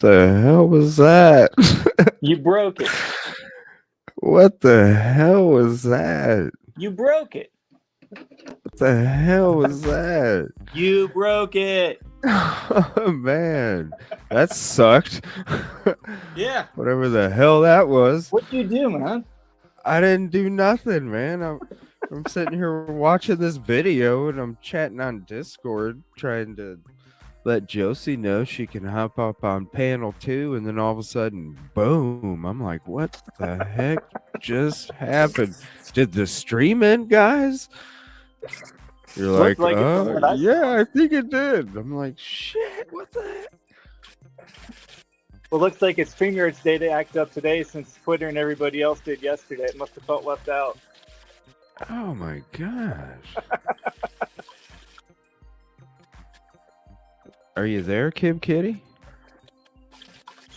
the hell was that? You broke it. What the hell was that? You broke it. What the hell was that? You broke it. Oh, man, that sucked. Yeah. Whatever the hell that was. What'd you do, man? I didn't do nothing, man. I'm sitting here watching this video and I'm chatting on Discord trying to let Josie know she can hop up on panel 2, and then all of a sudden, boom. I'm like, what the heck just happened? Did the stream end, guys? You're like, Looked like it from what I yeah, saw. I think it did. I'm like, shit, what the heck? Well, looks like it's StreamYard's day to act up today since Twitter and everybody else did yesterday. It must have felt left out. Oh my gosh. Are you there, Kim Kitty?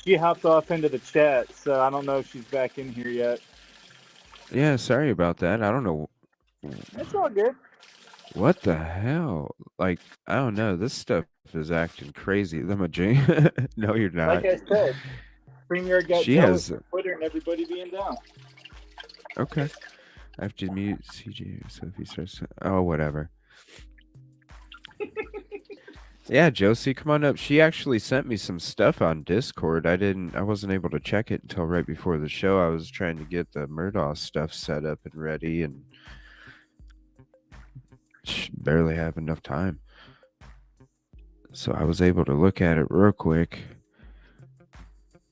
She hopped off into the chat, so I don't know if she's back in here yet. Yeah, sorry about that. I don't know. It's all good. What the hell? Like, I don't know. This stuff is acting crazy. The No, you're not. Like I said, StreamYard got She jealous has. of Twitter and everybody being down. Okay. I have to mute CJ. So if he starts. Oh, whatever. Yeah, Josie, come on up. She actually sent me some stuff on Discord. I wasn't able to check it until right before the show. I was trying to get the Murdaugh stuff set up and ready, and barely have enough time. So I was able to look at it real quick.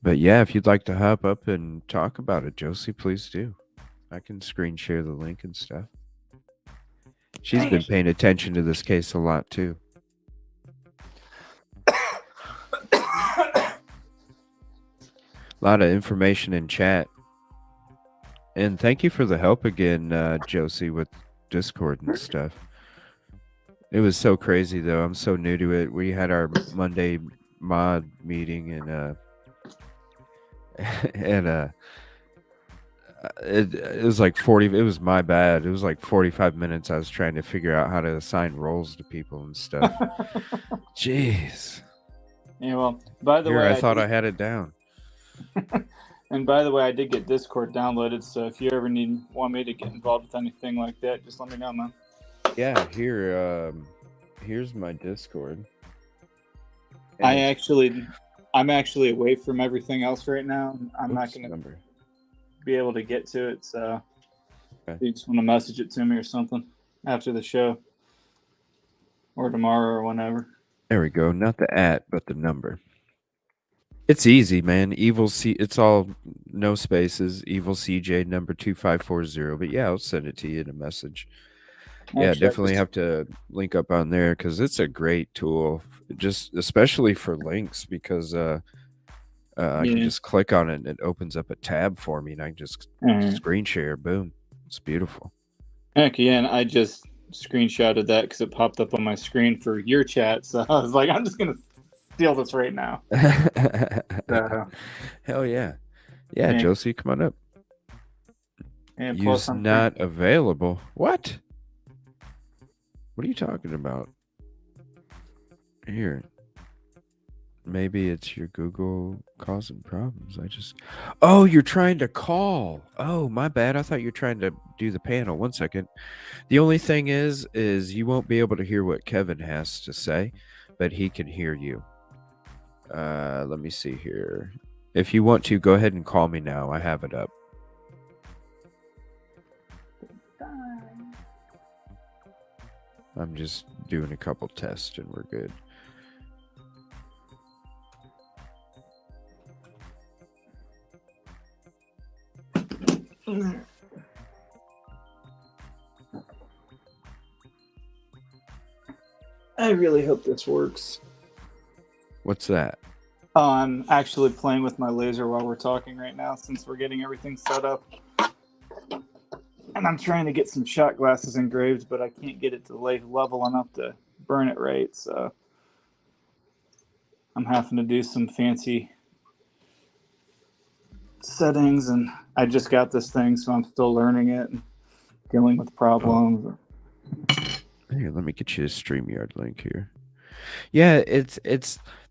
But yeah, if you'd like to hop up and talk about it, Josie, please do. I can screen share the link and stuff. She's been paying attention to this case a lot too. A lot of information in chat. And thank you for the help again, Josie, with Discord and stuff. It was so crazy, though. I'm so new to it. We had our Monday mod meeting, and it was like 40. It was my bad. It was like 45 minutes. I was trying to figure out how to assign roles to people and stuff. Jeez. Yeah, well, by the way, I thought I had it down. And by the way, I did get Discord downloaded, so if you ever want me to get involved with anything like that, just let me know, man. Yeah, here's my Discord. I'm actually away from everything else right now. I'm not going to be able to get to it, so if you just want to message it to me or something after the show or tomorrow or whenever. There we go. Not the but the number. It's easy, man. It's all no spaces. Evil CJ number 2540. But yeah, I'll send it to you in a message. Yeah, definitely have to link up on there because it's a great tool, just especially for links because I can just click on it and it opens up a tab for me and I can just screen share. Boom. It's beautiful. Heck yeah, and I just screenshotted that because it popped up on my screen for your chat. So I was like, I'm just going to steal this right now. Hell yeah. Yeah, Josie, come on up. And Use not available. What? What are you talking about? Here. Maybe it's your Google causing problems. Oh, you're trying to call. Oh, my bad. I thought you were trying to do the panel. 1 second. The only thing is you won't be able to hear what Kevin has to say, but he can hear you. Let me see here. If you want to, go ahead and call me now. I have it up. I'm just doing a couple tests and we're good. I really hope this works. What's that? Oh, I'm actually playing with my laser while we're talking right now since we're getting everything set up. And I'm trying to get some shot glasses engraved, but I can't get it to level enough to burn it right. So I'm having to do some fancy settings, and I just got this thing, so I'm still learning it and dealing with problems. Here, let me get you a StreamYard link here. Yeah, it's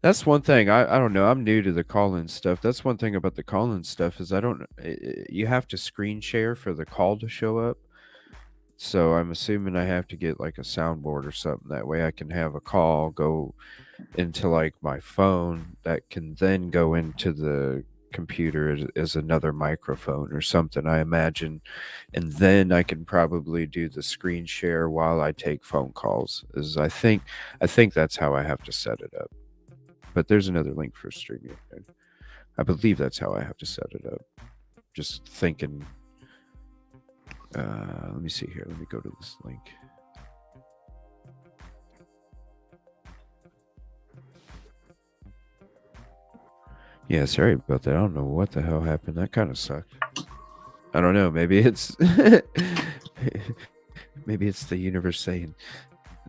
that's one thing. I don't know. I'm new to the call-in stuff. That's one thing about the call-in stuff is I don't. You have to screen share for the call to show up. So I'm assuming I have to get like a soundboard or something. That way I can have a call go into like my phone that can then go into the computer as another microphone or something, I imagine. And then I can probably do the screen share while I take phone calls. I think that's how I have to set it up. But there's another link for streaming. I believe that's how I have to set it up. Just thinking. Let me see here. Let me go to this link. Yeah, sorry about that. I don't know what the hell happened. That kind of sucked. I don't know. Maybe it's maybe it's the universe saying,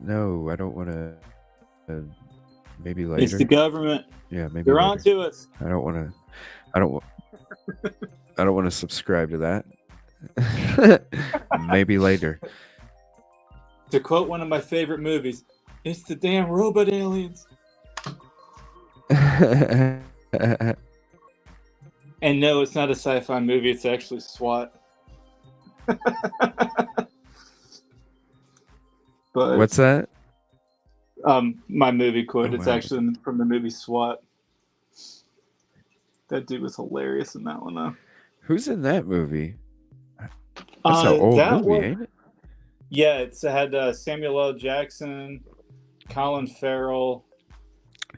"No, I don't want to." Maybe later. It's the government. Yeah, maybe they're later. on to us. I don't want to. I don't. I don't want to subscribe to that. Maybe later. To quote one of my favorite movies, "It's the damn robot aliens." And no, it's not a sci-fi movie. It's actually SWAT. But what's that? My movie quote. It's actually from the movie SWAT. That dude was hilarious in that one, though. Who's in that movie? That's an old movie, ain't it? Yeah, it had Samuel L. Jackson, Colin Farrell.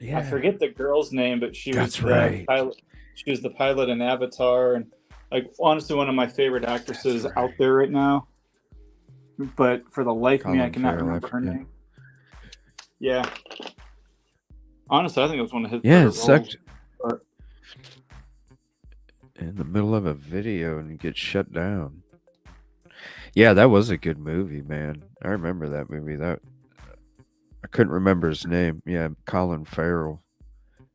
Yeah. I forget the girl's name, but she was the pilot. She was the pilot in Avatar, and like honestly, one of my favorite actresses out there right now. But for the life of me, I cannot remember her name. Yeah. Honestly, I think it was one of his. Yeah, it sucked. In the middle of a video and you get shut down. Yeah, that was a good movie, man. I remember that movie. That I couldn't remember his name. Yeah, Colin Farrell.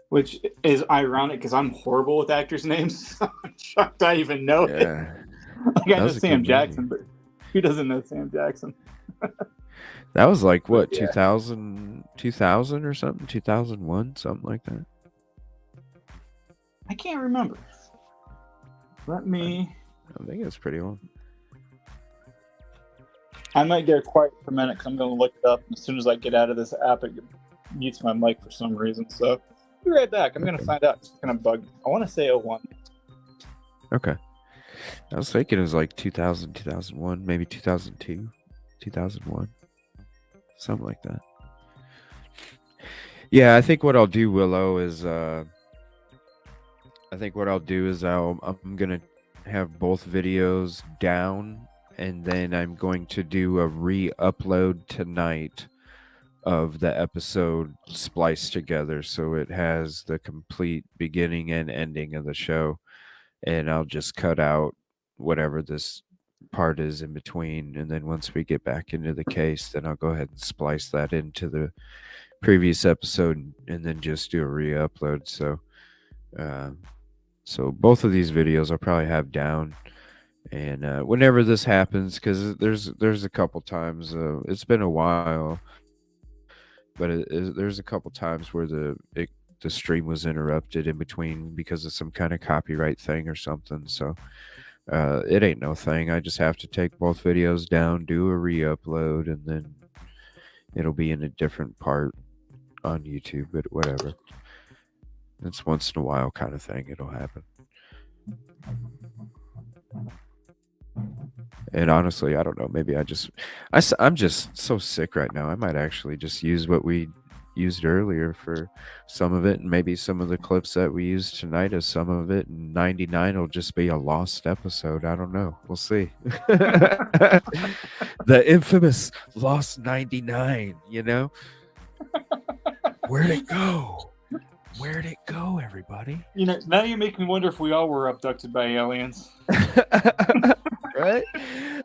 Which is ironic because I'm horrible with actors' names. So I'm shocked I even know it. Like, I know Sam Jackson, but who doesn't know Sam Jackson? That was like what, 2000 or something? 2001, something like that. I can't remember. I think it's pretty old. I might get quiet for a minute because I'm going to look it up. And as soon as I get out of this app, it mutes my mic for some reason. So be right back. I'm going to find out. It's going to bug me. I want to say 01. Okay. I was thinking it was like 2000, 2001, maybe 2002, 2001. Something like that. Yeah, I think what I'll do, Willow, is I'm gonna have both videos down, and then I'm going to do a re-upload tonight of the episode spliced together, so it has the complete beginning and ending of the show, and I'll just cut out whatever this part is in between, and then once we get back into the case, then I'll go ahead and splice that into the previous episode, and then just do a re-upload. So both of these videos I'll probably have down, and whenever this happens, because there's a couple times, it's been a while, but there's a couple times where the stream was interrupted in between because of some kind of copyright thing or something. So it ain't no thing. I just have to take both videos down, do a re-upload, and then it'll be in a different part on YouTube, but whatever. It's once in a while kind of thing. It'll happen. And honestly, I don't know. Maybe I'm just so sick right now. I might actually just use what we used earlier for some of it, and maybe some of the clips that we used tonight as some of it, and 99 will just be a lost episode. I don't know. We'll see. The infamous lost 99, you know? Where'd it go? Where'd it go, everybody? You know, now you make me wonder if we all were abducted by aliens. Right?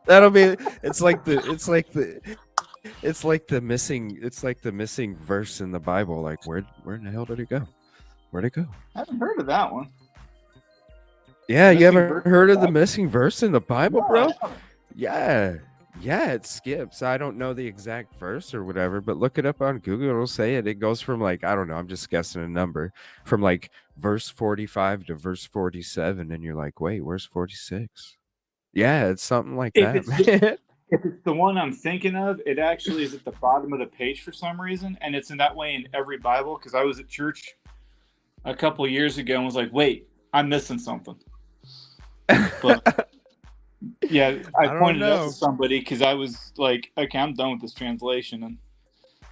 That'll be. It's like the missing verse in the Bible. Like, where in the hell did it go? Where'd it go? I haven't heard of that one. Yeah, you ever heard of the missing verse in the Bible, bro? Yeah. Yeah, it skips. I don't know the exact verse or whatever, but look it up on Google. It'll say it. It goes from like, I don't know, I'm just guessing a number, from like verse 45 to verse 47. And you're like, wait, where's 46? Yeah, it's something like If that, it's the, man. if it's the one I'm thinking of, it actually is at the bottom of the page for some reason, and it's in that way in every Bible. Because I was at church a couple of years ago and was like, wait, I'm missing something. But yeah, I pointed it out to somebody because I was like, okay, I'm done with this translation, and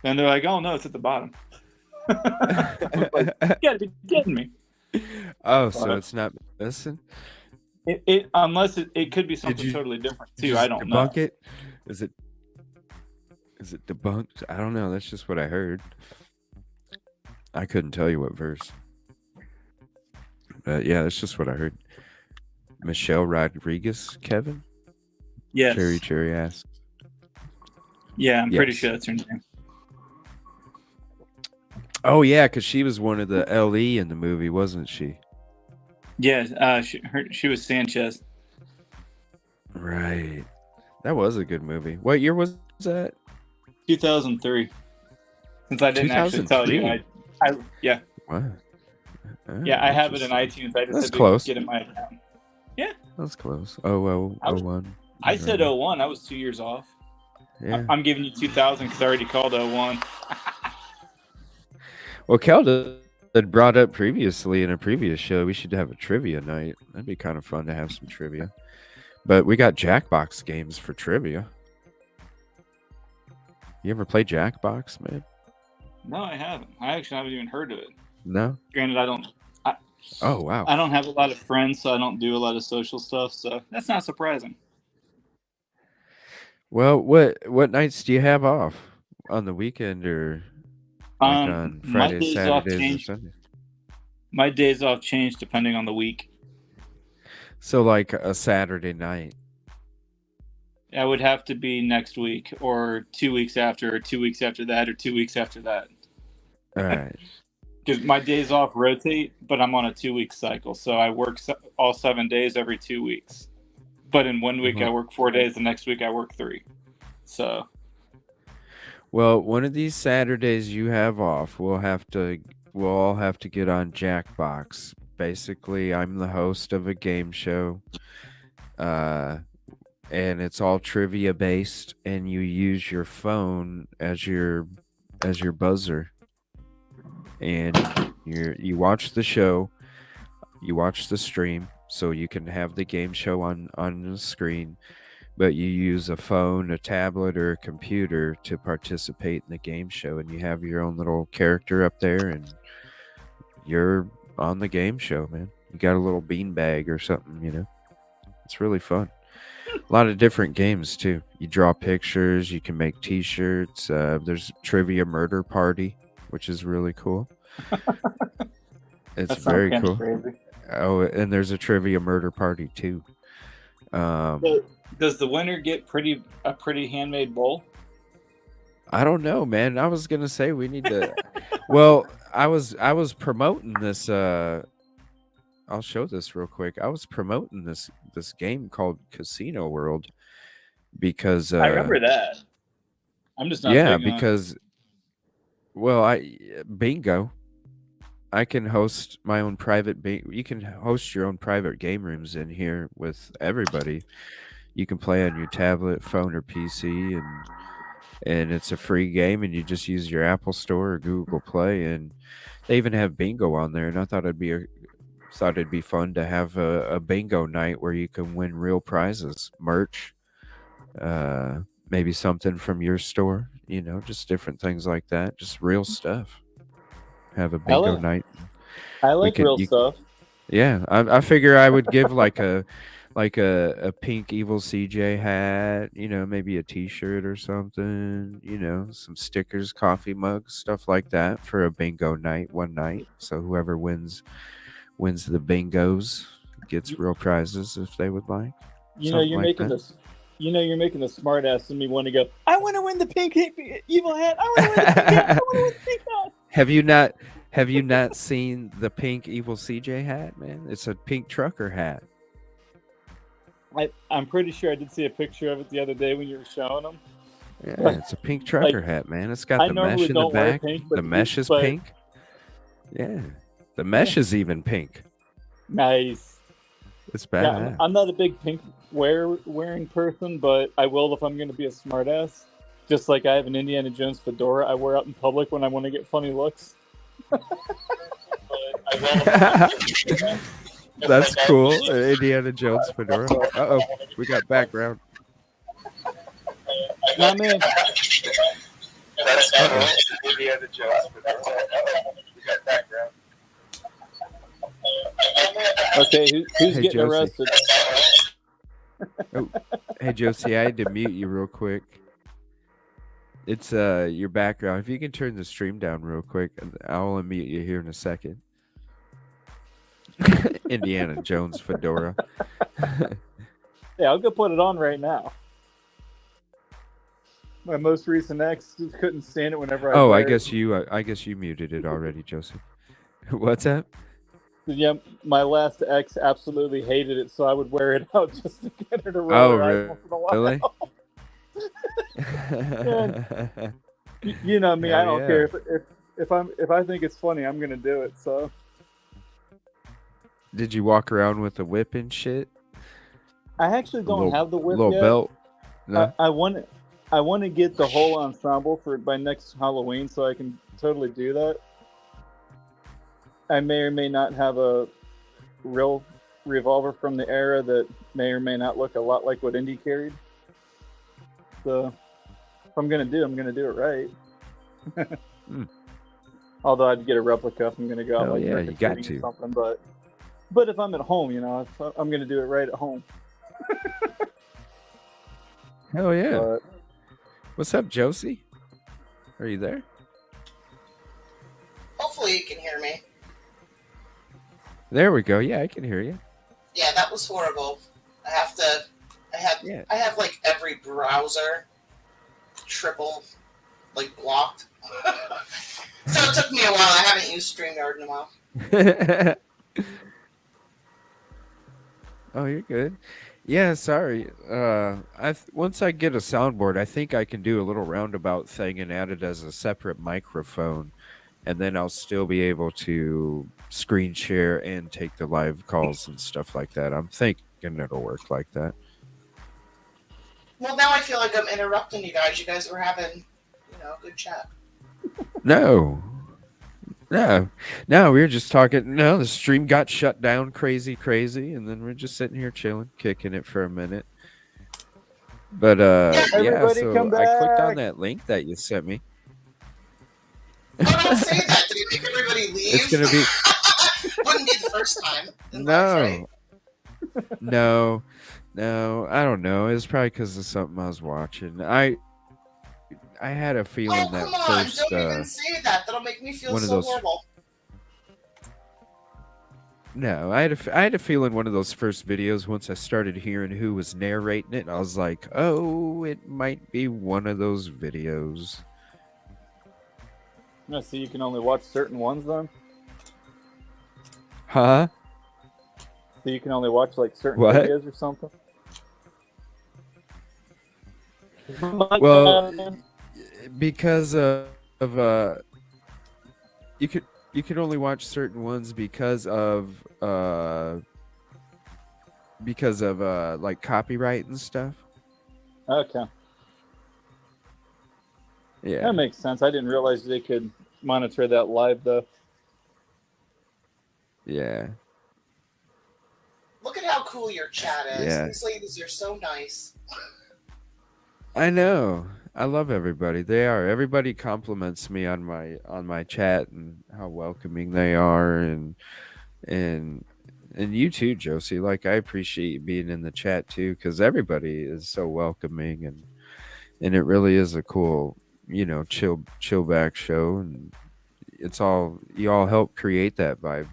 then they're like, oh no, it's at the bottom. Like, you gotta be kidding me. Oh, so it's not missing? Unless it could be something totally different too. I don't know. Debunk it? Is it debunked? I don't know. That's just what I heard. I couldn't tell you what verse. But yeah, that's just what I heard. Michelle Rodriguez, Kevin? Yes. Cherry asks. Yeah, I'm pretty sure that's her name. Oh yeah, because she was one of the LE in the movie, wasn't she? Yeah, she was Sanchez. Right. That was a good movie. What year was that? 2003. Since I didn't actually tell you, yeah. What? Yeah, I have it in iTunes. I just had close. To get in my account. Yeah. That's close. 01. I said 01. I was 2 years off. Yeah. I'm giving you 2000 because I already called 01. Well, Kelda had brought up previously in a previous show, we should have a trivia night. That'd be kind of fun to have some trivia. But we got Jackbox games for trivia. You ever play Jackbox, man? No, I haven't. I actually haven't even heard of it. No? Granted, I don't. Oh, wow. I don't have a lot of friends, so I don't do a lot of social stuff, so that's not surprising. Well, what nights do you have off? On the weekend or like on Fridays, Saturdays, or Sundays? My days off change depending on the week. So like a Saturday night. I would have to be next week or 2 weeks after or 2 weeks after that or 2 weeks after that. All right. Because my days off rotate, but I'm on a 2-week cycle. So I work all 7 days every 2 weeks. But in 1 week I work 4 days, the next week I work 3. So. Well, one of these Saturdays you have off, we'll all have to get on Jackbox. Basically, I'm the host of a game show. And it's all trivia based, and you use your phone as your buzzer. And you watch the show, you watch the stream, so you can have the game show on the screen, but you use a phone, a tablet, or a computer to participate in the game show, and you have your own little character up there, and you're on the game show, man. You got a little beanbag or something, you know. It's really fun. A lot of different games too. You draw pictures, you can make t-shirts. There's Trivia Murder Party, which is really cool. It's very cool. Crazy. Oh, and there's a Trivia Murder Party too. Does the winner get a pretty handmade bowl? I don't know, man. I was gonna say we need to. Well, I was promoting this. I'll show this real quick. I was promoting this game called Casino World because I remember that. I'm just not. Yeah, because bingo. I can host my own private. You can host your own private game rooms in here with everybody. You can play on your tablet, phone, or PC, and it's a free game. And you just use your Apple Store or Google Play, and they even have bingo on there. And I thought it'd be fun to have a bingo night where you can win real prizes, merch, maybe something from your store. You know, just different things like that. Just real stuff. Have a bingo night. I like real stuff. Yeah, I figure I would give like a pink Evil CJ hat, you know, maybe a T-shirt or something, you know, some stickers, coffee mugs, stuff like that for a bingo night one night. So whoever wins the bingos gets real prizes if they would like. You know, you're making this. You know, you're making the smart ass in me want to go. I want to win the pink evil hat. I want to win the pink hat. I want to win the pink hat. Have you not seen the pink Evil CJ hat, man? It's a pink trucker hat. I'm pretty sure I did see a picture of it the other day when you were showing them. Yeah, it's a pink trucker hat, man. It's got the mesh in the back. The mesh is pink. Yeah, the mesh is even pink. Nice. It's badass. Yeah, I'm not a big pink wearing person, but I will if I'm going to be a smartass. Just like I have an Indiana Jones fedora I wear out in public when I want to get funny looks. That's cool. Indiana Jones fedora. Uh-oh, we got background. Not me. That's cool. Indiana Jones fedora. We got background. Okay, who's getting arrested? Oh, hey Josie, I had to mute you real quick. It's your background. If you can turn the stream down real quick, I'll unmute you here in a second. Indiana Jones fedora. Yeah, I'll go put it on right now. My most recent ex just couldn't stand it whenever I. Oh, I guess you muted it already, Joseph. What's that? Yeah, my last ex absolutely hated it, so I would wear it out just to get her to roll her eyes once in a while. Really? You know me, I don't care if I think it's funny, I'm gonna do it. So. Did you walk around with a whip and shit? I actually don't have the whip yet. Belt. No? I want to get the whole ensemble by next Halloween, so I can totally do that. I may or may not have a real revolver from the era that may or may not look a lot like what Indy carried. So, if I'm gonna do it right. Although I'd get a replica if I'm gonna go out you got to. Something, but if I'm at home, if I'm gonna do it right at home. Hell yeah! What's up, Josie? Are you there? Hopefully you can hear me. There we go. Yeah, I can hear you. Yeah, that was horrible. I have like every browser triple blocked. So it took me a while. I haven't used StreamYard in a while. Oh, you're good. Yeah, sorry. Once I get a soundboard, I think I can do a little roundabout thing and add it as a separate microphone, and then I'll still be able to screen share and take the live calls and stuff like that. I'm thinking it'll work like that. Well, now I feel like I'm interrupting you guys. You guys were having, a good chat. No, we were just talking. No, the stream got shut down crazy, and then we're just sitting here chilling, kicking it for a minute. But so I clicked on that link that you sent me. Oh, don't say that. Did it make everybody leave? It's gonna be. Wouldn't be the first time. No, I don't know. It's probably because of something I was watching. I had a feeling that first. Don't even say that. That'll make me feel so horrible. No, I had a feeling one of those first videos. Once I started hearing who was narrating it, I was like, "Oh, it might be one of those videos." No, so you can only watch certain ones then. Huh? So you can only watch certain videos or something. Well, because of you could only watch certain ones because of copyright and stuff. Okay. Yeah, that makes sense. I didn't realize they could monitor that live though. Yeah. Look at how cool your chat is. Yeah. These ladies are so nice. I know. I love everybody. They are. Everybody compliments me on my chat and how welcoming they are, and you too, Josie. I appreciate you being in the chat too, because everybody is so welcoming, and it really is a cool, chill back show, and it's all you all help create that vibe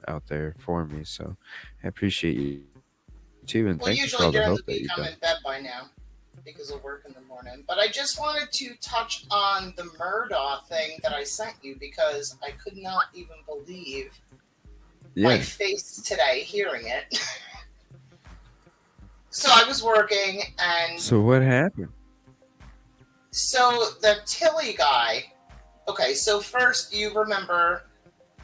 out there for me. So I appreciate you too, and thank you for all the help that you've done. I'm in bed by now because of work in the morning. But I just wanted to touch on the Murdaugh thing that I sent you because I could not even believe my face today hearing it. So I was working, and so what happened? So the Tilly guy. Okay, so first you remember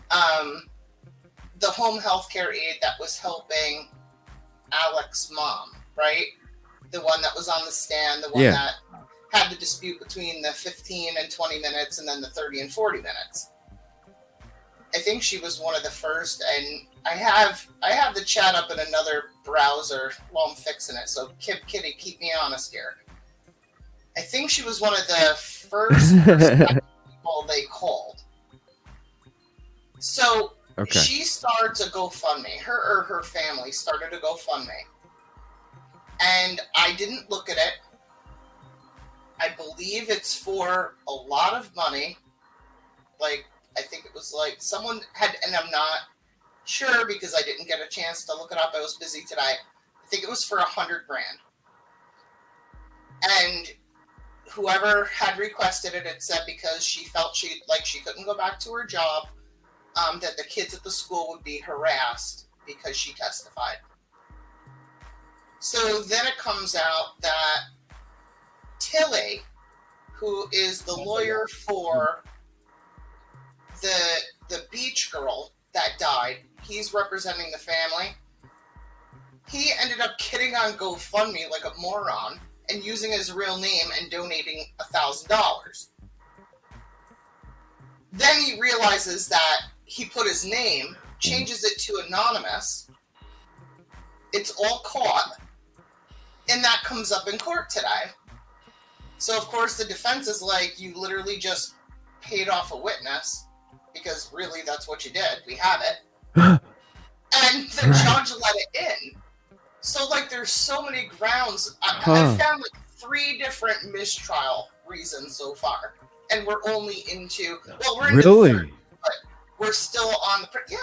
the home health care aide that was helping Alex's mom, right? The one that was on the stand, the one that had the dispute between the 15 and 20 minutes and then the 30 and 40 minutes. I think she was one of the first, and I have the chat up in another browser while I'm fixing it, so Kitty, keep me honest here. I think she was one of the first people they called. So she started a GoFundMe. Her family started a GoFundMe. And I didn't look at it. I believe it's for a lot of money. Like, I think it was like someone had, and I'm not sure because I didn't get a chance to look it up. I was busy today. I think it was for $100,000. And whoever had requested it, it said because she felt she couldn't go back to her job, that the kids at the school would be harassed because she testified. So then it comes out that Tilly, who is the lawyer for the beach girl that died, he's representing the family. He ended up getting on GoFundMe like a moron and using his real name and donating $1,000. Then he realizes that he put his name, changes it to anonymous. It's all caught. And that comes up in court today. So, of course, the defense is like, you literally just paid off a witness, because really that's what you did. We have it. And the judge let it in. So, like, there's so many grounds. I found, like, 3 different mistrial reasons so far. And we're only into... Well, we're into the 3rd, but we're still on the... Yeah,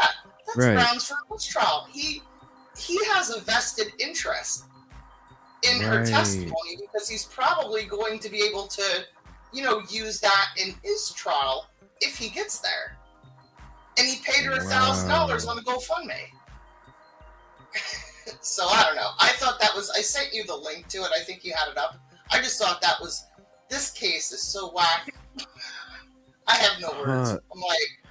that's grounds for mistrial. He has a vested interest in her testimony because he's probably going to be able to, use that in his trial if he gets there. And he paid her $1,000 on the GoFundMe. So I don't know. I thought that was... I sent you the link to it. I think you had it up. I just thought that was... This case is so whack. I have no words. I'm like...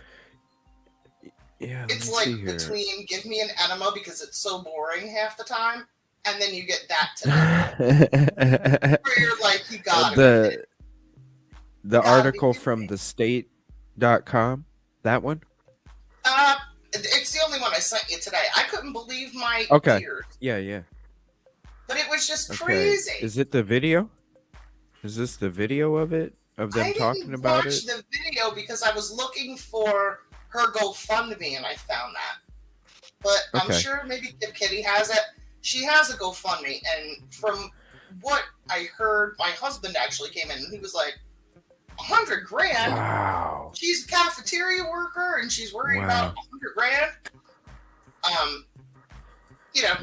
Yeah, it's like between give me an enema because it's so boring half the time, and then you get that today. Where you're like, you got it. The article from thestate.com, that one? It's the only one I sent you today. I couldn't believe my ears. Yeah. But it was just crazy. Is it the video? Is this the video of it? Of them talking about it? I didn't watch the video because I was looking for her GoFundMe and I found that. But I'm sure maybe Kitty has it. She has a GoFundMe, and from what I heard, my husband actually came in and he was like, $100,000? Wow. She's a cafeteria worker and she's worried about $100,000.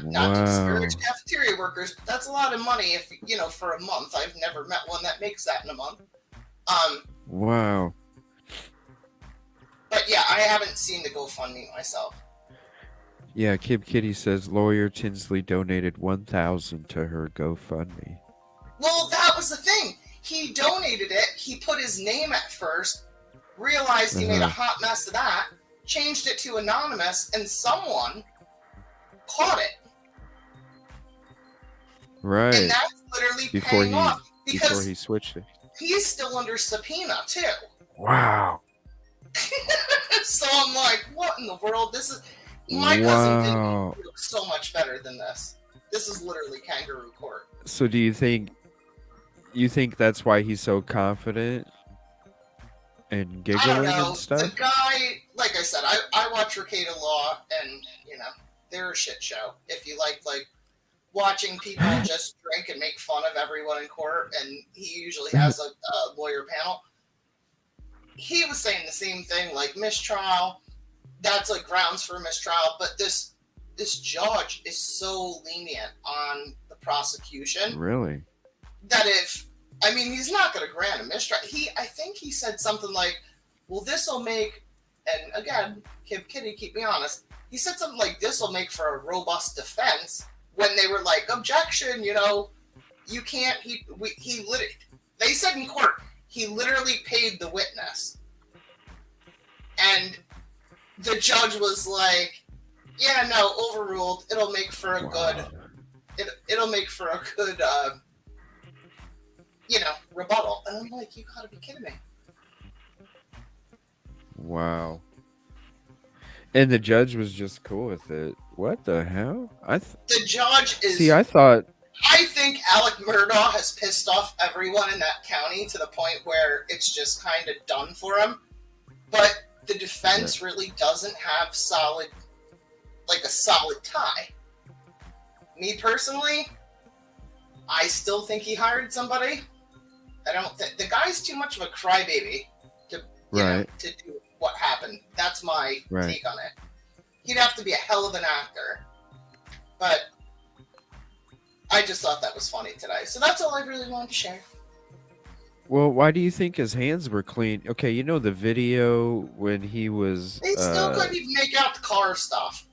Not to discourage cafeteria workers, but that's a lot of money if for a month. I've never met one that makes that in a month. Wow. But yeah, I haven't seen the GoFundMe myself. Yeah, Kitty says lawyer Tinsley donated $1,000 to her GoFundMe. Well, that was the thing. He donated it. He put his name at first, realized he made a hot mess of that, changed it to anonymous, and someone caught it. Right. And that's literally paying off. Before he switched it. He's still under subpoena, too. Wow. So I'm like, what in the world? This is... My cousin didn't look so much better than this. This is literally kangaroo court. So do you think that's why he's so confident and giggling and stuff? The guy, like I said, I watch Ricada Law, and they're a shit show. If you like watching people just drink and make fun of everyone in court, and he usually has a lawyer panel. He was saying the same thing, like mistrial. That's like grounds for mistrial, but this judge is so lenient on the prosecution. Really? That he's not going to grant a mistrial. I think he said something like, well, this will make, and again, Kitty, keep me honest. He said something like, this will make for a robust defense, when they were like, objection, you can't. He literally. They said in court he literally paid the witness, and the judge was like, "Yeah, no, overruled. It'll make for a good. It'll make for a good, rebuttal." And I'm like, "You gotta be kidding me!" Wow. And the judge was just cool with it. What the hell? The judge is. See, I think Alec Murdaugh has pissed off everyone in that county to the point where it's just kind of done for him. But the defense really doesn't have a solid tie. Me personally, I still think he hired somebody. I don't think the guy's too much of a crybaby to do what happened. That's my take on it. He'd have to be a hell of an actor. But I just thought that was funny today. So that's all I really wanted to share. Well, why do you think his hands were clean? Okay, the video when he was... They still couldn't even make out the car stuff.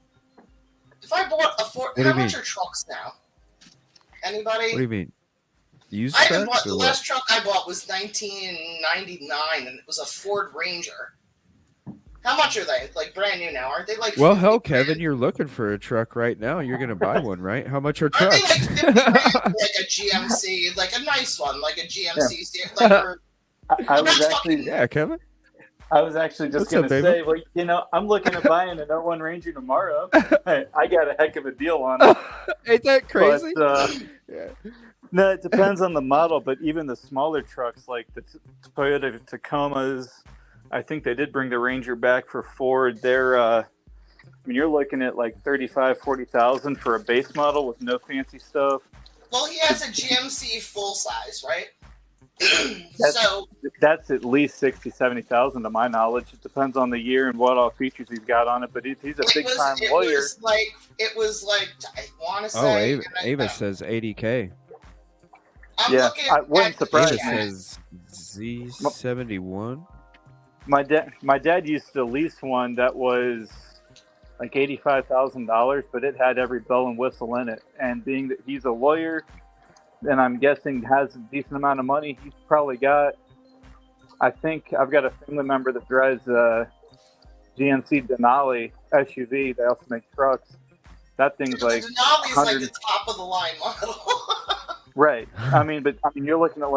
If I bought a Ford... How much are trucks now? Anybody? What do you mean? Used trucks? The last truck I bought was 1999, and it was a Ford Ranger. How much are they? Like brand new now? Aren't they like? Well, hell, Kevin, you're looking for a truck right now. You're going to buy one, right? How much are trucks? Are they like a GMC, like a nice one, like a GMC. Yeah. I was actually, Kevin. I was actually just going to say, well, I'm looking at buying an 01 Ranger tomorrow. I got a heck of a deal on it. Ain't that crazy? But, no, it depends on the model, but even the smaller trucks like the Toyota Tacomas, I think they did bring the Ranger back for Ford. They're, you're looking at like 35,000, 40,000 for a base model with no fancy stuff. Well, he has a GMC full size, right? That's at least 60,000, 70,000 to my knowledge. It depends on the year and what all features he's got on it, but he's a big time lawyer. It was like I want to say. Ava says 80K. I wouldn't surprise me. Ava says Z71. My dad used to lease one that was like $85,000, but it had every bell and whistle in it. And being that he's a lawyer, and I'm guessing has a decent amount of money, he's probably got. I think I've got a family member that drives a GMC Denali SUV. They also make trucks. That thing's like Denali's like the top of the line model. Right. But you're looking at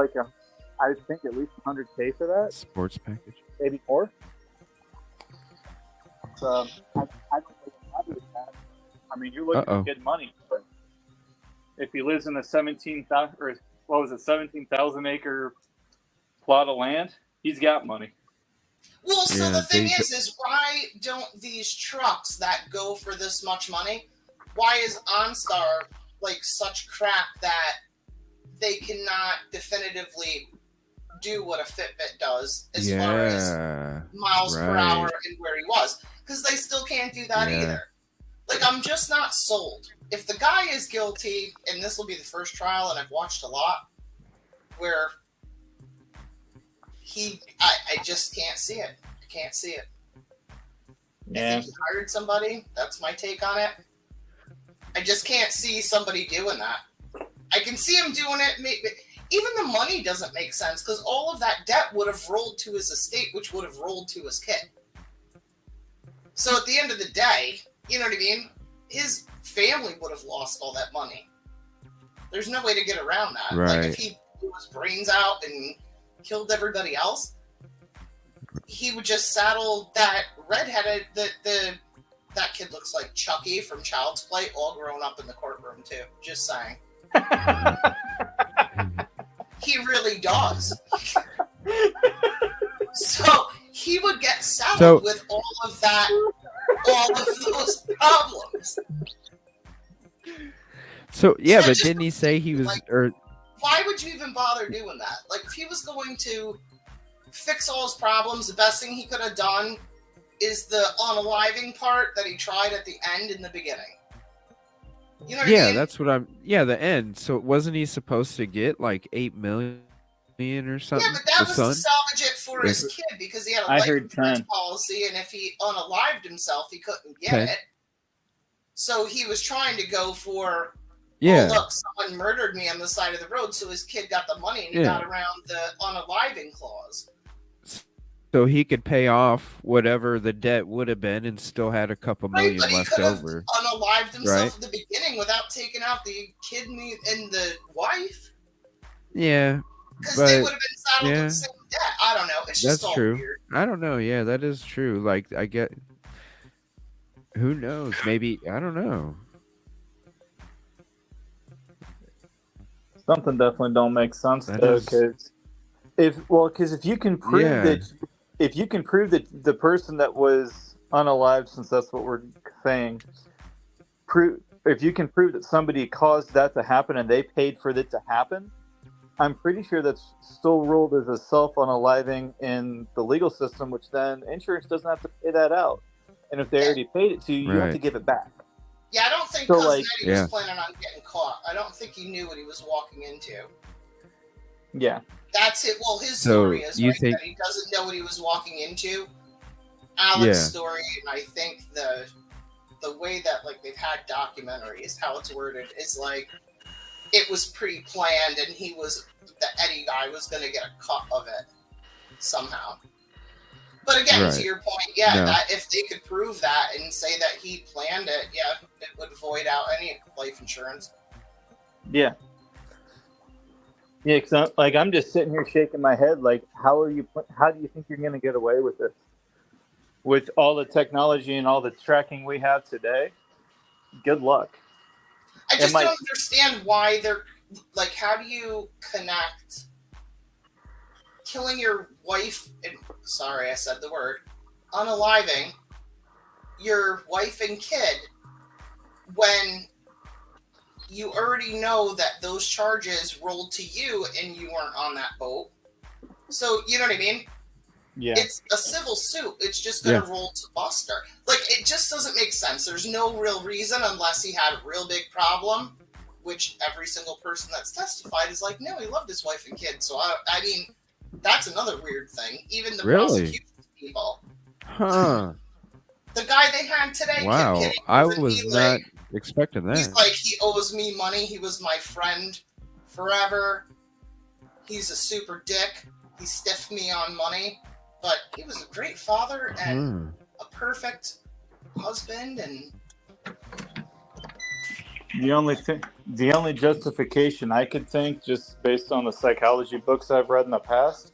I think at least $100K for that sports package, maybe more. So I don't think that. You're looking at good money. But if he lives in a 17,000 acre plot of land, he's got money. Well, so the thing is why don't these trucks that go for this much money? Why is OnStar like such crap that they cannot definitively do what a Fitbit does as far as miles per hour and where he was? Because they still can't do that either. Like, I'm just not sold. If the guy is guilty, and this will be the first trial, and I've watched a lot, where I just can't see it. I can't see it. I think he hired somebody. That's my take on it. I just can't see somebody doing that. I can see him doing it. Even the money doesn't make sense because all of that debt would have rolled to his estate, which would have rolled to his kid. So at the end of the day, you know what I mean? His family would have lost all that money. There's no way to get around that. Right. Like if he blew his brains out and killed everybody else, he would just saddle that redheaded that kid looks like Chucky from Child's Play, all grown up in the courtroom too. Just saying. He really does. So he would get saddled with all of those problems. So but didn't he say he was? Why would you even bother doing that? Like, if he was going to fix all his problems, the best thing he could have done is the unaliving part that he tried at the end in the beginning. You know what I mean? That's what I'm. Yeah, the end. So wasn't he supposed to get like $8 million or something? Yeah, but that was to salvage it for his kid because he had a life insurance policy, and if he unalived himself, he couldn't get it. So he was trying to go for Yeah. Oh, look, someone murdered me on the side of the road, so his kid got the money and he got around the unaliving clause. So he could pay off whatever the debt would have been and still had a couple million but he left could have over. Unalived himself at the beginning without taking out the kid and the wife. Yeah. Because they would have been saddled with the same debt. I don't know. It's just all true. weird. I don't know. Yeah, that is true. Like, I get. Who knows? Maybe, I don't know. Something definitely don't make sense though, because if you can prove that the person that was unalived, since that's what we're saying, if you can prove that somebody caused that to happen and they paid for it to happen, I'm pretty sure that's still ruled as a self-unaliving in the legal system, which then insurance doesn't have to pay that out. And if they already paid it to you, you have to give it back. Yeah, I don't think Cousin Eddie was planning on getting caught. I don't think he knew what he was walking into. Yeah. That's it. Well, his story is that he doesn't know what he was walking into. Alex's story, and I think the way that like they've had documentaries, how it's worded, is like it was pre-planned, and the Eddie guy was going to get a cut of it somehow. But again, to your point, that if they could prove that and say that he planned it, it would void out any life insurance. Yeah. Yeah, because I'm just sitting here shaking my head. Like, how do you think you're going to get away with this? With all the technology and all the tracking we have today, good luck. I just don't understand why they're like. How do you connect killing your wife? And sorry, I said the word. Unaliving your wife and kid when you already know that those charges rolled to you and you weren't on that boat. So, you know what I mean? Yeah. It's a civil suit. It's just going to roll to Buster. Like, it just doesn't make sense. There's no real reason unless he had a real big problem, which every single person that's testified is like, no, he loved his wife and kids. So, I mean, that's another weird thing. Even the prosecution people. Huh. The guy they had today, wow. Kid Kitty, I was not expecting that. He's like, he owes me money. He was my friend forever. He's a super dick. He stiffed me on money. But he was a great father and a perfect husband. And the only justification I could think, just based on the psychology books I've read in the past,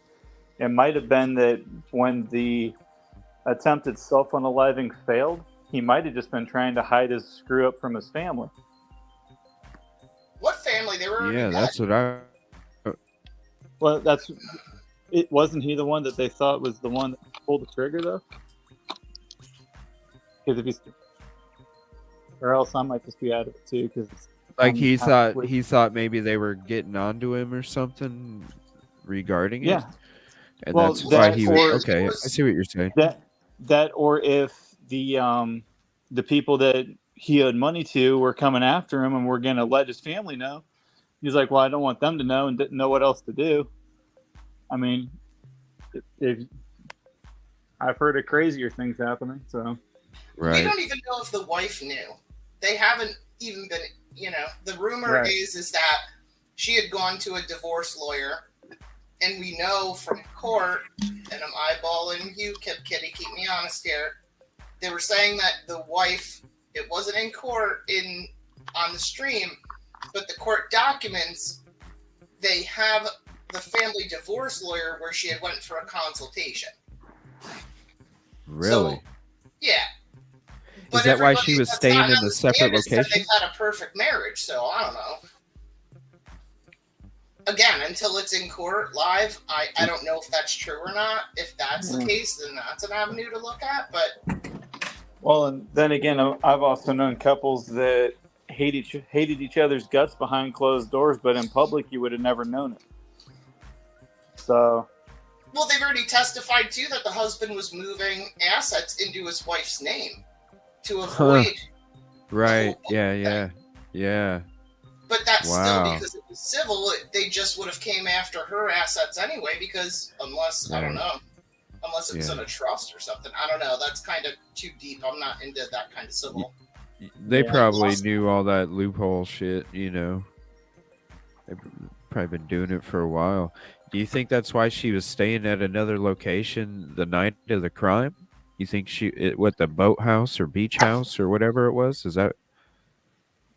it might have been that when the attempted self-unaliving failed, he might have just been trying to hide his screw up from his family. What family? They were dead. That's what I. Well, it wasn't he the one that they thought was the one that pulled the trigger though? Because if he's, or else I might just be out of it too. Because like he thought maybe they were getting onto him or something regarding it. And that's why he was okay. I see what you're saying. That or if the people that he owed money to were coming after him and were going to let his family know. He's like, well, I don't want them to know and didn't know what else to do. I mean, if I've heard of crazier things happening, so. Right. We don't even know if the wife knew. They haven't even been, the rumor is that she had gone to a divorce lawyer, and we know from court, and I'm eyeballing you, Kitty, keep me honest here. They were saying that the wife, it wasn't in court on the stream, but the court documents, they have the family divorce lawyer where she had went for a consultation. Really? So, yeah. Is that why she was staying in a separate location? They've had a perfect marriage, so I don't know. Again, until it's in court live, I don't know if that's true or not. If that's the case, then that's an avenue to look at. But well, and then again, I've also known couples that hated each other's guts behind closed doors, but in public, you would have never known it. So, well, they've already testified too that the husband was moving assets into his wife's name to avoid. Right. Yeah. But that's still because it was civil. They just would have came after her assets anyway. Because unless I don't know, unless it was in a trust or something. I don't know. That's kind of too deep. I'm not into that kind of civil. They Yeah. probably knew all that loophole shit, you know. They've probably been doing it for a while. Do you think that's why she was staying at another location the night of the crime? You think what, the boathouse or beach house or whatever it was? Is that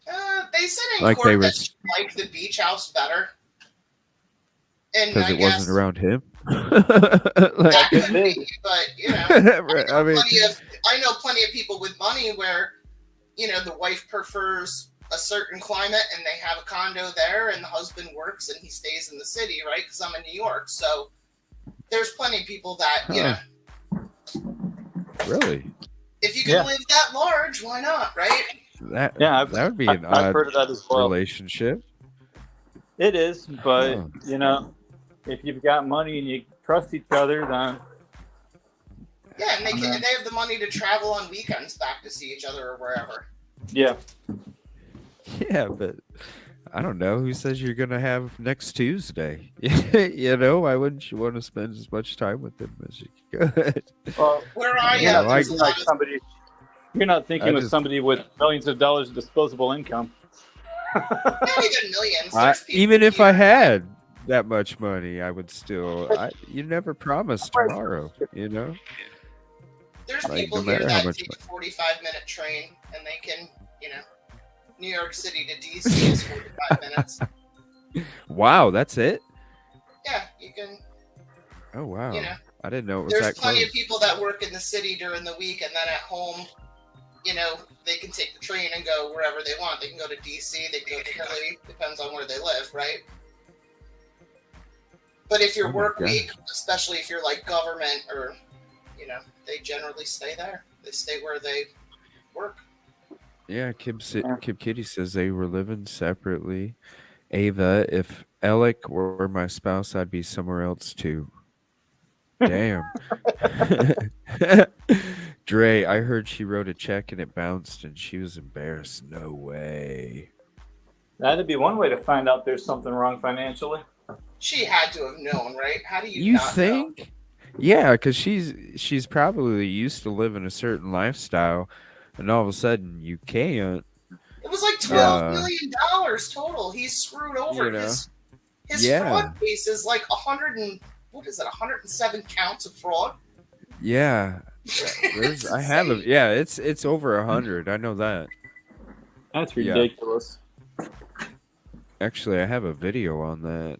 They said in like they court that was she liked the beach house better. And because I it wasn't guess around him? that could could be. be, but I mean, I know plenty of people with money where, the wife prefers a certain climate and they have a condo there and the husband works and he stays in the city, right? Because I'm in New York. So there's plenty of people that, really? if you can live that large, why not, right? That would be an I've odd heard of that as well. relationship. It is, but if you've got money and you trust each other, then Yeah, and they have the money to travel on weekends back to see each other or wherever. yeah. Yeah, but I don't know. Who says you're gonna have next Tuesday? Why wouldn't you want to spend as much time with them as you could? Well, Where I you're am, not thinking like somebody. You're not thinking with somebody with millions of dollars of disposable income. not even millions. There's people Even if here. I had that much money, I would still. You never promise tomorrow, There's Like, people no here matter how that much take a 45-minute train and they can, New York City to DC is 45 minutes. Wow, that's it? Yeah, you can. Oh wow, I didn't know it was There's that plenty close. of people that work in the city during the week, and then at home, they can take the train and go wherever they want. They can go to DC, they can go to Philly, depends on where they live, right? But if your work week, especially if you're like government or, they generally stay there. They stay where they work. Yeah, Kib Kitty says they were living separately. Ava, if Alec were my spouse, I'd be somewhere else too. Damn. Dre, I heard she wrote a check and it bounced and she was embarrassed. No way. That'd be one way to find out there's something wrong financially. She had to have known, right? How do you not think? Know? Yeah, because she's probably used to living a certain lifestyle, and all of a sudden you can't. It was like $12 million total. He's screwed over. His fraud case is like 107 counts of fraud. Yeah, I have it. Yeah, it's over 100. I know that. That's ridiculous. Actually, I have a video on that.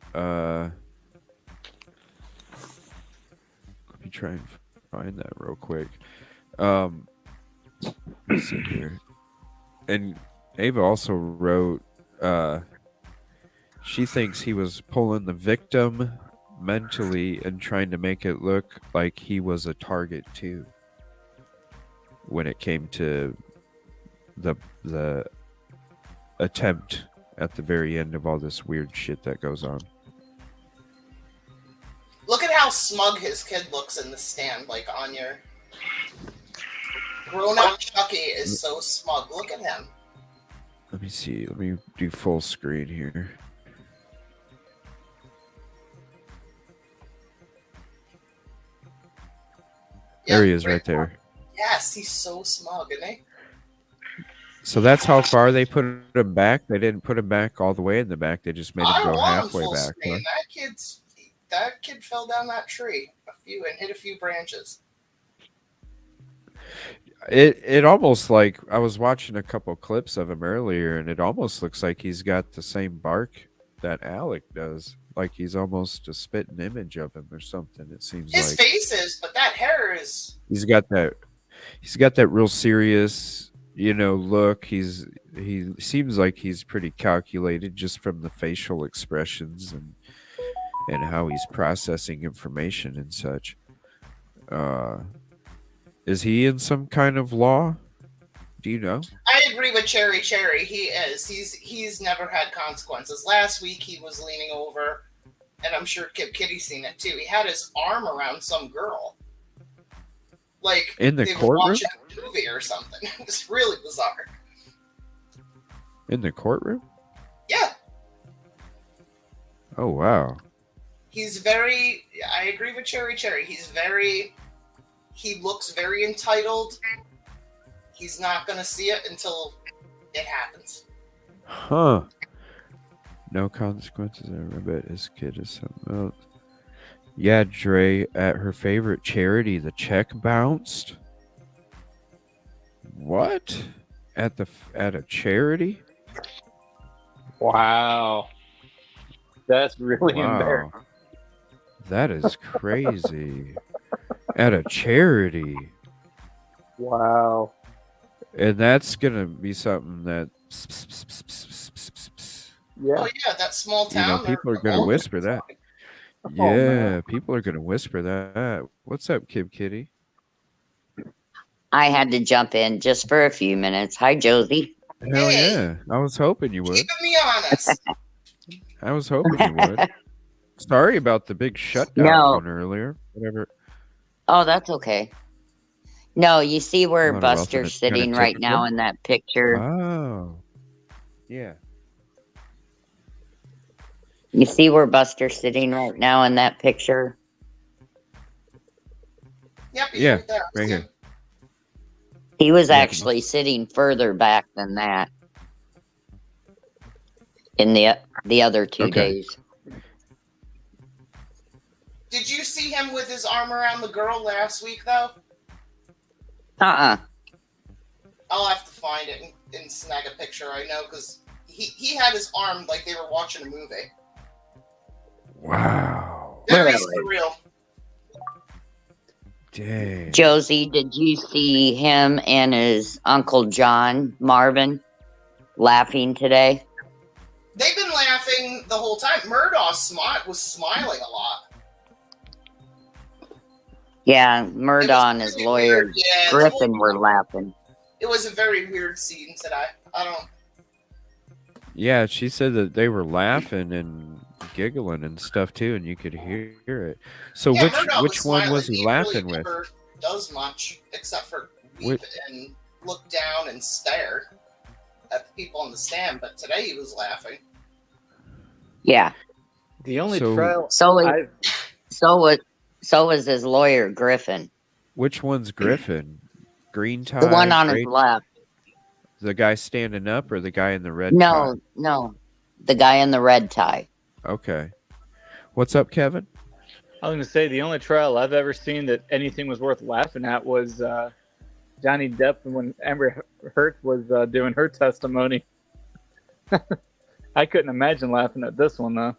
Let me try and find that real quick. Let's see here. And Ava also wrote, she thinks he was pulling the victim mentally and trying to make it look like he was a target too. When it came to the attempt at the very end of all this weird shit that goes on. Look at how smug his kid looks in the stand, like on your grown-up Chucky is so smug. Look at him. Let me see. Let me do full screen here. There he is right there. Yes, he's so smug, isn't he? So that's how far they put him back? They didn't put him back all the way in the back. They just made him go halfway back. Huh? That kid fell down that tree and hit a few branches. It almost like I was watching a couple clips of him earlier, and it almost looks like he's got the same bark that Alec does. Like he's almost a spitting image of him or something. It seems his face is, but that hair is. He's got that real serious, look. He seems like he's pretty calculated just from the facial expressions and how he's processing information and such. Is he in some kind of law? Do you know? I agree with Cherry. He is. He's never had consequences. Last week he was leaning over, and I'm sure Kib Kitty's seen it too. He had his arm around some girl, like in the courtroom, watching a movie or something. It was really bizarre. In the courtroom? Yeah. Oh wow. He's very. I agree with Cherry. He looks very entitled. he's not going to see it until it happens. Huh. No consequences. I bet his kid is something else. Yeah, Dre, at her favorite charity, the check bounced. What? At a charity? Wow. That's really Wow. embarrassing. That is crazy. At a charity. Wow. And that's going to be something that... Yeah. Oh, yeah, that small town. You know, people are going to whisper that. Oh, Yeah, people are going to whisper that. What's up, Kid Kitty? I had to jump in just for a few minutes. Hi, Josie. Hell yeah. I was hoping you would. Keeping me honest. I was hoping you would. Sorry about the big shutdown one earlier. Whatever. Oh, that's okay. No, you see where Buster's sitting right now in that picture? Oh. Yeah. You see where Buster's sitting right now in that picture? Yep, yeah, right here. He was actually sitting further back than that in the other 2 days. Did you see him with his arm around the girl last week, though? Uh-uh. I'll have to find it and snag a picture. I know, because he had his arm like they were watching a movie. Wow. Very surreal. Dang. Josie, did you see him and his Uncle John, Marvin, laughing today? They've been laughing the whole time. Murdoch was smiling a lot. Yeah, Murdoch and his lawyer, Griffin, were laughing. It was a very weird scene today. I don't... Yeah, she said that they were laughing and giggling and stuff too, and you could hear it. So yeah, which one was he laughing really with? Never does much except for weep and look down and stare at the people on the stand. But today he was laughing. Yeah. The only trial. So was his lawyer, Griffin. Which one's Griffin? Green tie. The one on his left. The guy standing up, or the guy in the red tie? No, the guy in the red tie. Okay. What's up, Kevin? I was going to say the only trial I've ever seen that anything was worth laughing at was Johnny Depp when Amber Heard was doing her testimony. I couldn't imagine laughing at this one, though.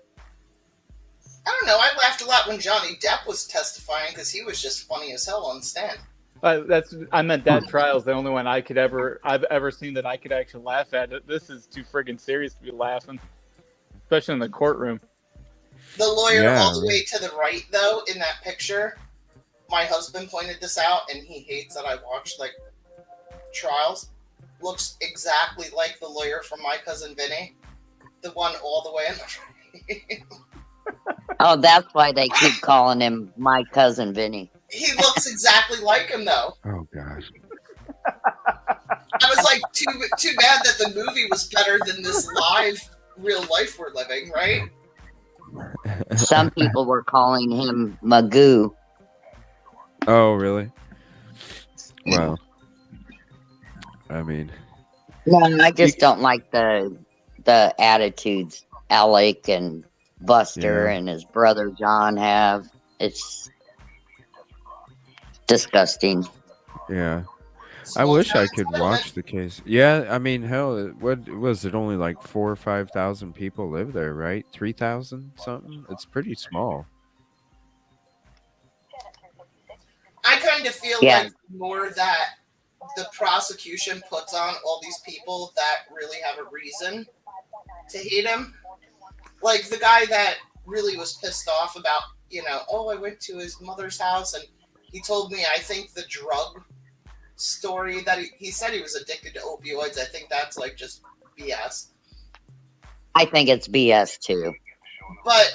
I don't know. I laughed a lot when Johnny Depp was testifying because he was just funny as hell on the stand. I meant that trial's the only one I've ever seen that I could actually laugh at. This is too friggin' serious to be laughing, especially in the courtroom. The lawyer all the way to the right, though, in that picture, my husband pointed this out, and he hates that I watch like trials. Looks exactly like the lawyer from My Cousin Vinny, the one all the way in the right. Oh, that's why they keep calling him My Cousin Vinny. He looks exactly like him, though. Oh, gosh. I was like, too bad that the movie was better than this real life we're living, right? Some people were calling him Magoo. Oh, really? Well, I mean... No, I just don't like the attitudes Alec and Buster and his brother John have. It's disgusting. Yeah. I wish I could watch the case. Yeah, I mean, hell, what was it? Only like 4,000 or 5,000 people live there, right? 3,000 something. It's pretty small. I kind of feel like more that the prosecution puts on all these people that really have a reason to hate him. Like the guy that really was pissed off about, I went to his mother's house and he told me, I think the drug story that he said he was addicted to opioids. I think that's like just BS. I think it's BS too. But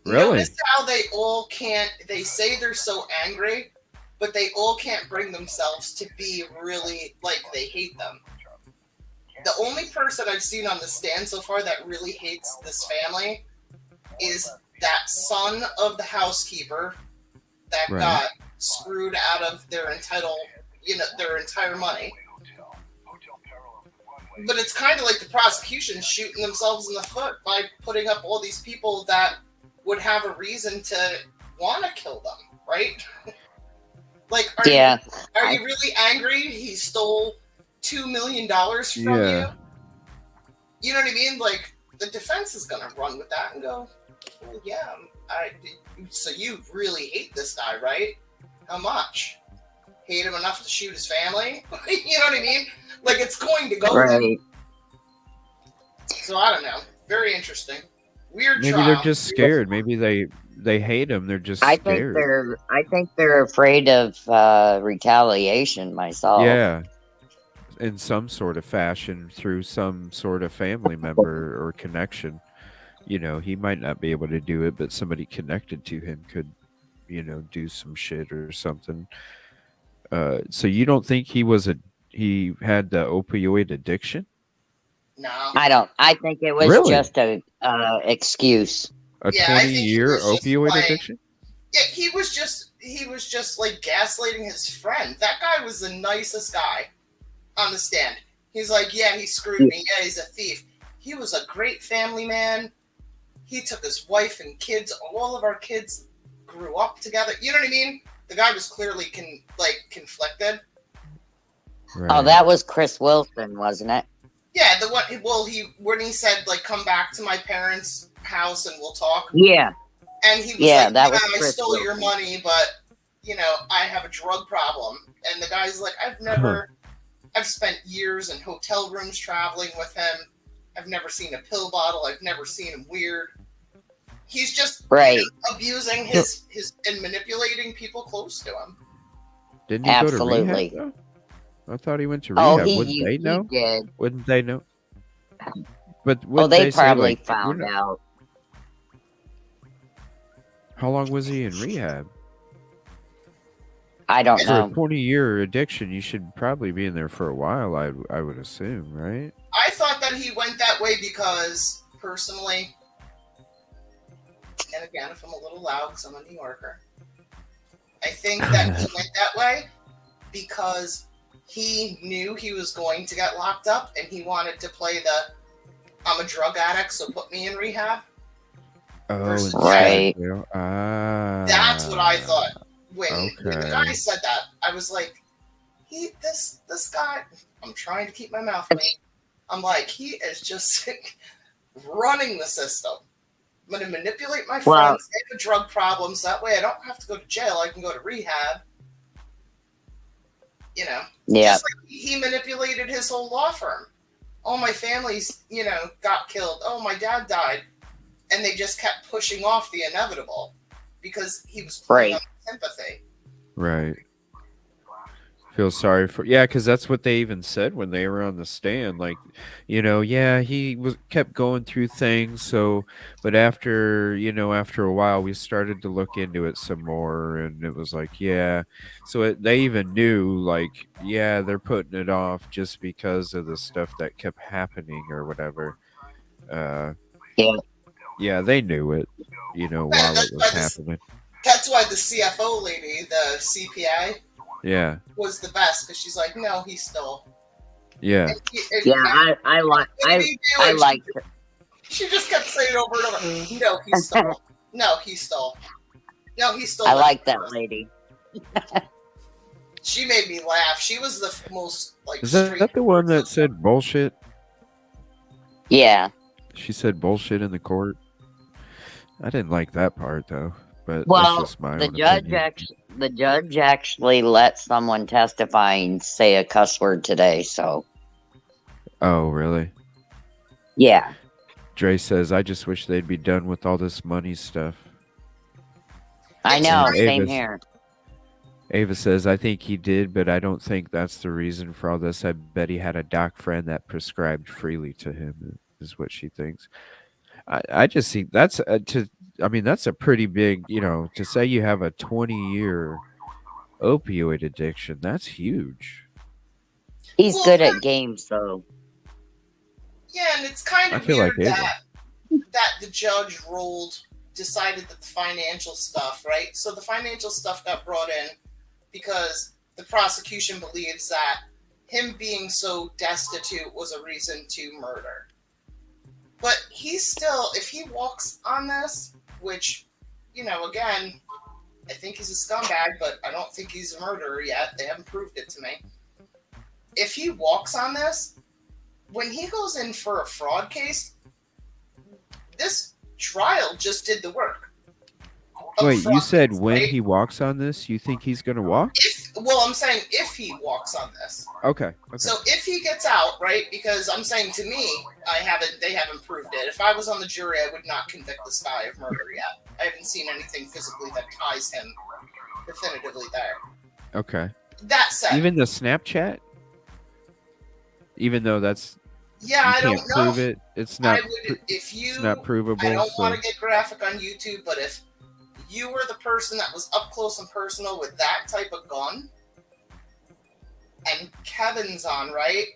really, notice how they say they're so angry, but they all can't bring themselves to be really like they hate them. The only person I've seen on the stand so far that really hates this family is that son of the housekeeper that got screwed out of their entire money. But it's kind of like the prosecution shooting themselves in the foot by putting up all these people that would have a reason to want to kill them, right? Like, are you really angry he stole $2 million from you? You know what I mean? Like, the defense is going to run with that and go, well, yeah, so you really hate this guy, right? How much? Hate him enough to shoot his family? You know what I mean? Like, it's going to go there. So I don't know. Very interesting. Weird Maybe trial. they're just scared. Maybe they hate him. They're just scared. I think they're afraid of retaliation myself. Yeah. In some sort of fashion through some sort of family member or connection. You know, he might not be able to do it, but somebody connected to him could, you know, do some shit or something. So you don't think he had the opioid addiction? No. I don't. I think it was just a excuse. A 20-year opioid addiction? Yeah, he was just like gaslighting his friend. That guy was the nicest guy on the stand. He's like, yeah, he screwed me. Yeah, he's a thief. He was a great family man. He took his wife and kids. All of our kids grew up together. You know what I mean? The guy was clearly conflicted. Right. Oh, that was Chris Wilson, wasn't it? Yeah, when he said, like, come back to my parents' house and we'll talk. Yeah. And he was like, that was I Chris stole Wilson. your money, but, you know, I have a drug problem. And the guy's like, I've spent years in hotel rooms traveling with him. I've never seen a pill bottle. I've never seen him weird. He's just abusing his and manipulating people close to him. Didn't he go to rehab, though? I thought he went to rehab. Wouldn't they know? Did. Wouldn't they know? But they probably found out. How long was he in rehab? I don't know. For a 20-year addiction, you should probably be in there for a while, I would assume, right? I thought that he went that way because, personally, and again, if I'm a little loud because I'm a New Yorker, I think that he went that way because he knew he was going to get locked up and he wanted to play the I'm a drug addict, so put me in rehab. Oh, right. That's what I thought. When the guy said that, I was like, this guy, I'm trying to keep my mouth clean. I'm like, he is just running the system. I'm going to manipulate my friends, get the drug problems. That way I don't have to go to jail. I can go to rehab. You know? Yeah. Just like he manipulated his whole law firm. Oh, my family's, you know, got killed. Oh, my dad died. And they just kept pushing off the inevitable because he was playing on sympathy. Right. Feel sorry for because that's what they even said when they were on the stand. Like, you know, he kept going through things. So, but after a while, we started to look into it some more, and it was like, So they even knew, like, they're putting it off just because of the stuff that kept happening or whatever. Yeah, they knew it. You know, while it was happening. That's why the CFO lady, the CPA, was the best because she's like, no, he stole. Yeah. I liked her. She just kept saying over and over, no, he stole. No, he stole. No, he stole. I like that lady. She made me laugh. She was the most like. Is that the one that said bullshit? Yeah. She said bullshit in the court. I didn't like that part though. But that's just my the judge actually let someone testifying say a cuss word today. So. Oh really? Yeah. Dre says, "I just wish they'd be done with all this money stuff." I know. Same here. Ava says, "I think he did, but I don't think that's the reason for all this. I bet he had a doc friend that prescribed freely to him." Is what she thinks. I just think that's that's a pretty big, to say you have a 20-year opioid addiction. That's huge. He's good at games, though. Yeah, and it's kind of weird that the judge decided that the financial stuff, right? So the financial stuff got brought in because the prosecution believes that him being so destitute was a reason to murder. But he's still, if he walks on this, which, again, I think he's a scumbag, but I don't think he's a murderer yet. They haven't proved it to me. If he walks on this, when he goes in for a fraud case, this trial just did the work. Wait, you said when he walks on this, you think he's going to walk? I'm saying if he walks on this. Okay. So if he gets out, right? Because I'm saying to me, they haven't proved it. If I was on the jury, I would not convict this guy of murder yet. I haven't seen anything physically that ties him definitively there. Okay. That said, even the Snapchat, even though that's I don't know. Prove it. It's not. It's not provable. I don't want to get graphic on YouTube, but if you were the person that was up close and personal with that type of gun, and Kevin's on, right?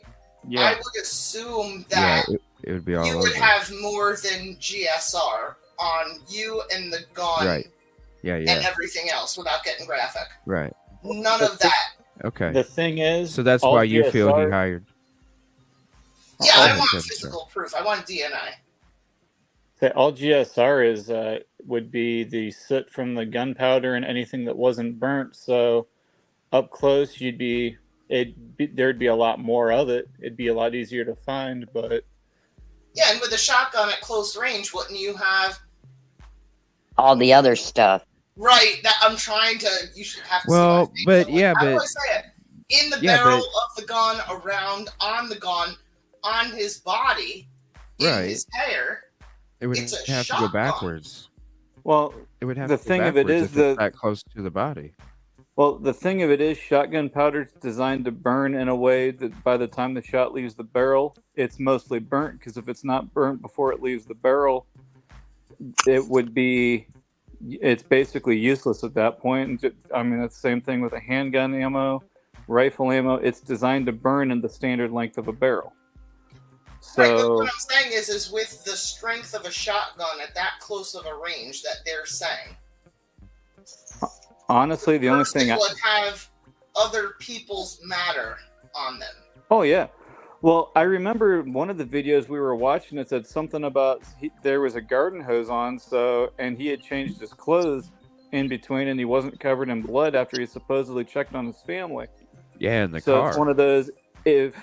Yeah. I would assume that it would be all you over. would have more than GSR on you and the gun, right? Yeah. And everything else without getting graphic. Right. None of that. Okay. The thing is, so that's why you feel he hired. Yeah, I want physical proof. I want DNA. All GSR is would be the soot from the gunpowder and anything that wasn't burnt. So up close, there'd be a lot more of it. It'd be a lot easier to find, but yeah, and with a shotgun at close range, wouldn't you have all the other stuff? Right. That I'm trying to. You should have. Well, but how do I say it? In the barrel of the gun, around on the gun, on his body, in his hair. It would have to go backwards. Well, it would have the to go thing of it is that close to the body. Well, the thing of it is, shotgun powder is designed to burn in a way that by the time the shot leaves the barrel, it's mostly burnt. Because if it's not burnt before it leaves the barrel, it's basically useless at that point. I mean, that's the same thing with a handgun ammo, rifle ammo. It's designed to burn in the standard length of a barrel. So, right, but what I'm saying is with the strength of a shotgun at that close of a range that they're saying. Honestly, the only thing would have other people's matter on them. Oh yeah, well, I remember one of the videos we were watching. It said something about there was a garden hose on, and he had changed his clothes in between, and he wasn't covered in blood after he supposedly checked on his family. Yeah, in the car. So it's one of those. If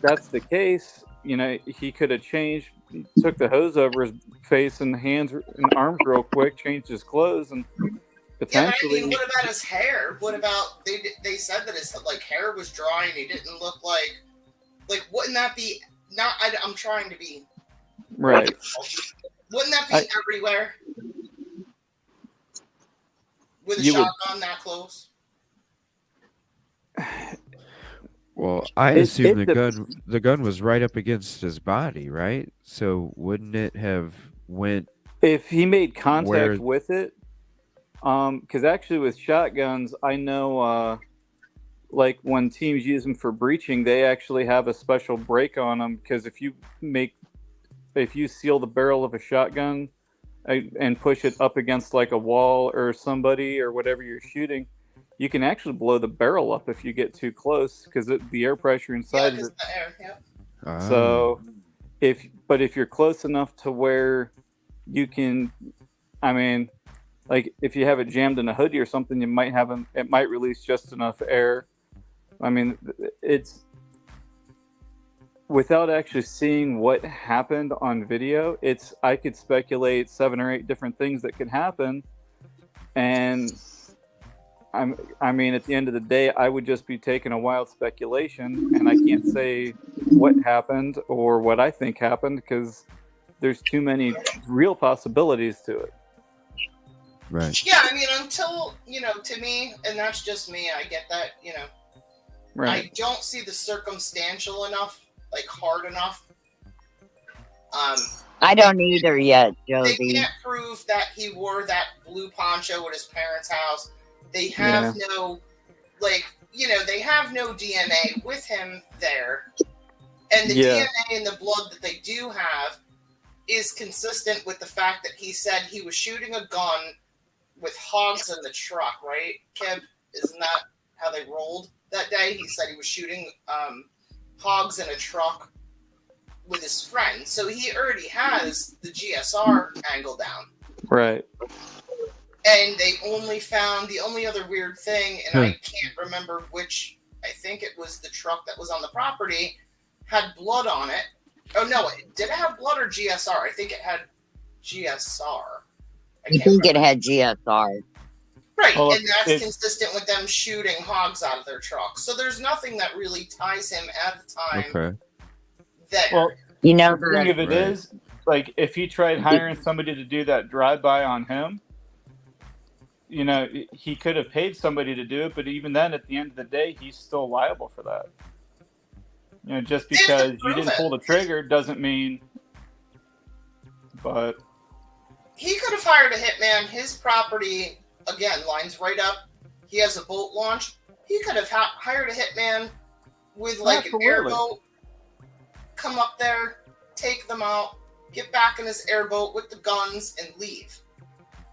that's the case, he could have changed, took the hose over his face and hands and arms real quick, changed his clothes, and potentially. Yeah, what about his hair? What about they said that his hair was dry and he didn't look like wouldn't that be not? I'm trying to be right. Wouldn't that be everywhere with a shotgun that close? Well, I assume the gun was right up against his body, right? So wouldn't it have went if he made contact with it? Because actually with shotguns, I know, when teams use them for breaching, they actually have a special break on them. Because if you seal the barrel of a shotgun and push it up against a wall or somebody or whatever you're shooting, you can actually blow the barrel up if you get too close because the air pressure inside is. So, if you're close enough to where you can, if you have it jammed in a hoodie or something, it might release just enough air. It's without actually seeing what happened on video. I could speculate 7 or 8 different things that could happen, and. At the end of the day, I would just be taking a wild speculation, and I can't say what happened or what I think happened because there's too many real possibilities to it. Right. Yeah, until, to me, and that's just me, I get that, Right. I don't see the circumstantial enough, hard enough. I don't either yet, Josie. They can't prove that he wore that blue poncho at his parents' house. They have they have no DNA with him there. And the DNA in the blood that they do have is consistent with the fact that he said he was shooting a gun with hogs in the truck, right, Kib? Isn't that how they rolled that day. He said he was shooting hogs in a truck with his friend, so he already has the GSR angle down. Right. And they only found the only other weird thing, and I can't remember which. I think it was the truck that was on the property had blood on it. Oh no! Did it have blood or GSR? I think it had GSR. I think it had GSR. Right, and that's consistent with them shooting hogs out of their truck. So there's nothing that really ties him at the time. Okay. Well, you know, the thing of it is, like, if he tried hiring somebody to do that drive-by on him, you know, he could have paid somebody to do it, but even then, at the end of the day, he's still liable for that. You know, just because you didn't pull the trigger doesn't mean. But he could have hired a hitman. His property, again, lines right up. He has a boat launch. He could have hired a hitman with like an airboat, come up there, take them out, get back in his airboat with the guns, and leave.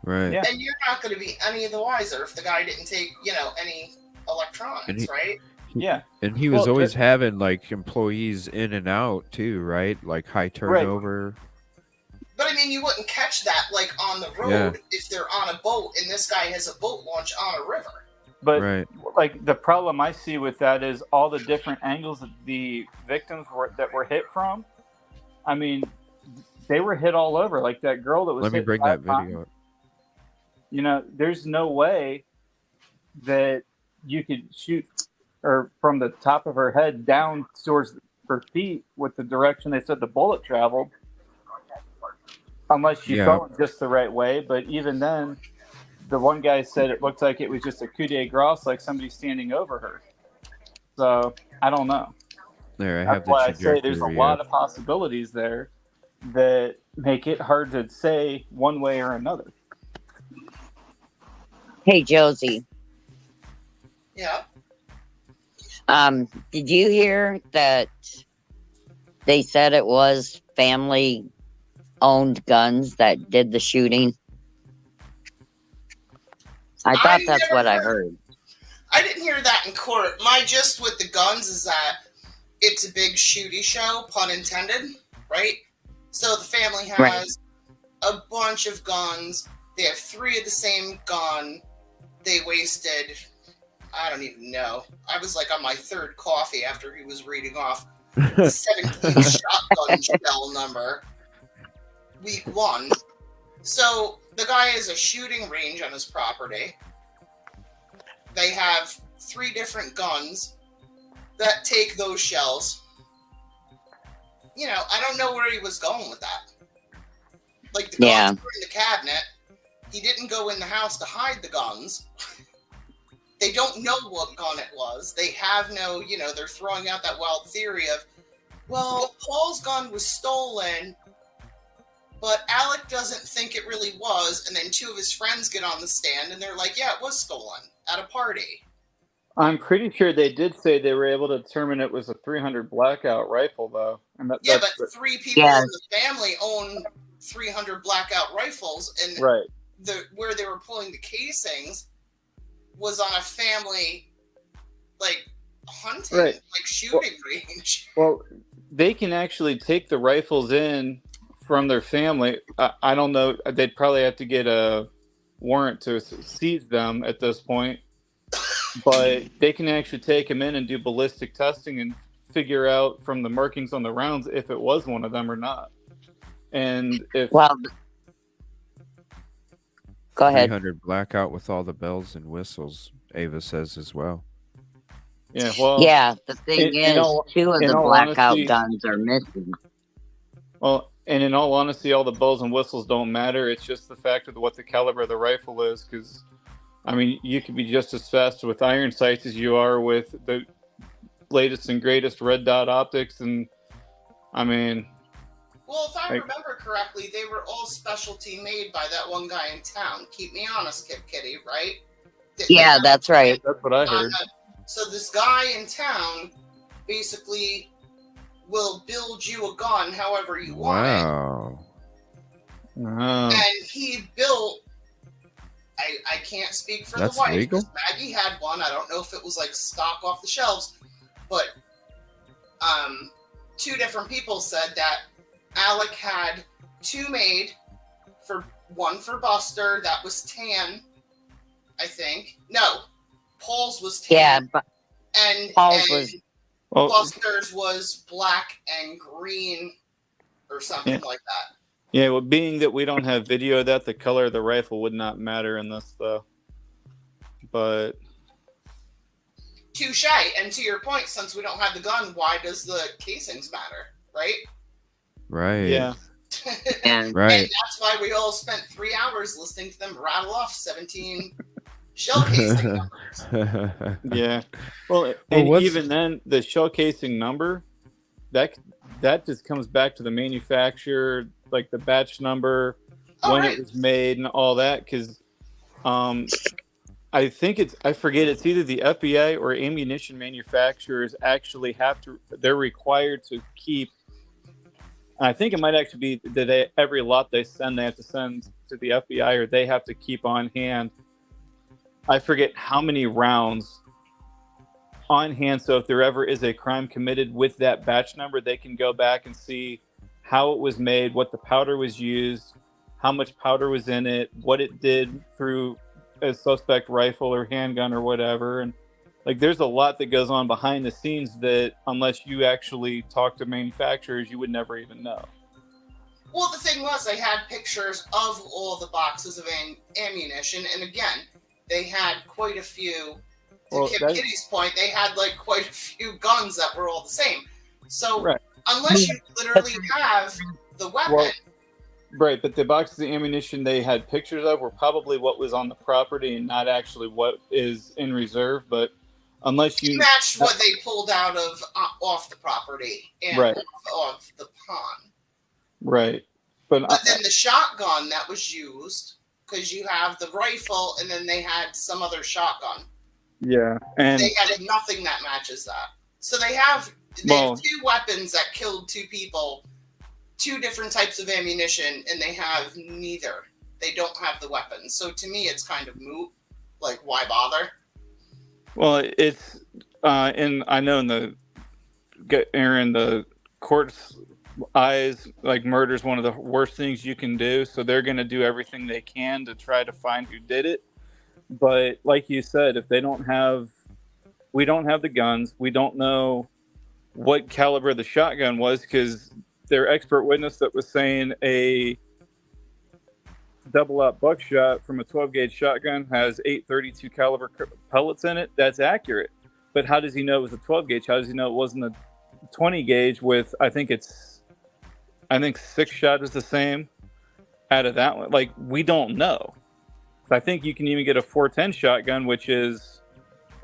Right. Yeah. And you're not going to be any the wiser if the guy didn't take, you know, any electronics, right? Yeah. And he was always having like employees in and out too, right? Like high turnover. Right. But I mean, you wouldn't catch that like on the road if they're on a boat and this guy has a boat launch on a river. But like the problem I see with that is all the different angles that the victims that were hit from. I mean, they were hit all over. Like that girl that was. Let me bring that video up. You know, there's no way that you could shoot or from the top of her head down towards her feet with the direction they said the bullet traveled. Unless you fell in just the right way. But even then, the one guy said it looked like it was just a coup de grace, like somebody standing over her. So, I don't know. There, I That's have the why I say there's a lot of possibilities there that make it hard to say one way or another. Hey, Josie. Yeah. Did you hear that they said it was family-owned guns that did the shooting? I thought that's what I heard. I didn't hear that in court. My gist with the guns is that it's a big shooty show, pun intended, right? So the family has a bunch of guns. They have 3 of the same gun. They wasted, I don't even know. I was like on my 3rd coffee after he was reading off the 17 shotgun shell number. Week 1. So the guy has a shooting range on his property. They have 3 different guns that take those shells. You know, I don't know where he was going with that. Like, the guns were in the cabinet. He didn't go in the house to hide the guns. They don't know what gun it was. They have no, you know, they're throwing out that wild theory of, well, Paul's gun was stolen, but Alec doesn't think it really was. And then 2 of his friends get on the stand and they're like, yeah, it was stolen at a party. I'm pretty sure they did say they were able to determine it was a 300 blackout rifle, though. And but 3 people in the family own 300 blackout rifles, and where they were pulling the casings was on a family, like, hunting, like, shooting range. Well, they can actually take the rifles in from their family. I don't know. They'd probably have to get a warrant to seize them at this point. But they can actually take them in and do ballistic testing and figure out from the markings on the rounds if it was one of them or not. And if... Well, go ahead. 300 blackout with all the bells and whistles, Ava says as well. Yeah, well... Yeah, the thing is, 2 of the blackout guns are missing. Well, and in all honesty, all the bells and whistles don't matter. It's just the fact of what the caliber of the rifle is, because... I mean, you could be just as fast with iron sights as you are with the latest and greatest red dot optics, and I mean... Well, if I remember correctly, they were all specialty made by that one guy in town. Keep me honest, Kid Kitty, right? Yeah, that's right. That's what I heard. So this guy in town basically will build you a gun however you want it. Wow. And he built... I can't speak for That's the wife. legal? Maggie had one. I don't know if it was like stock off the shelves, but two different people said that Alec had two made, one for Buster that was tan, I think. No, Paul's was tan. Yeah, but and Paul's was. Buster's was black and green or something like that. Yeah, well, being that we don't have video of that, the color of the rifle would not matter in this, though. But touche. And to your point, since we don't have the gun, why does the casings matter, right? Right. Yeah. And, right. And that's why we all spent 3 hours listening to them rattle off 17 shell casing numbers. Yeah. Well, and even then, the shell casing number, that just comes back to the manufacturer, like the batch number, when it was made, and all that. Because I forget, it's either the FBI or ammunition manufacturers actually they're required to keep. I think it might actually be that every lot they have to send to the FBI, or they have to keep on hand. I forget how many rounds on hand. So if there ever is a crime committed with that batch number, they can go back and see how it was made, what the powder was used, how much powder was in it, what it did through a suspect rifle or handgun or whatever. And like, there's a lot that goes on behind the scenes that unless you actually talk to manufacturers, you would never even know. Well, the thing was, they had pictures of all the boxes of ammunition, and again, they had quite a few. To Kitty's point, they had like quite a few guns that were all the same. So unless you literally have the weapon. Right, but the boxes of ammunition they had pictures of were probably what was on the property and not actually what is in reserve. But unless you matched what they pulled out of off the property and off the pond. Right. But then the shotgun that was used, because you have the rifle and then they had some other shotgun. Yeah. And they had nothing that matches that. So they have two weapons that killed two people, two different types of ammunition, and they have neither. They don't have the weapons. So to me, it's kind of moot. Like, why bother? Well, it's, and I know in the court's eyes, like, murder is one of the worst things you can do. So they're going to do everything they can to try to find who did it. But like you said, if we don't have the guns, we don't know what caliber the shotgun was, because their expert witness that was saying a double-out buckshot from a 12-gauge shotgun has 8.32 caliber pellets in it. That's accurate. But how does he know it was a 12-gauge? How does he know it wasn't a 20-gauge with, I think 6 shot is the same out of that one? Like, we don't know. I think you can even get a 410 shotgun, which is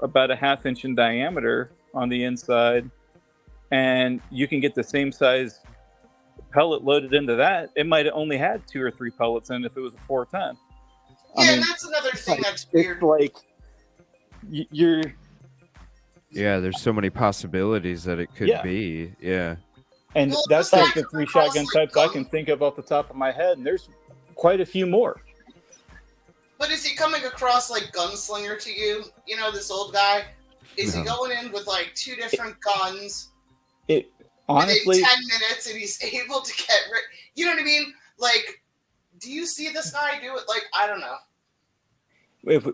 about a 1/2 inch in diameter on the inside, and you can get the same size pellet loaded into that. It might have only had 2 or 3 pellets in if it was a 410. Yeah, and that's another thing that's weird. It's like you're. Yeah, there's so many possibilities that it could be. Yeah. And that's like the 3 shotgun types I can think of off the top of my head, and there's quite a few more. But is he coming across like gunslinger to you? You know, this old guy? Is he going in with like 2 different guns? Honestly, within 10 minutes, and he's able to get rid. You know what I mean? Like, do you see this guy do it? Like, I don't know.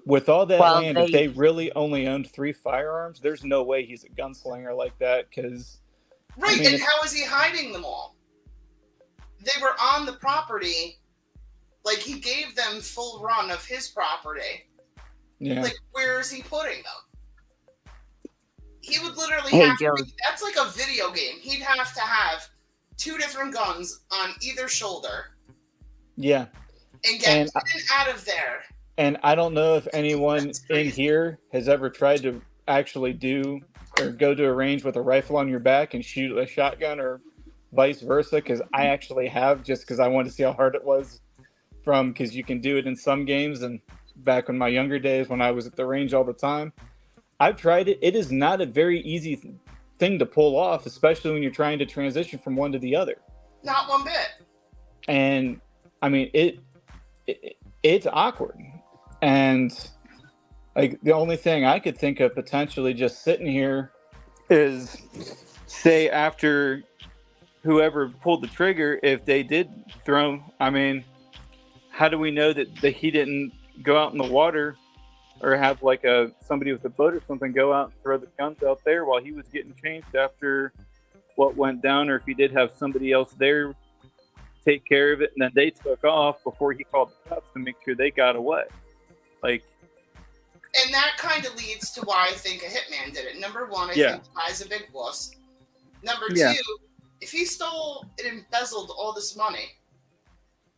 With all that land, if they really only owned 3 firearms, there's no way he's a gunslinger like that. Because and how is he hiding them all? They were on the property. Like, he gave them full run of his property. Yeah. Like, where is he putting them? He would literally have to be, that's like a video game. He'd have to have 2 different guns on either shoulder. Yeah. And get out of there. And I don't know if anyone in here has ever tried to actually do or go to a range with a rifle on your back and shoot a shotgun, or vice versa, because I actually have, just because I wanted to see how hard it was. Because you can do it in some games, and back in my younger days when I was at the range all the time, I've tried it. It is not a very easy thing to pull off, especially when you're trying to transition from one to the other. Not one bit. And I mean, it's awkward. And like the only thing I could think of potentially just sitting here is, say, after whoever pulled the trigger, if they did throw, I mean, how do we know that he didn't go out in the water or have like somebody with a boat or something go out and throw the guns out there while he was getting changed after what went down, or if he did have somebody else there take care of it and then they took off before he called the cops to make sure they got away. Like, and that kind of leads to why I think a hitman did it. Number one, I think the guy's a big wuss. Number two, if he stole and embezzled all this money,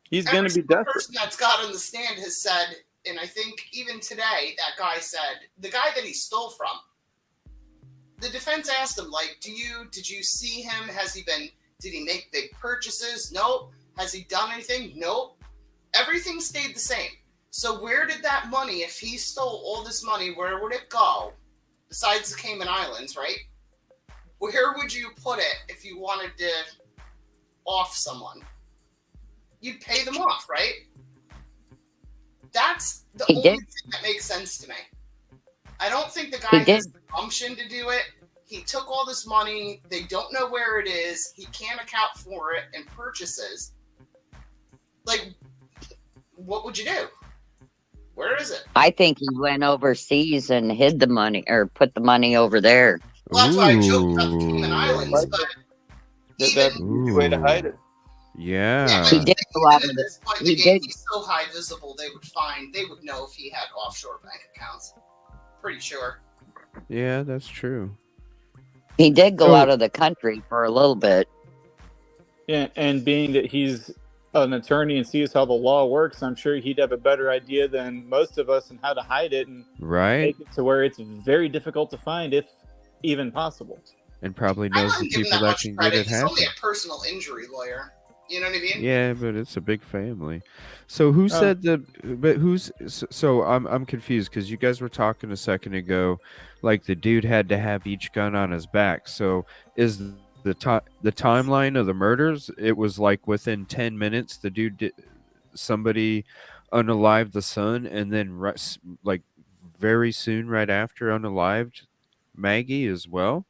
he's going to be desperate. The person that's got on the stand has said, and I think even today, that guy said, the guy that he stole from, the defense asked him, like, did you see him? Did he make big purchases? Nope. Has he done anything? Nope. Everything stayed the same. So where did that money, if he stole all this money, where would it go? Besides the Cayman Islands, right? Where would you put it if you wanted to off someone? You'd pay them off, right? That's the only thing that makes sense to me. I don't think the guy has the gumption to do it. He took all this money. They don't know where it is. He can't account for it in purchases. Like, what would you do? Where is it? I think he went overseas and hid the money or put the money over there. Well, that's why I joked about the Cayman Islands, but that's a way to hide it. Yeah. He did go out of this point in the game, he's so high visible, they would know if he had offshore bank accounts. Pretty sure. Yeah, that's true. He did go out of the country for a little bit. Yeah, and being that he's an attorney and sees how the law works, I'm sure he'd have a better idea than most of us on how to hide it and make it to where it's very difficult to find, if even possible. And probably knows the people that can get it happen. He's only a personal injury lawyer. You know what I mean? Yeah, but it's a big family. So who said that? But who's? So I'm confused because you guys were talking a second ago, like the dude had to have each gun on his back. So is the timeline of the murders? It was like within 10 minutes, the dude somebody unalived the son, and then like very soon right after unalived Maggie as well.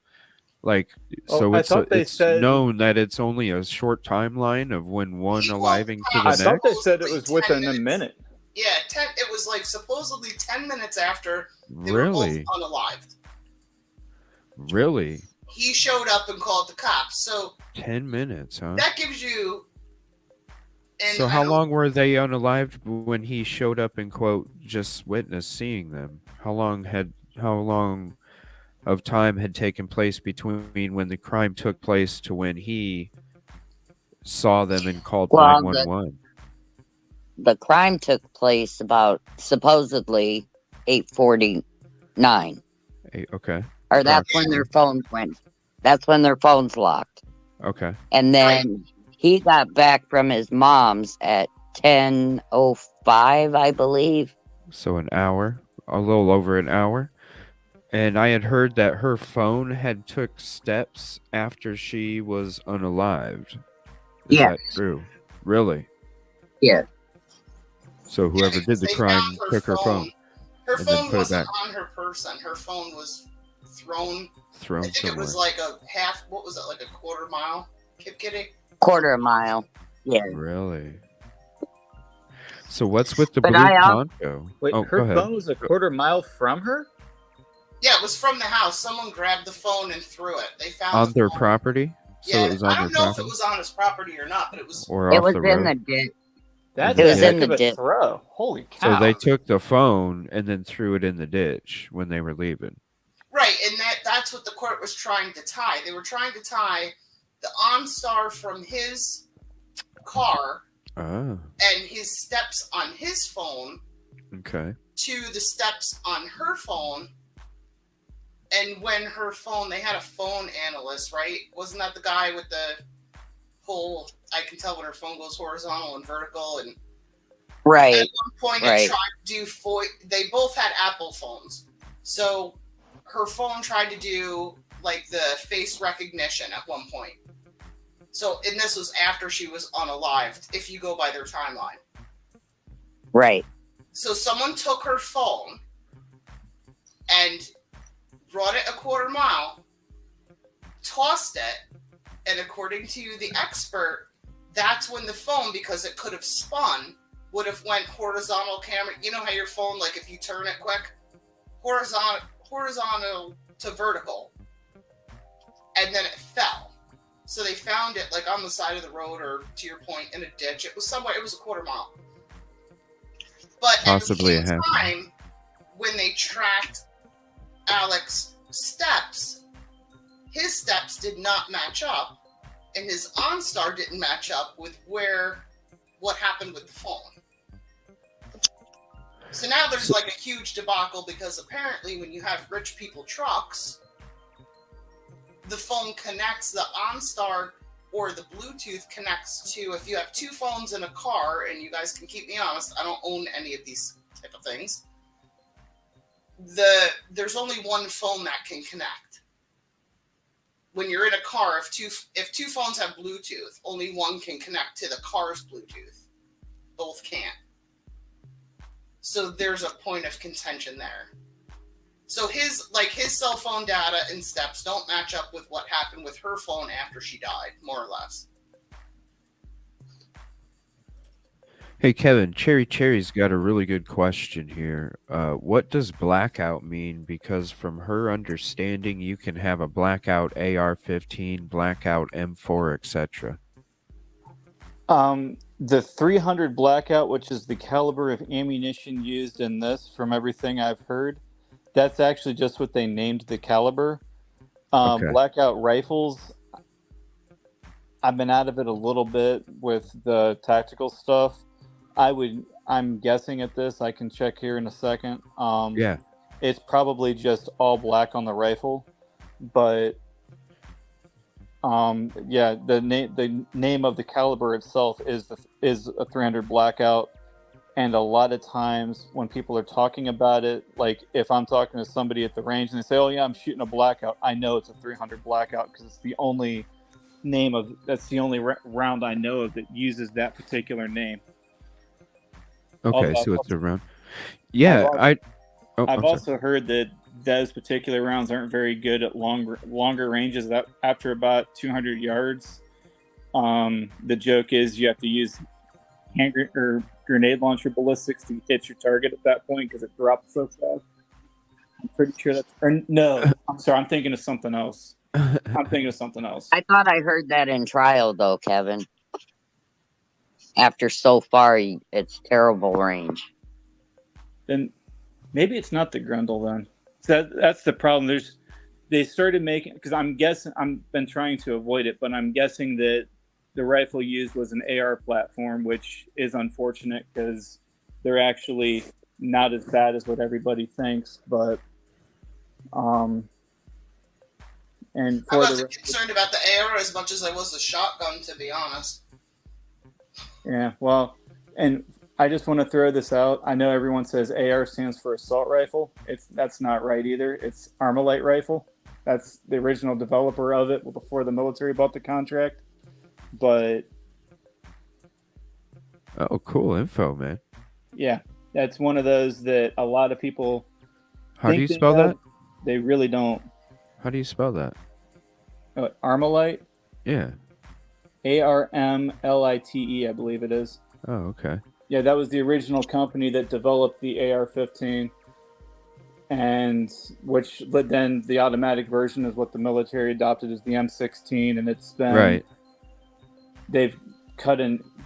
Like, so it's known that it's only a short timeline of when one aliving to the next. I thought they said it was within a minute. Yeah, it was like supposedly 10 minutes after they were both unalived. Really? He showed up and called the cops. So 10 minutes, huh? That gives you. So how long were they unalived when he showed up and quote just witnessed seeing them? How long of time had taken place between when the crime took place to when he saw them and called 911? The crime took place about supposedly 8:49. Okay. Or that's when their phones went. That's when their phones locked. Okay. And then he got back from his mom's at 10:05, I believe. So an hour, a little over an hour. And I had heard that her phone had took steps after she was unalived. Is that true? Really? Yeah. So whoever did the crime took her phone. Her phone wasn't on her person. Her phone was thrown I think somewhere. It was like a half, what was it, like a quarter mile? Kip Kitty? Quarter mile. Yeah. Really? So what's with the blue Conto? Wait, her phone was a quarter mile from her? Yeah, it was from the house. Someone grabbed the phone and threw it. They found on their property. So yeah, it was on I don't know if it was on his property or not, but it was. Or it was in the ditch. It was in the ditch. Throw. Holy cow! So they took the phone and then threw it in the ditch when they were leaving. Right, and that's what the court was trying to tie. They were trying to tie the OnStar from his car and his steps on his phone to the steps on her phone. And when her phone, they had a phone analyst, right? Wasn't that the guy with the whole, I can tell when her phone goes horizontal and vertical. And right. At one point, it tried to do, they both had Apple phones. So her phone tried to do like the face recognition at one point. So, and this was after she was unalived, if you go by their timeline. Right. So someone took her phone and brought it a quarter mile, tossed it, and according to the expert, that's when the phone, because it could have spun, would have went horizontal camera. You know how your phone, like if you turn it quick, horizontal to vertical, and then it fell. So they found it like on the side of the road, or to your point, in a ditch. It was somewhere. It was a quarter mile. But possibly at the same time, when they tracked Alex's steps, his steps did not match up, and his OnStar didn't match up with what happened with the phone. So now there's like a huge debacle, because apparently when you have rich people trucks, the phone connects, the OnStar or the Bluetooth connects to, if you have two phones in a car, and you guys can keep me honest, I don't own any of these type of things. There's only one phone that can connect. When you're in a car, if two phones have Bluetooth, only one can connect to the car's Bluetooth. Both can't. So there's a point of contention there. So his cell phone data and steps don't match up with what happened with her phone after she died, more or less. Hey, Kevin, Cherry's got a really good question here. What does blackout mean? Because from her understanding, you can have a blackout AR-15, blackout M4, etc. The 300 blackout, which is the caliber of ammunition used in this, from everything I've heard, that's actually just what they named the caliber. Okay. Blackout rifles, I've been out of it a little bit with the tactical stuff. I'm guessing at this. I can check here in a second. Yeah. It's probably just all black on the rifle, but yeah, the name of the caliber itself is a 300 blackout. And a lot of times when people are talking about it, like if I'm talking to somebody at the range and they say, "Oh yeah, I'm shooting a blackout," I know it's a 300 blackout, because it's the only that's the only round I know of that uses that particular name. Okay, so it's a round. Yeah, I've also heard that those particular rounds aren't very good at longer ranges. That after about 200 yards, the joke is you have to use grenade launcher ballistics to hit your target at that point, because it drops so fast. I'm pretty sure no, I'm sorry, I'm thinking of something else. I thought I heard that in trial, though, Kevin. After so far, it's terrible range. Then maybe it's not the Grundle then. So that's the problem. They started making, because I'm guessing, I've been trying to avoid it, but I'm guessing that the rifle used was an AR platform, which is unfortunate because they're actually not as bad as what everybody thinks. But and I wasn't concerned about the AR as much as I was the shotgun, to be honest. Yeah, well, and I just want to throw this out. I know everyone says AR stands for assault rifle. That's not right either. It's Armalite rifle. That's the original developer of it before the military bought the contract. But oh, cool info, man. Yeah, that's one of those that a lot of people. How do you spell that? They really don't. How do you spell that? Armalite. Yeah. ARMLITE, I believe it is. Oh, okay. Yeah, that was the original company that developed the AR-15, and which then the automatic version is what the military adopted as the M16, and it's been right. They've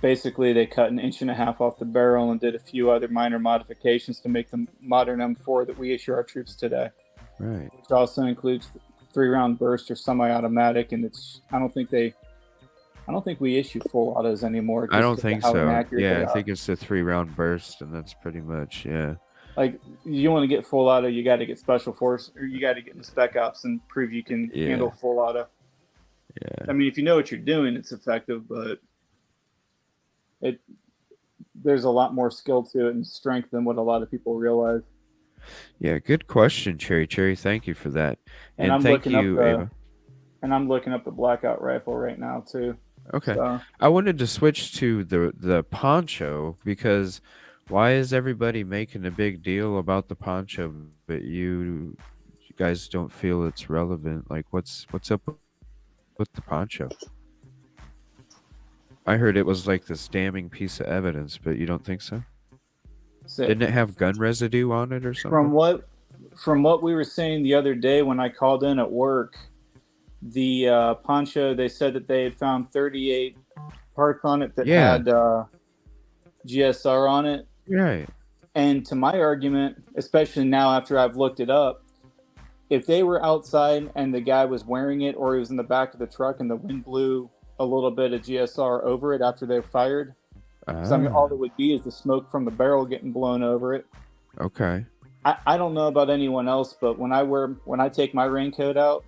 basically they cut 1.5 inches off the barrel and did a few other minor modifications to make the modern M4 that we issue our troops today. Right. Which also includes 3-round burst or semi-automatic, and I don't think we issue full autos anymore. I don't think so. Yeah, I think it's a 3-round burst, and that's pretty much, yeah. Like, you want to get full auto, you got to get special force, or you got to get into spec ops and prove you can handle full auto. Yeah. I mean, if you know what you're doing, it's effective, but there's a lot more skill to it and strength than what a lot of people realize. Yeah, good question, Cherry. Thank you for that. And thank you, Ava. And I'm looking up the blackout rifle right now too. Okay. So. I wanted to switch to the poncho because Why is everybody making a big deal about the poncho, but you guys don't feel it's relevant? Like, what's up with the poncho? I heard it was like this damning piece of evidence, but you don't think so? Didn't it have gun residue on it or something? From what we were saying the other day when I called in at work, the poncho, they said that they had found 38 parts on it that had GSR on it. Right. And to my argument, especially now after I've looked it up, if they were outside and the guy was wearing it, or he was in the back of the truck and the wind blew a little bit of GSR over it after they fired, so I mean, all that would be is the smoke from the barrel getting blown over it. Okay. I don't know about anyone else, but when I take my raincoat out,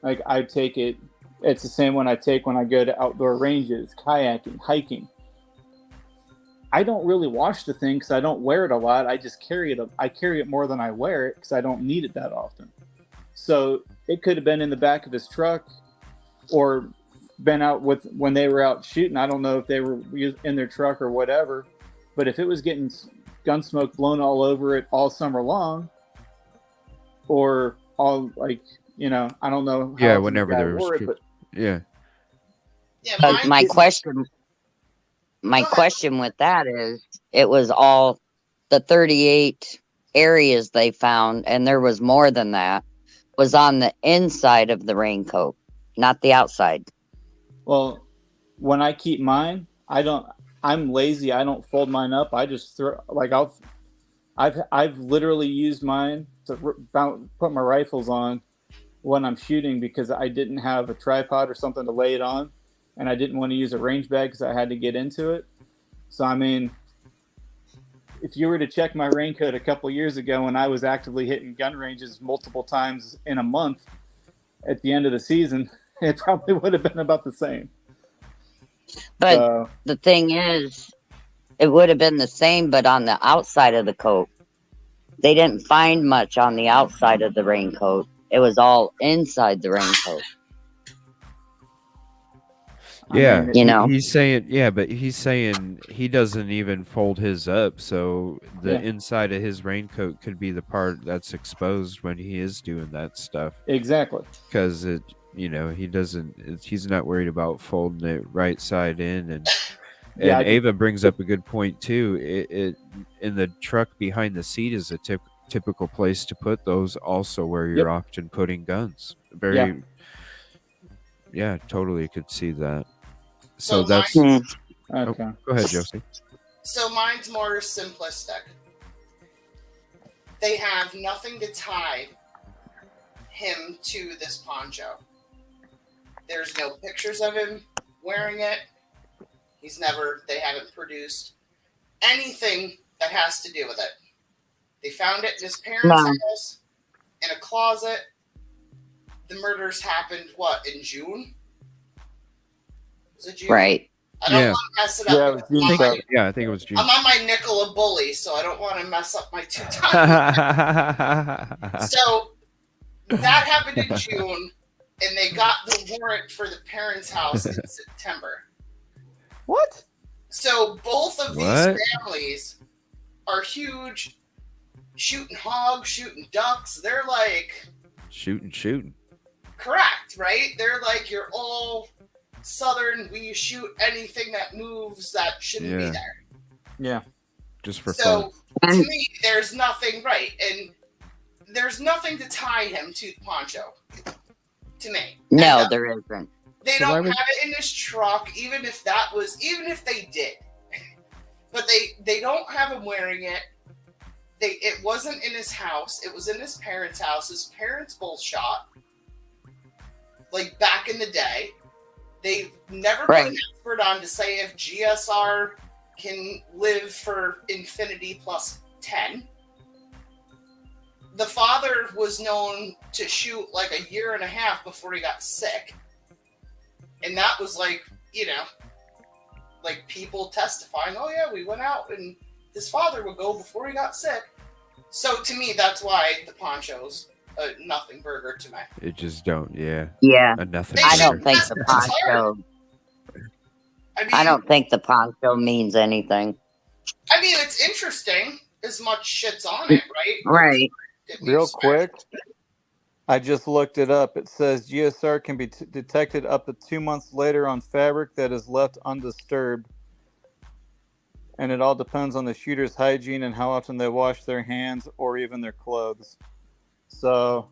like I take it, it's the same one I take when I go to outdoor ranges, kayaking, hiking. I don't really wash the thing because I don't wear it a lot. I just carry it. I carry it more than I wear it because I don't need it that often. So it could have been in the back of his truck, or been out with when they were out shooting. I don't know if they were in their truck or whatever, but if it was getting gun smoke blown all over it all summer long, or all like, you know, I don't know. Yeah, whenever there was. Yeah. My question with that is, it was all the 38 areas they found, and there was more than that, was on the inside of the raincoat, not the outside. Well, when I keep mine, I'm lazy. I don't fold mine up. I just throw, like, I've literally used mine to put my rifles on when I'm shooting because I didn't have a tripod or something to lay it on, and I didn't want to use a range bag because I had to get into it. So, I mean, if you were to check my raincoat a couple years ago when I was actively hitting gun ranges multiple times in a month at the end of the season, it probably would have been about the same. But the thing is, it would have been the same, but on the outside of the coat. They didn't find much on the outside of the raincoat. It was all inside the raincoat. Yeah, I mean, you know, he's saying, but he's saying he doesn't even fold his up, so the inside of his raincoat could be the part that's exposed when he is doing that stuff. Exactly. Because it, you know, he's not worried about folding it right side in, and Ava brings up a good point too. It in the truck behind the seat is a typical place to put those, also where you're often putting guns. Totally could see that. So that's okay. Go ahead, Josie. So mine's more simplistic. They have nothing to tie him to this poncho. There's no pictures of him wearing it. They haven't produced anything that has to do with it. They found it in his parents' house, in a closet. The murders happened, in June? Was it June? Right. I don't want to mess it up. I think it was June. I'm on my nickel of bully, so I don't want to mess up my 2 times. So that happened in June, and they got the warrant for the parents' house in September. What? So both of these families are huge, shooting hogs, shooting ducks. They're like shooting. Correct, right? They're like, you're all Southern. We shoot anything that moves that shouldn't be there. Yeah. Just for fun. So, to me, there's nothing right. And there's nothing to tie him to the poncho. To me. No, there isn't. They don't have it in his truck, even if they did. But they don't have him wearing it. It wasn't in his house. It was in his parents' house. His parents both shot. Like back in the day. They've never put an expert on to say if GSR can live for infinity plus 10. The father was known to shoot like a year and a half before he got sick. And that was like, like people testifying, oh yeah, we went out and his father would go before he got sick. So to me, that's why the poncho's a nothing burger to me. It just don't, Yeah. A nothing. I don't think the poncho. I don't think the poncho means anything. I mean, it's interesting. As much shit's on it, right? Right. Real quick, I just looked it up. It says GSR can be detected up to 2 months later on fabric that is left undisturbed. And it all depends on the shooter's hygiene and how often they wash their hands or even their clothes. So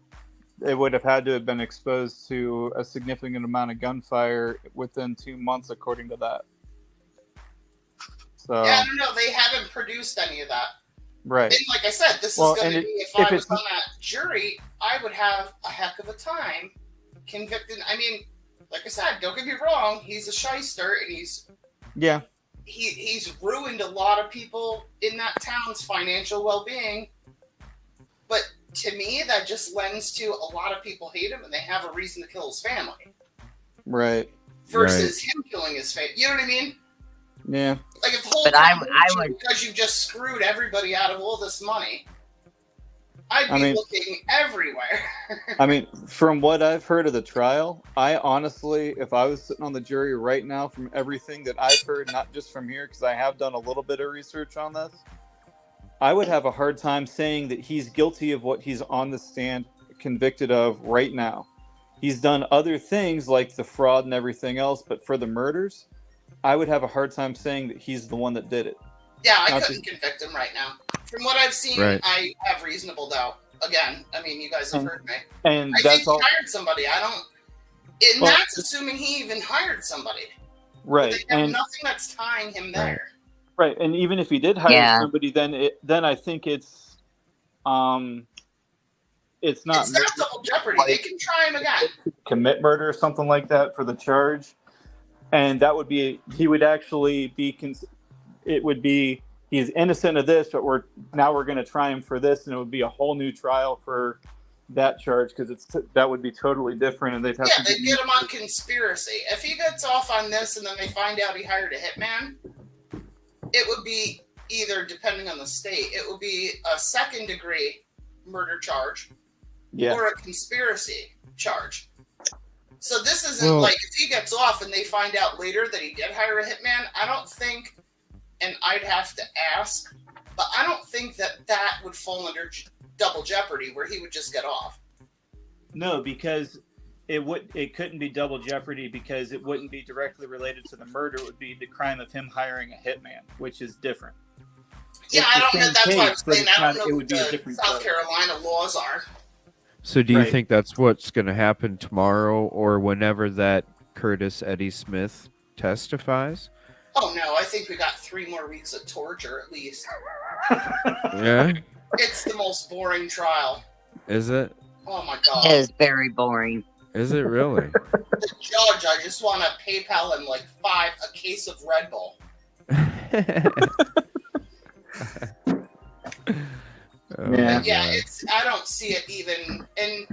it would have had to have been exposed to a significant amount of gunfire within 2 months, according to that. So yeah, I don't know. They haven't produced any of that. Right. And like I said, this is going to be, if I was on that jury, I would have a heck of a time convicting. I mean, like I said, don't get me wrong. He's a shyster, and he's ruined a lot of people in that town's financial well-being. But to me, that just lends to a lot of people hate him, and they have a reason to kill his family. Right. Versus him killing his family. You know what I mean? Yeah. Like if the whole because you've just screwed everybody out of all this money, I'd be looking everywhere. I mean, from what I've heard of the trial, I honestly, if I was sitting on the jury right now, from everything that I've heard, not just from here, because I have done a little bit of research on this, I would have a hard time saying that he's guilty of what he's on the stand convicted of right now. He's done other things like the fraud and everything else, but for the murders, I would have a hard time saying that he's the one that did it. Yeah, I couldn't convict him right now. From what I've seen, I have reasonable doubt. Again, I mean, you guys have heard me. And I think he hired somebody. And that's assuming he even hired somebody. Right. But they have nothing that's tying him there. Right, and even if he did hire somebody, then I think it's not. It's not double jeopardy. They can try him again. Commit murder or something like that for the charge. And that would be, he would actually be, it would be, he's innocent of this, but we're going to try him for this, and it would be a whole new trial for that charge, because that would be totally different, and they'd get him on conspiracy. If he gets off on this, and then they find out he hired a hitman, it would be either, depending on the state, it would be a second-degree murder charge, or a conspiracy charge. So this isn't like if he gets off and they find out later that he did hire a hitman, I don't think, and I'd have to ask, but I don't think that would fall under double jeopardy where he would just get off. No, because it couldn't be double jeopardy because it wouldn't be directly related to the murder. It would be the crime of him hiring a hitman, which is different. Yeah, I don't know. That's what I'm saying. I don't know what the South Carolina laws are. So do you think that's what's going to happen tomorrow or whenever that Curtis Eddie Smith testifies? Oh, no. I think we got 3 more weeks of torture at least. Yeah? It's the most boring trial. Is it? Oh, my God. It is very boring. Is it really? The judge, I just want to PayPal him like a case of Red Bull. I don't see it even. And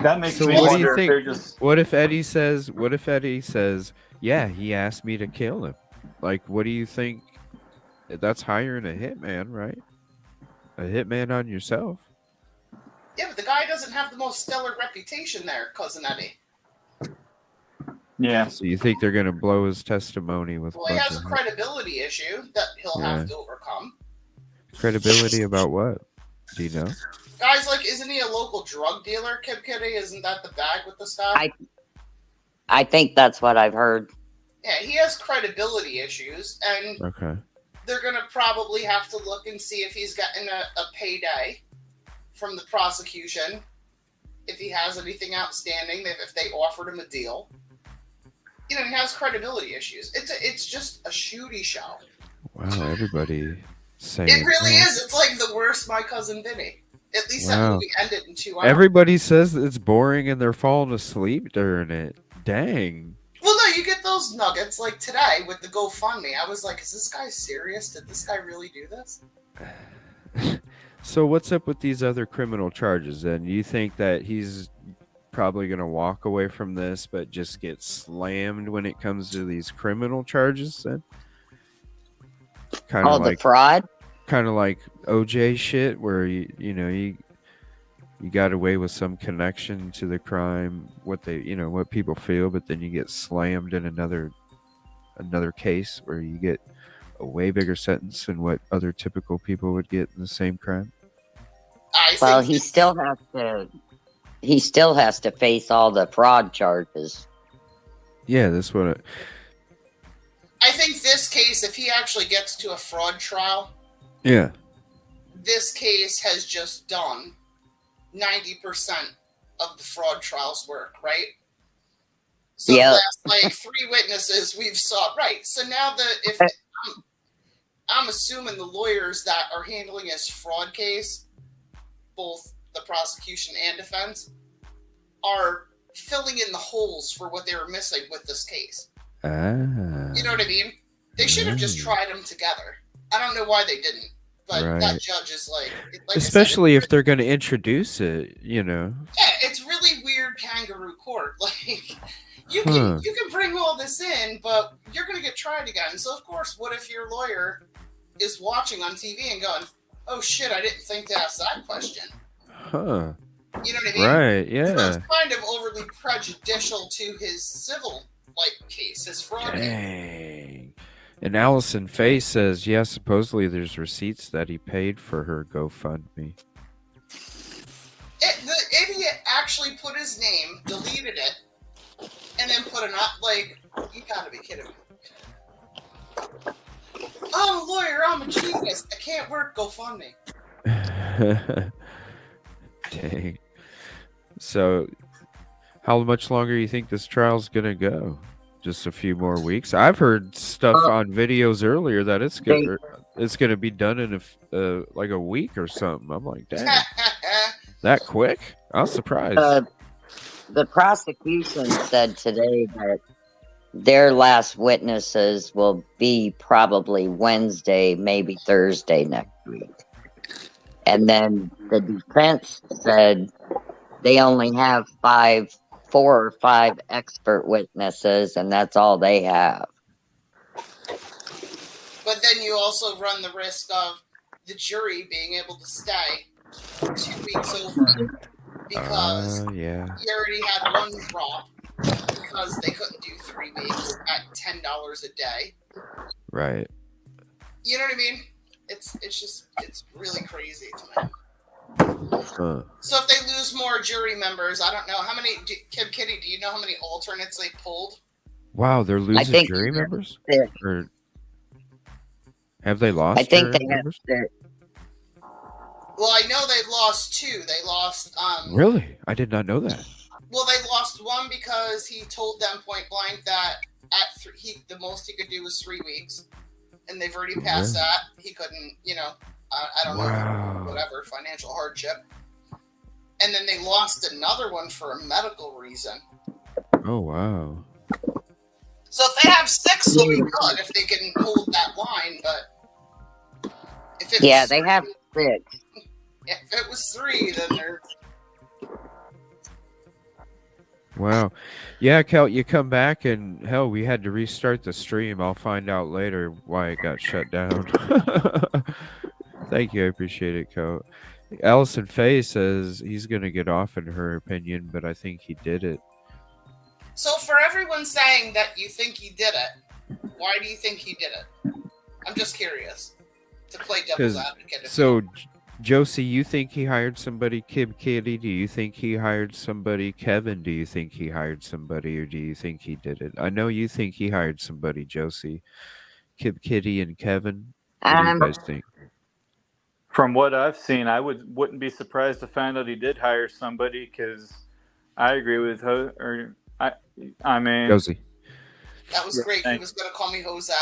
that makes me what wonder. Do you think? What if Eddie says, yeah, he asked me to kill him? Like, what do you think? That's hiring a hitman, right? A hitman on yourself. Yeah, but the guy doesn't have the most stellar reputation there, Cousin Eddie. Yeah. So you think they're going to blow his testimony with? Well, he has a credibility issue that he'll have to overcome. Credibility about what? Do you know? Guys, like, isn't he a local drug dealer, Kid Kitty? Isn't that the bag with the stuff? I think that's what I've heard. Yeah, he has credibility issues, and they're going to probably have to look and see if he's gotten a payday from the prosecution, if he has anything outstanding, if they offered him a deal. You know, he has credibility issues. It's just a shooty show. Wow, everybody saying it really is. It's like the worst My Cousin Vinny. At least that movie ended in 2 hours. Everybody says it's boring and they're falling asleep during it. Dang. Well, no, you get those nuggets like today with the GoFundMe. I was like, is this guy serious? Did this guy really do this? So what's up with these other criminal charges? And you think that he's probably going to walk away from this, but just get slammed when it comes to these criminal charges then? Kind of like the fraud? Kind of like OJ shit where you got away with some connection to the crime, what people feel, but then you get slammed in another case where you get a way bigger sentence than what other typical people would get in the same crime? Well, he still has to. He still has to face all the fraud charges. Yeah, that's what. I think this case, if he actually gets to a fraud trial, yeah, this case has just done 90% of the fraud trial's work, right? So the last like 3 witnesses we've saw, right? So now if I'm assuming the lawyers that are handling his fraud case, both the prosecution and defense, are filling in the holes for what they were missing with this case. You know what I mean? They should have just tried them together. I don't know why they didn't, but that judge is like especially if they're going to introduce it, you know. Yeah, it's really weird kangaroo court. Like you can bring all this in, but you're going to get tried again. So of course, what if your lawyer is watching on TV and going, "Oh shit, I didn't think to ask that question." Huh. You know what I mean? Right, yeah. So it's kind of overly prejudicial to his civil case, his fraud case. And Allison Faye says, yeah, supposedly there's receipts that he paid for her GoFundMe. The idiot actually put his name, deleted it, and then put you gotta be kidding me. I'm a lawyer, I'm a genius, I can't work GoFundMe. Dang. So, how much longer do you think this trial's gonna go? Just a few more weeks? I've heard stuff on videos earlier that it's gonna be done in like a week or something. I'm like, dang, that quick? I was surprised. The prosecution said today that their last witnesses will be probably Wednesday, maybe Thursday next week. And then the defense said they only have 4 or 5 expert witnesses, and that's all they have. But then you also run the risk of the jury being able to stay 2 weeks over because you already had one drop because they couldn't do 3 weeks at $10 a day. Right. You know what I mean? It's really crazy to me. So if they lose more jury members, I don't know how many. Kim Kitty, do you know how many alternates they pulled? Wow, they're losing jury members. Or have they lost? I think they members? Well, I know they've lost 2. They lost. Really? I did not know that. Well, they lost one because he told them point blank that the most he could do was 3 weeks, and they've already passed that. He couldn't, I don't know, whatever, financial hardship. And then they lost another one for a medical reason. Oh, wow. So if they have 6, they'll be good if they can hold that line, but if it was they have 6. If it was 3, then they're... Wow. Yeah, Kel, you come back and hell, we had to restart the stream. I'll find out later why it got shut down. Thank you. I appreciate it, Kel. Allison Faye says he's going to get off in her opinion, but I think he did it. So for everyone saying that you think he did it, why do you think he did it? I'm just curious to play devil's advocate. So, Josie, you think he hired somebody? Kib Kitty, do you think he hired somebody? Kevin, do you think he hired somebody, or do you think he did it? I know you think he hired somebody, Josie. Kib Kitty and Kevin, what do you guys think? From what I've seen, I wouldn't be surprised to find out he did hire somebody, because I agree with I mean, Josie. That was great. He was going to call me Jose.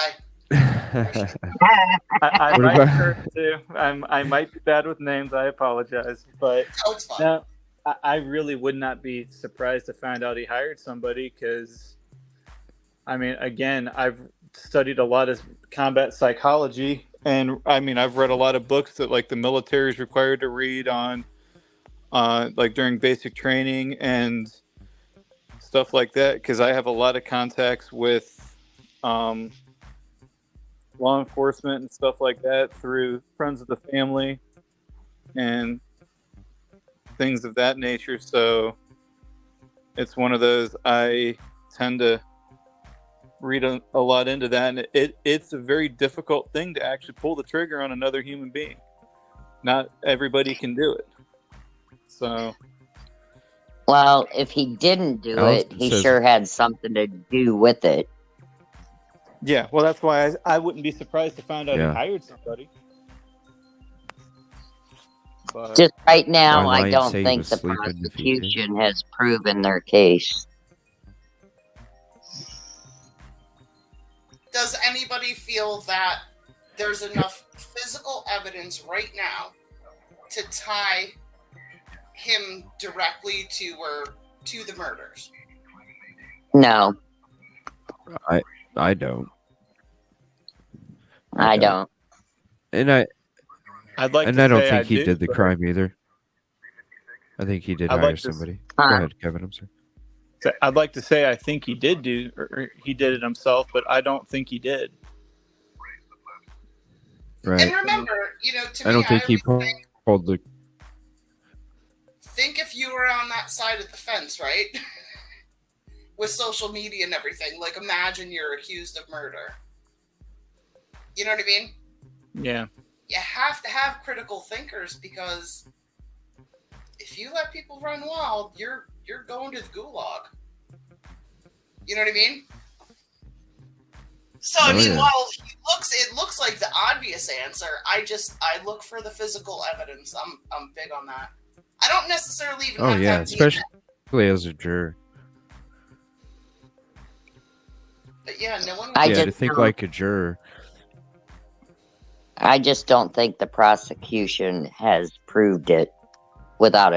I might hurt too. I might be bad with names. I apologize, but it's fine. No, I really would not be surprised to find out he hired somebody, because, I mean, again, I've studied a lot of combat psychology, and I mean, I've read a lot of books that the military is required to read on, during basic training and stuff like that, because I have a lot of contacts with law enforcement and stuff like that through friends of the family and things of that nature. So it's one of those, I tend to read a lot into that, and it's a very difficult thing to actually pull the trigger on another human being. Not everybody can do it. So, well, if he didn't do Allison it, he says- sure had something to do with it. yeah, well, that's why I wouldn't be surprised to find out he Yeah. hired somebody. But Just right now, Why I lie and don't say he think was the sleeping if he did? prosecution has proven their case. Does anybody feel that there's enough physical evidence right now to tie him directly to the murders? No, I don't. I don't. And I I'd like and to I don't say think I he do, did the but crime either. I think he did I'd hire like to somebody. Huh? Go ahead, Kevin. I'm sorry. I'd like to say I think he did do, or he did it himself, but I don't think he did. Right. And remember, to me, I don't think he always think, pulled the. think if you were on that side of the fence, right? With social media and everything, like imagine you're accused of murder. You know what I mean? Yeah. You have to have critical thinkers, because if you let people run wild, you're going to the gulag. You know what I mean? So I mean, yeah. while it looks like the obvious answer, I look for the physical evidence. I'm big on that. I don't necessarily even have to have especially as a juror. But yeah, no one. To think like a juror. I just don't think the prosecution has proved it without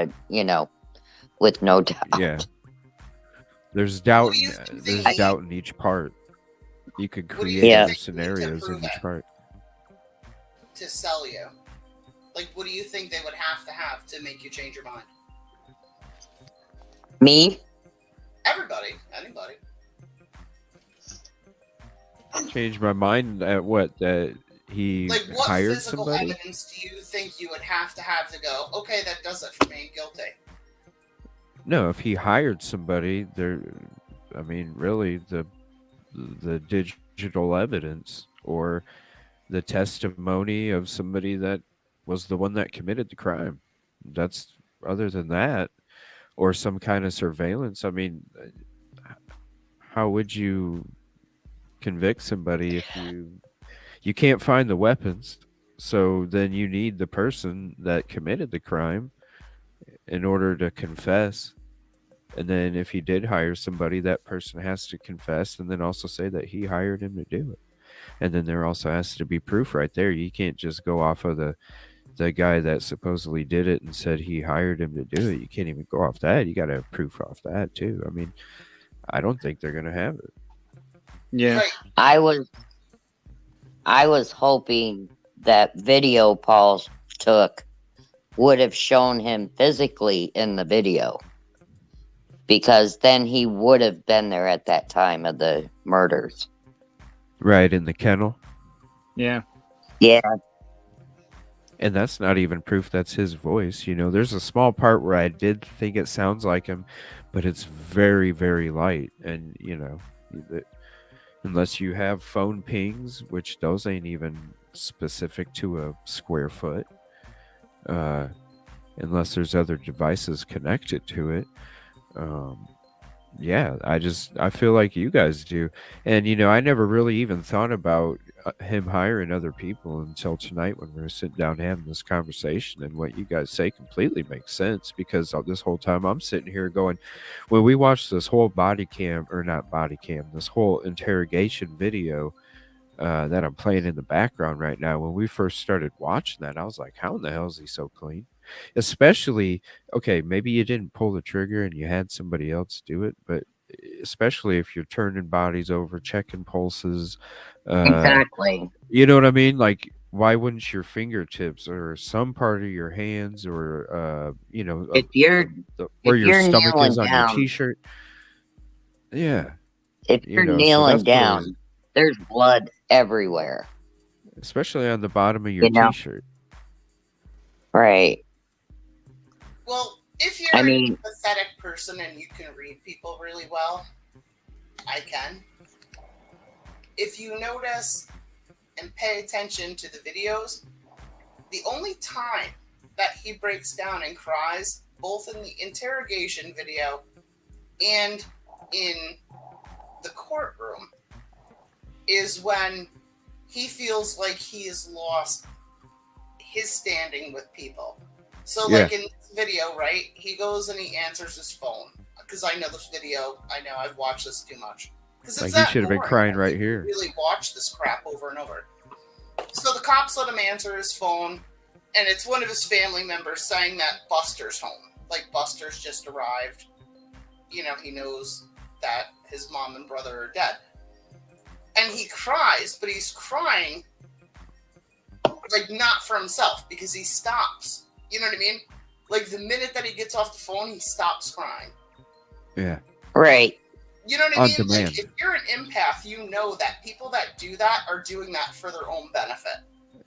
with no doubt. Yeah. There's doubt. do you In, think there's doubt in each part. You could create Yeah. those scenarios in each part. To sell you, like, what do you think they would have to make you change your mind? Me? Anybody. Change my mind at what? That he Like, what hired physical somebody? evidence do you think you would have to go, okay, that does it for me, guilty? No, if he hired somebody, really the digital evidence or the testimony of somebody that was the one that committed the crime. That's other than that, or some kind of surveillance. I mean, how would you convict somebody if you can't find the weapons? So then you need the person that committed the crime in order to confess. And then if he did hire somebody, that person has to confess and then also say that he hired him to do it. And then there also has to be proof right there. You can't just go off of the guy that supposedly did it and said he hired him to do it. You can't even go off that. You got to have proof off that too. I mean, I don't think they're going to have it. Yeah. Right. I was hoping that video Paul took would have shown him physically in the video, because then he would have been there at that time of the murders. Right, in the kennel. Yeah. Yeah. And that's not even proof that's his voice. There's a small part where I did think it sounds like him, but it's very, very light. And, unless you have phone pings, which those ain't even specific to a square foot, unless there's other devices connected to it. I feel like you guys do. And, I never really even thought about him hiring other people until tonight when we were sitting down having this conversation. And what you guys say completely makes sense, because this whole time I'm sitting here going, when we watched this whole this whole interrogation video that I'm playing in the background right now, when we first started watching that, I was like, how in the hell is he so clean? Especially, okay, maybe you didn't pull the trigger and you had somebody else do it, but especially if you're turning bodies over, checking pulses. Exactly. You know what I mean? Like, why wouldn't your fingertips or some part of your hands or, if you're where your you're stomach is on down, your t-shirt? Yeah. If you're kneeling down, there's blood everywhere. Especially on the bottom of your t-shirt. Right. Well, if you're a empathetic person and you can read people really well, I can. if you notice and pay attention to the videos, the only time that he breaks down and cries, both in the interrogation video and in the courtroom, is when he feels like he has lost his standing with people. So, like in this video, right, he goes and he answers his phone. Because I know this video. I know I've watched this too much. Because it's like he should have been crying right here. Really watch this crap over and over. So the cops let him answer his phone, and it's one of his family members saying that Buster's home. Like, Buster's just arrived. You know, he knows that his mom and brother are dead. And he cries, but he's crying, like, not for himself, because he stops. You know what I mean? Like, the minute that he gets off the phone, he stops crying. Yeah. Right. You know what I mean? Demand. Like, if you're an empath, you know that people that do that are doing that for their own benefit.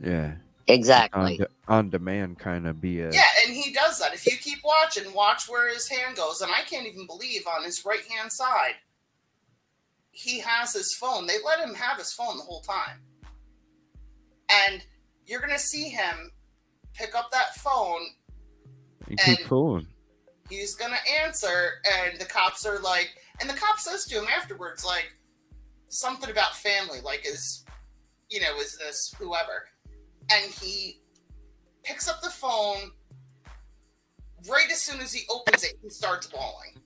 Yeah. Exactly. On demand kind of BS. Yeah, and he does that. If you keep watching, watch where his hand goes. And I can't even believe on his right-hand side, he has his phone. They let him have his phone the whole time. And you're going to see him pick up that phone. And keep fooling. He's going to answer, and the cops are like, and the cop says to him afterwards, like, something about family, like, is this whoever? And he picks up the phone. Right as soon as he opens it, he starts bawling.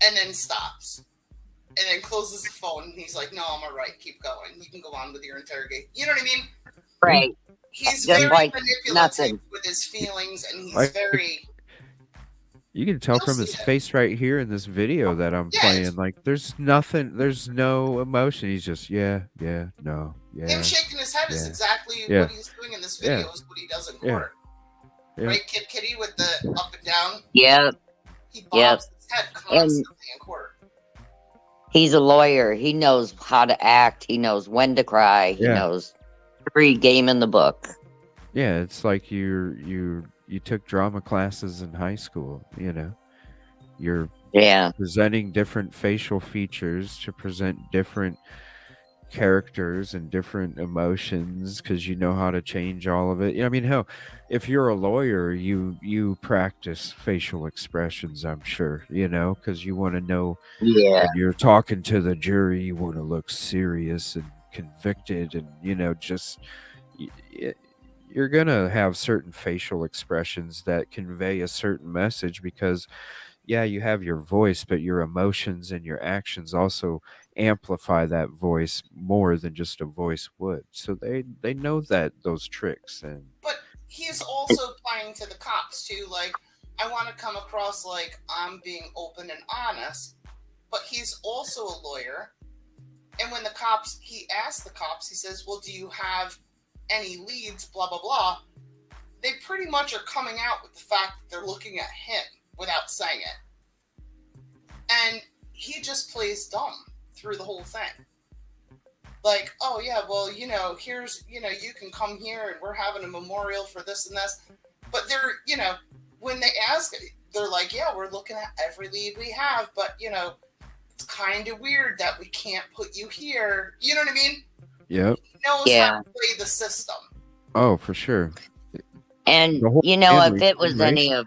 And then stops. And then closes the phone, and he's like, no, I'm all right, keep going. You can go on with your interrogation. You know what I mean? Right. He's Just very like manipulative nothing. with his feelings, and he's very... You can tell from his face right here in this video that I'm playing. Like, there's nothing, there's no emotion. He's just, no, yeah. Him shaking his head is exactly what he's doing in this video, is what he does in court. Yeah. Right, Kid Kitty with the up and down? Yep. He bobs his head constantly in court. He's a lawyer. He knows how to act. He knows when to cry. He knows every game in the book. Yeah, it's like you took drama classes in high school, you know. You're presenting different facial features to present different characters and different emotions because you know how to change all of it. I mean, hell, if you're a lawyer, you practice facial expressions, I'm sure, you know, because you want to know when you're talking to the jury, you want to look serious and convicted, and, you know, just... You're going to have certain facial expressions that convey a certain message because, you have your voice, but your emotions and your actions also amplify that voice more than just a voice would. So they know those tricks. But he's also playing to the cops, too. Like, I want to come across like I'm being open and honest, but he's also a lawyer. And when he asks the cops, he says, well, do you have any leads, blah, blah, blah, they pretty much are coming out with the fact that they're looking at him without saying it. And he just plays dumb through the whole thing. Like, oh, yeah, well, you know, here's, you know, you can come here and we're having a memorial for this and this. But they're, you know, when they ask, they're like, yeah, we're looking at every lead we have, but, you know, it's kind of weird that we can't put you here. You know what I mean? Yep. He knows how to play the system. Oh, for sure. And, you know, if it was any of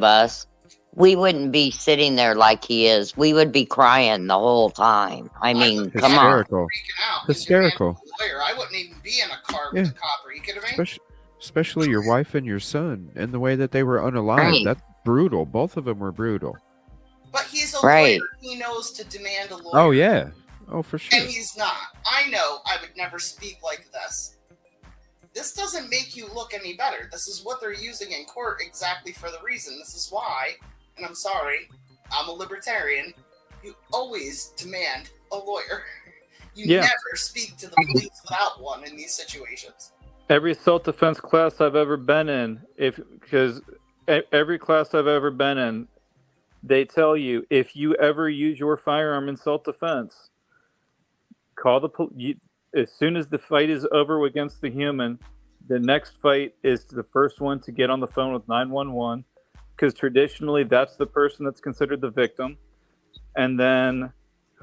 us, we wouldn't be sitting there like he is. We would be crying the whole time. I mean, come on. Hysterical. Lawyer, I wouldn't even be in a car with a cop. Are you kidding me? Especially your wife and your son, and the way that they were unalive. Right. That's brutal. Both of them were brutal. But he's a lawyer. He knows to demand a lawyer. Oh, yeah. Oh, for sure. And he's not. I know I would never speak like this. This doesn't make you look any better. This is what they're using in court exactly for the reason. This is why, and I'm sorry, I'm a libertarian, you always demand a lawyer. You never speak to the police without one in these situations. Every self-defense class I've ever been in, because every class I've ever been in, they tell you, if you ever use your firearm in self-defense, call the police. As soon as the fight is over against the human, the next fight is the first one to get on the phone with 911, because traditionally that's the person that's considered the victim. And then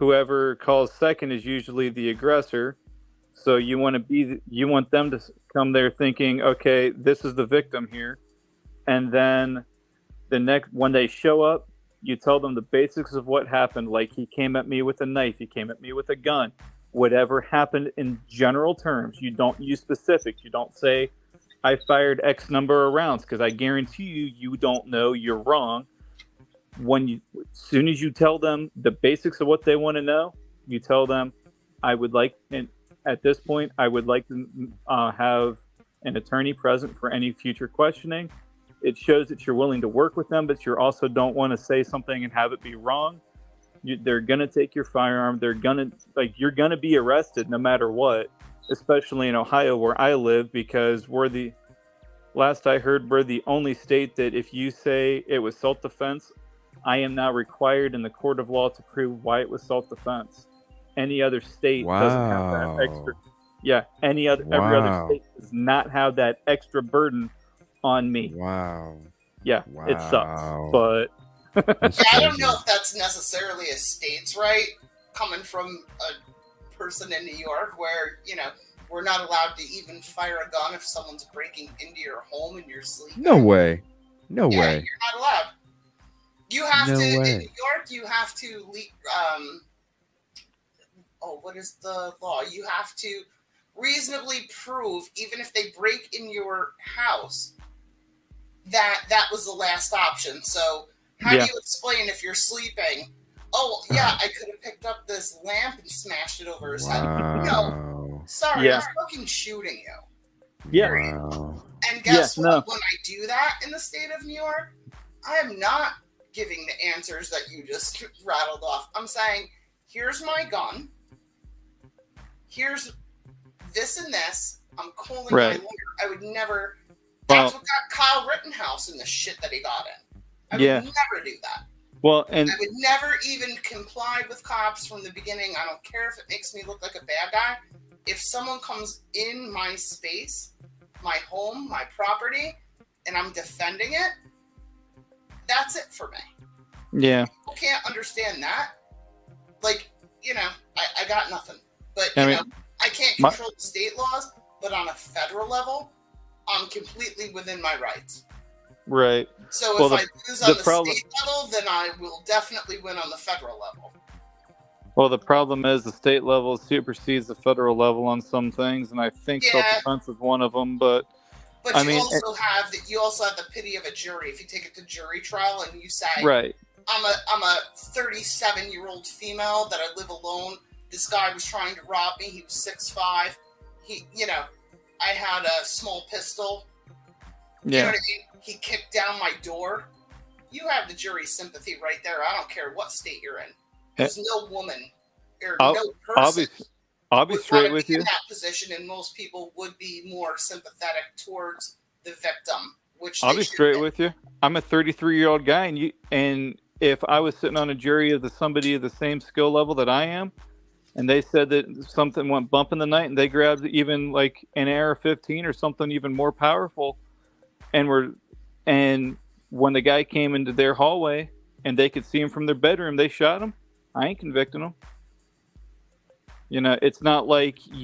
whoever calls second is usually the aggressor. So you want them to come there thinking, okay, this is the victim here. And then when they show up, you tell them the basics of what happened. Like, he came at me with a knife. He came at me with a gun. Whatever happened in general terms. You don't use specifics. You don't say, I fired X number of rounds, because I guarantee you don't know. You're wrong. As soon as you tell them the basics of what they want to know, you tell them, at this point, I would like to have an attorney present for any future questioning. It shows that you're willing to work with them, but you also don't want to say something and have it be wrong. They're going to take your firearm. You're going to be arrested no matter what, especially in Ohio where I live, because last I heard, we're the only state that if you say it was self-defense, I am now required in the court of law to prove why it was self-defense. Any other state doesn't have that extra. Yeah, every other state does not have that extra burden on me. Wow. Yeah, it sucks, but I don't know if that's necessarily a state's right, coming from a person in New York where, we're not allowed to even fire a gun if someone's breaking into your home and you're sleeping. No way. No way. You're not allowed. You have No to, way. in New York, you have to, what is the law? You have to reasonably prove, even if they break in your house, that was the last option. So how do you explain if you're sleeping? Oh, yeah, I could have picked up this lamp and smashed it over his head. No, sorry, I'm fucking shooting you. Yeah. Wow. And guess what? No. When I do that in the state of New York, I am not giving the answers that you just rattled off. I'm saying, here's my gun. Here's this and this. I'm calling my lawyer. I would never. That's what got Kyle Rittenhouse in the shit that he got in. I would never do that. Well, and I would never even comply with cops from the beginning. I don't care if it makes me look like a bad guy. If someone comes in my space, my home, my property, and I'm defending it, that's it for me. Yeah. People can't understand that. Like, I got nothing. But, I can't control the state laws, but on a federal level, I'm completely within my rights. Right. So if I lose on the state level, then I will definitely win on the federal level. Well, the problem is the state level supersedes the federal level on some things, and I think self-defense is one of them. But you also have the pity of a jury. If you take it to jury trial and you say, right, I'm a 37-year-old female that I live alone. This guy was trying to rob me. He was 6'5". I had a small pistol. You know what I mean? He kicked down my door. You have the jury's sympathy right there. I don't care what state you're in. There's no woman or no person. I'll be straight with you. In that position, and most people would be more sympathetic towards the victim. I'll be straight with you. I'm a 33-year-old guy, and if I was sitting on a jury of somebody of the same skill level that I am, and they said that something went bump in the night, and they grabbed even like an AR-15 or something even more powerful, and when the guy came into their hallway and they could see him from their bedroom, they shot him. I ain't convicting him. It's not like as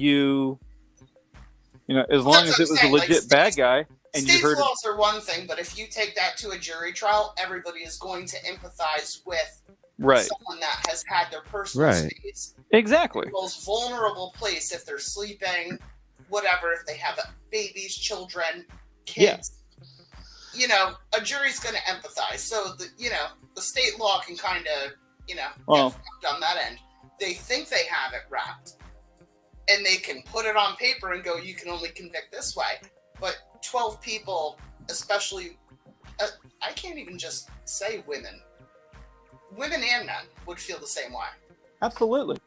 long as it was a legit bad guy. And state laws are one thing, but if you take that to a jury trial, everybody is going to empathize with someone that has had their personal space. Exactly. The most vulnerable place, if they're sleeping, whatever, if they have babies, children, kids. A jury's going to empathize. So, the state law can kind of, get fucked on that end. They think they have it wrapped. And they can put it on paper and go, you can only convict this way. But 12 people, especially, I can't even just say women. Women and men would feel the same way. Absolutely.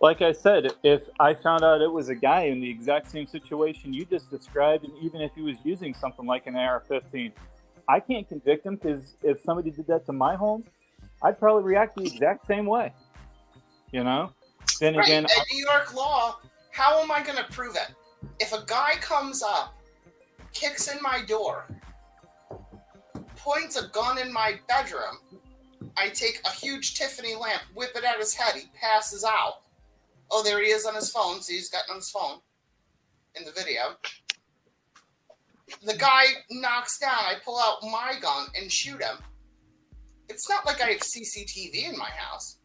Like I said, if I found out it was a guy in the exact same situation you just described, and even if he was using something like an AR-15, I can't convict him, because if somebody did that to my home, I'd probably react the exact same way. Then again, in New York law, how am I going to prove it? If a guy comes up, kicks in my door, points a gun in my bedroom, I take a huge Tiffany lamp, whip it at his head. He passes out. Oh, there he is on his phone. See, he's got on his phone in the video. The guy knocks down. I pull out my gun and shoot him. It's not like I have CCTV in my house.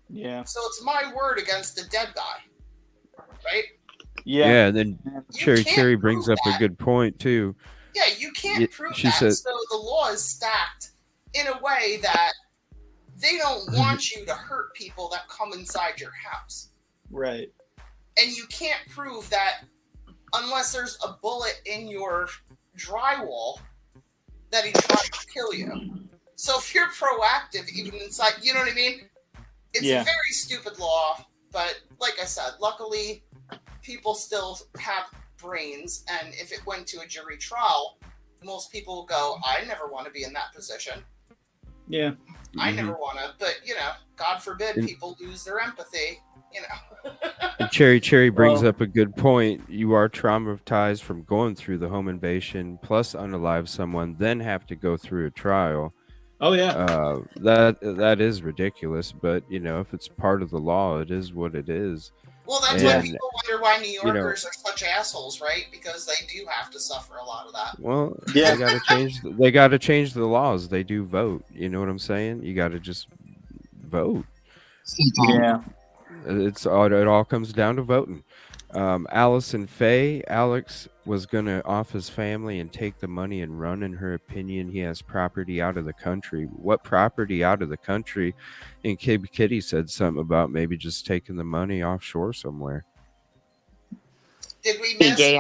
Yeah. So it's my word against the dead guy. Right? Yeah. Yeah, and then Cherry brings up a good point, too. Yeah, you can't prove that. So the law is stacked in a way that they don't want you to hurt people that come inside your house. Right. And you can't prove that unless there's a bullet in your drywall that he tried to kill you. So if you're proactive, even inside, you know what I mean? It's a very stupid law, but like I said, luckily people still have brains, and if it went to a jury trial, most people will go, I never want to be in that position. Yeah. I never want to, but, God forbid people lose their empathy, And Cherry brings up a good point. You are traumatized from going through the home invasion, plus unalive someone, then have to go through a trial. Oh, yeah. That is ridiculous, but, if it's part of the law, it is what it is. Well, that's why people wonder why New Yorkers are such assholes, right? Because they do have to suffer a lot of that. Well, they got to change the laws. They do vote. You know what I'm saying? You got to just vote. Yeah. It all comes down to voting. Allison Faye, Alex was going to off his family and take the money and run. In her opinion, he has property out of the country. What property out of the country? And Kitty said something about maybe just taking the money offshore somewhere. Did we miss? PJ,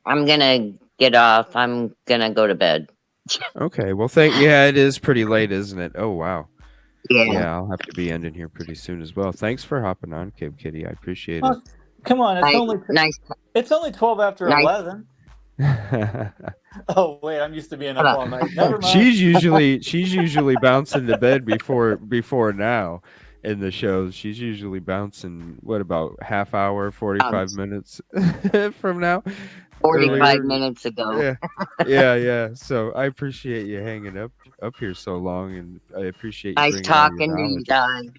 I'm gonna get off. I'm gonna go to bed. Okay. Well, it is pretty late, isn't it? Oh, wow. Yeah. I'll have to be ending here pretty soon as well. Thanks for hopping on, Kitty. I appreciate it. Come on, it's only 12 after 11. Oh wait, I'm used to being up all night. Never mind. She's usually bouncing to bed before now in the shows. She's usually bouncing about half hour, 45 minutes from now. 45 minutes ago. Yeah. So I appreciate you hanging up here so long, and I appreciate you nice talking to you guys.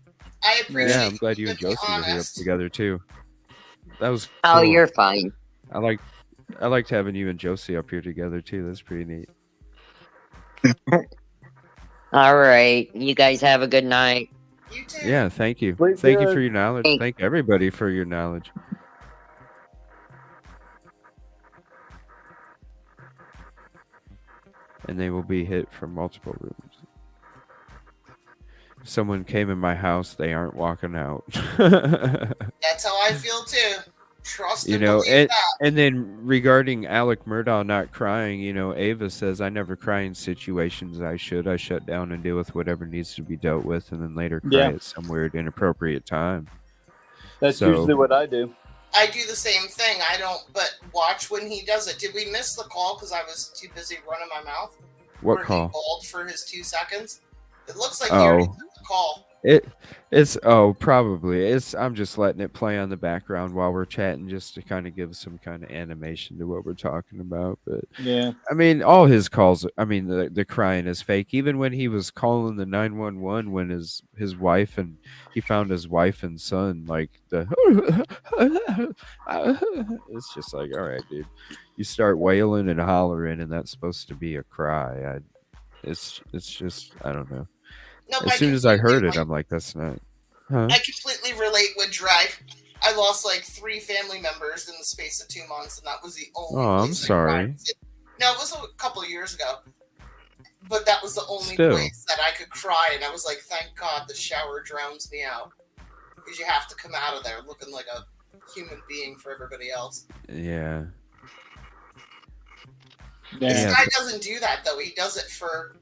I appreciate. Yeah, I'm glad you and Josie were here up together too. That was cool. Oh, you're fine. I liked having you and Josie up here together too. That's pretty neat. All right. You guys have a good night. You too. Yeah, thank you. Please Thank you for your knowledge. Thank everybody for your knowledge. And they will be hit from multiple rooms. If someone came in my house, they aren't walking out. That's how I feel too. Trust and believe that. And then regarding Alec Murdaugh not crying, Ava says, I never cry in situations I should. I shut down and deal with whatever needs to be dealt with, and then later cry at some weird inappropriate time. That's usually what I do. I do the same thing. I don't, but watch when he does it. Did we miss the call because I was too busy running my mouth? What call? He called for his 2 seconds. It looks like he already took the call. It's probably. I'm just letting it play on the background while we're chatting, just to kind of give some kind of animation to what we're talking about. But yeah, I mean, all his calls. I mean, the crying is fake. Even when he was calling the 911 when his wife and he found his wife and son, like it's just like, all right, dude, you start wailing and hollering, and that's supposed to be a cry. It's just, I don't know. No, as soon as I heard it, I'm like, that's not. Huh? I completely relate with Dry. I lost like 3 family members in the space of 2 months, and that was the only. Oh, I'm sorry. No, it was a couple of years ago, but that was the only place that I could cry, and I was like, thank God the shower drowns me out, because you have to come out of there looking like a human being for everybody else. Yeah. This guy doesn't do that though. He does it for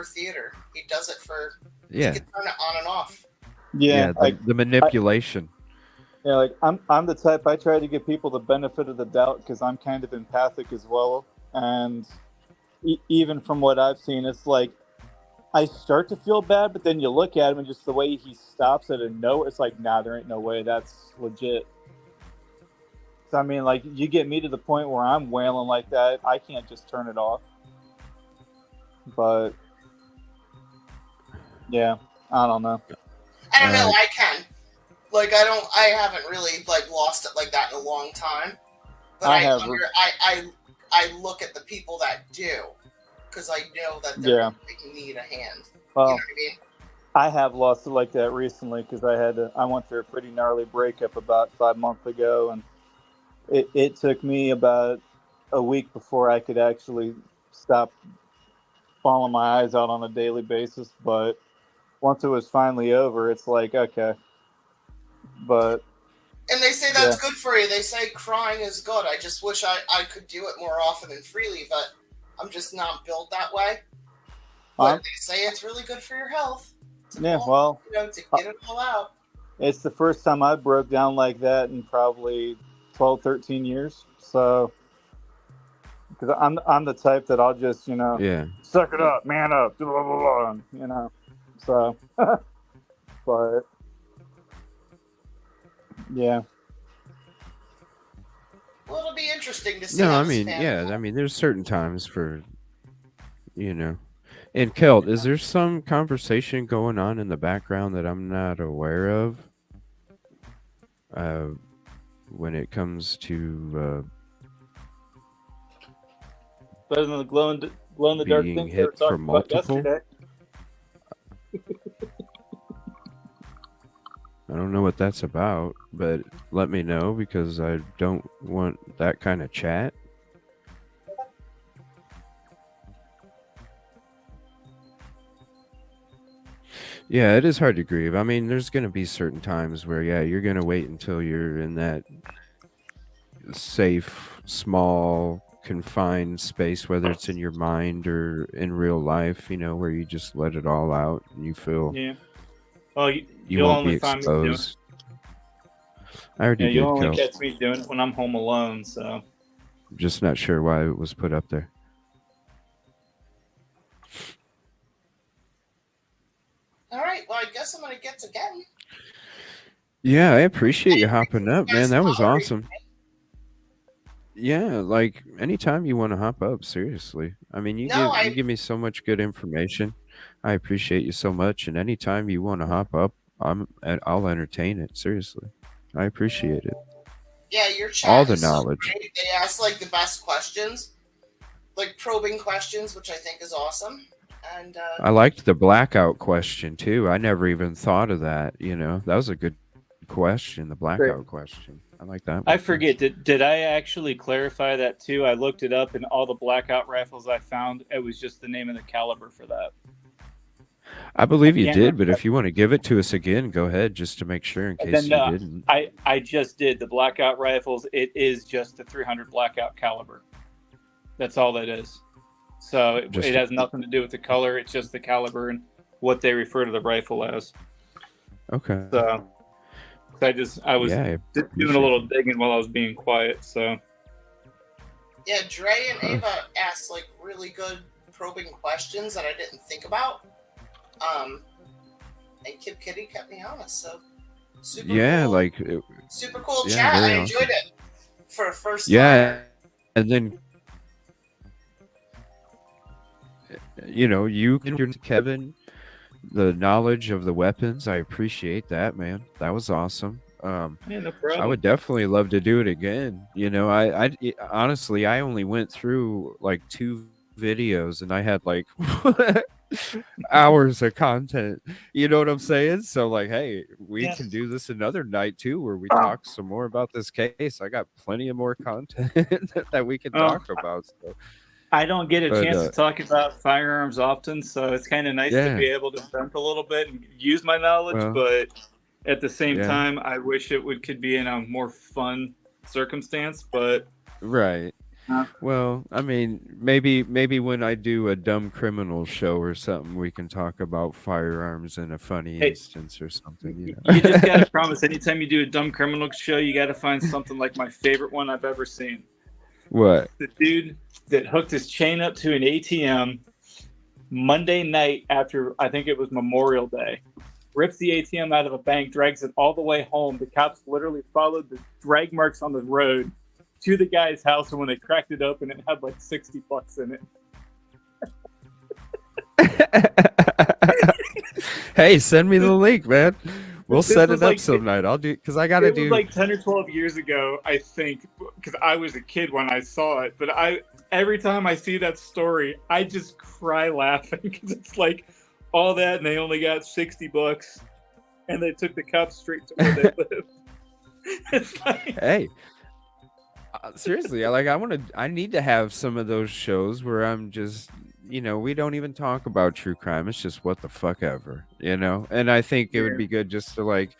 theater. He does it for he can turn it on and off. Yeah, the manipulation. Like I'm the type, I try to give people the benefit of the doubt because I'm kind of empathic as well, and even from what I've seen, it's like I start to feel bad, but then you look at him and just the way he stops it and it's like, nah, there ain't no way that's legit. So, I mean, like, you get me to the point where I'm wailing like that, I can't just turn it off. But Yeah, I don't know. I don't know. I can. Like, I haven't really, like, lost it like that in a long time. But I look at the people that do. Because I know that they need a hand. Well, you know what I mean? I have lost it like that recently because I went through a pretty gnarly breakup about 5 months ago, and it took me about a week before I could actually stop bawling my eyes out on a daily basis. But once it was finally over, it's like, okay. But and they say that's good for you. They say crying is good. I just wish I could do it more often and freely, but I'm just not built that way. But they say it's really good for your health. To get it all out. It's the first time I broke down like that in probably 12, 13 years. So, because I'm the type that I'll just, suck it up, man up, blah, blah, blah, So, but, yeah. Well, it'll be interesting to see. No, I mean, there's certain times for, And Kelt, is there some conversation going on in the background that I'm not aware of? When it comes to better than the glow in the dark being things hit for multiple. I don't know what that's about, but let me know because I don't want that kind of chat. Yeah, it is hard to grieve. I mean, there's going to be certain times where, you're going to wait until you're in that safe, small, confined space, whether it's in your mind or in real life, where you just let it all out and you feel well, you won't be exposed. I already did. You'll only catch me doing it when I'm home alone, so. I'm just not sure why it was put up there. All right, well, I guess I'm going to get again. Yeah, I appreciate you hopping up, man. That was awesome. Yeah, like anytime you want to hop up, seriously. I mean, you give me so much good information. I appreciate you so much, and anytime you want to hop up, I'll entertain it. Seriously, I appreciate it. Yeah, your chat all the is knowledge. So great. They ask like the best questions, like probing questions, which I think is awesome. And I liked the blackout question too. I never even thought of that. That was a good question. The blackout question. I like that one. I forget. Did I actually clarify that too? I looked it up, and all the blackout rifles I found, it was just the name of the caliber for that. I believe you did, but if you want to give it to us again, go ahead, just to make sure in case you didn't. I just did the blackout rifles. It is just the 300 blackout caliber. That's all that is. So it has nothing to do with the color. It's just the caliber and what they refer to the rifle as. Okay. So I was doing a little digging while I was being quiet. So. Yeah, Dre and Ava asked like really good probing questions that I didn't think about. And Kid Kitty kept me honest. So super cool. Super cool chat. I enjoyed it for a first time. Yeah, and then. You and Kevin, the knowledge of the weapons, I appreciate that, man. That was awesome. No problem. I would definitely love to do it again. I honestly, I only went through like 2 videos and I had like hours of content. You know what I'm saying? So like, hey, we can do this another night too, where we talk some more about this case. I got plenty of more content that we can talk about. So. I don't get a chance to talk about firearms often, so it's kind of nice to be able to vent a little bit and use my knowledge. But at the same time, I wish it could be in a more fun circumstance. But right. Well, I mean, maybe when I do a dumb criminal show or something, we can talk about firearms in a funny instance or something. You just gotta promise. Anytime you do a dumb criminal show, you gotta find something like my favorite one I've ever seen. What? The dude that hooked his chain up to an ATM Monday night after, I think it was Memorial Day, rips the ATM out of a bank, drags it all the way home. The cops literally followed the drag marks on the road to the guy's house, and when they cracked it open, it had like $60 in it. Hey, send me the link, man. We'll This set was it up like some night. I'll do because I gotta it was do. like 10 or 12 years ago, I think, because I was a kid when I saw it. But every time I see that story, I just cry laughing because it's like all that, and they only got $60, and they took the cops straight to where they live. It's like, Hey, seriously, I need to have some of those shows where I'm just, we don't even talk about true crime. It's just what the fuck ever, And I think it would be good just to like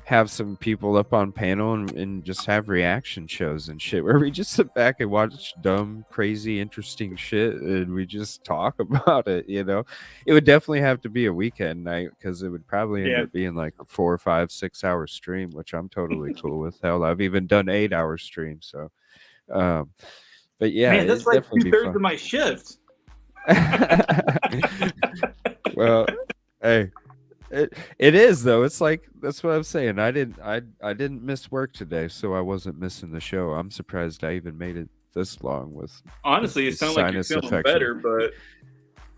have some people up on panel and just have reaction shows and shit where we just sit back and watch dumb, crazy, interesting shit and we just talk about it. It would definitely have to be a weekend night because it would probably end up being like a 4 or 5, 6 hour stream, which I'm totally cool with. Hell, I've even done 8 hour streams. So, but yeah, man, that's like 2/3 of my shift. Well, hey. It is though. It's like that's what I'm saying. I didn't miss work today, so I wasn't missing the show. I'm surprised I even made it this long with. Honestly, it sounds like you're feeling better, but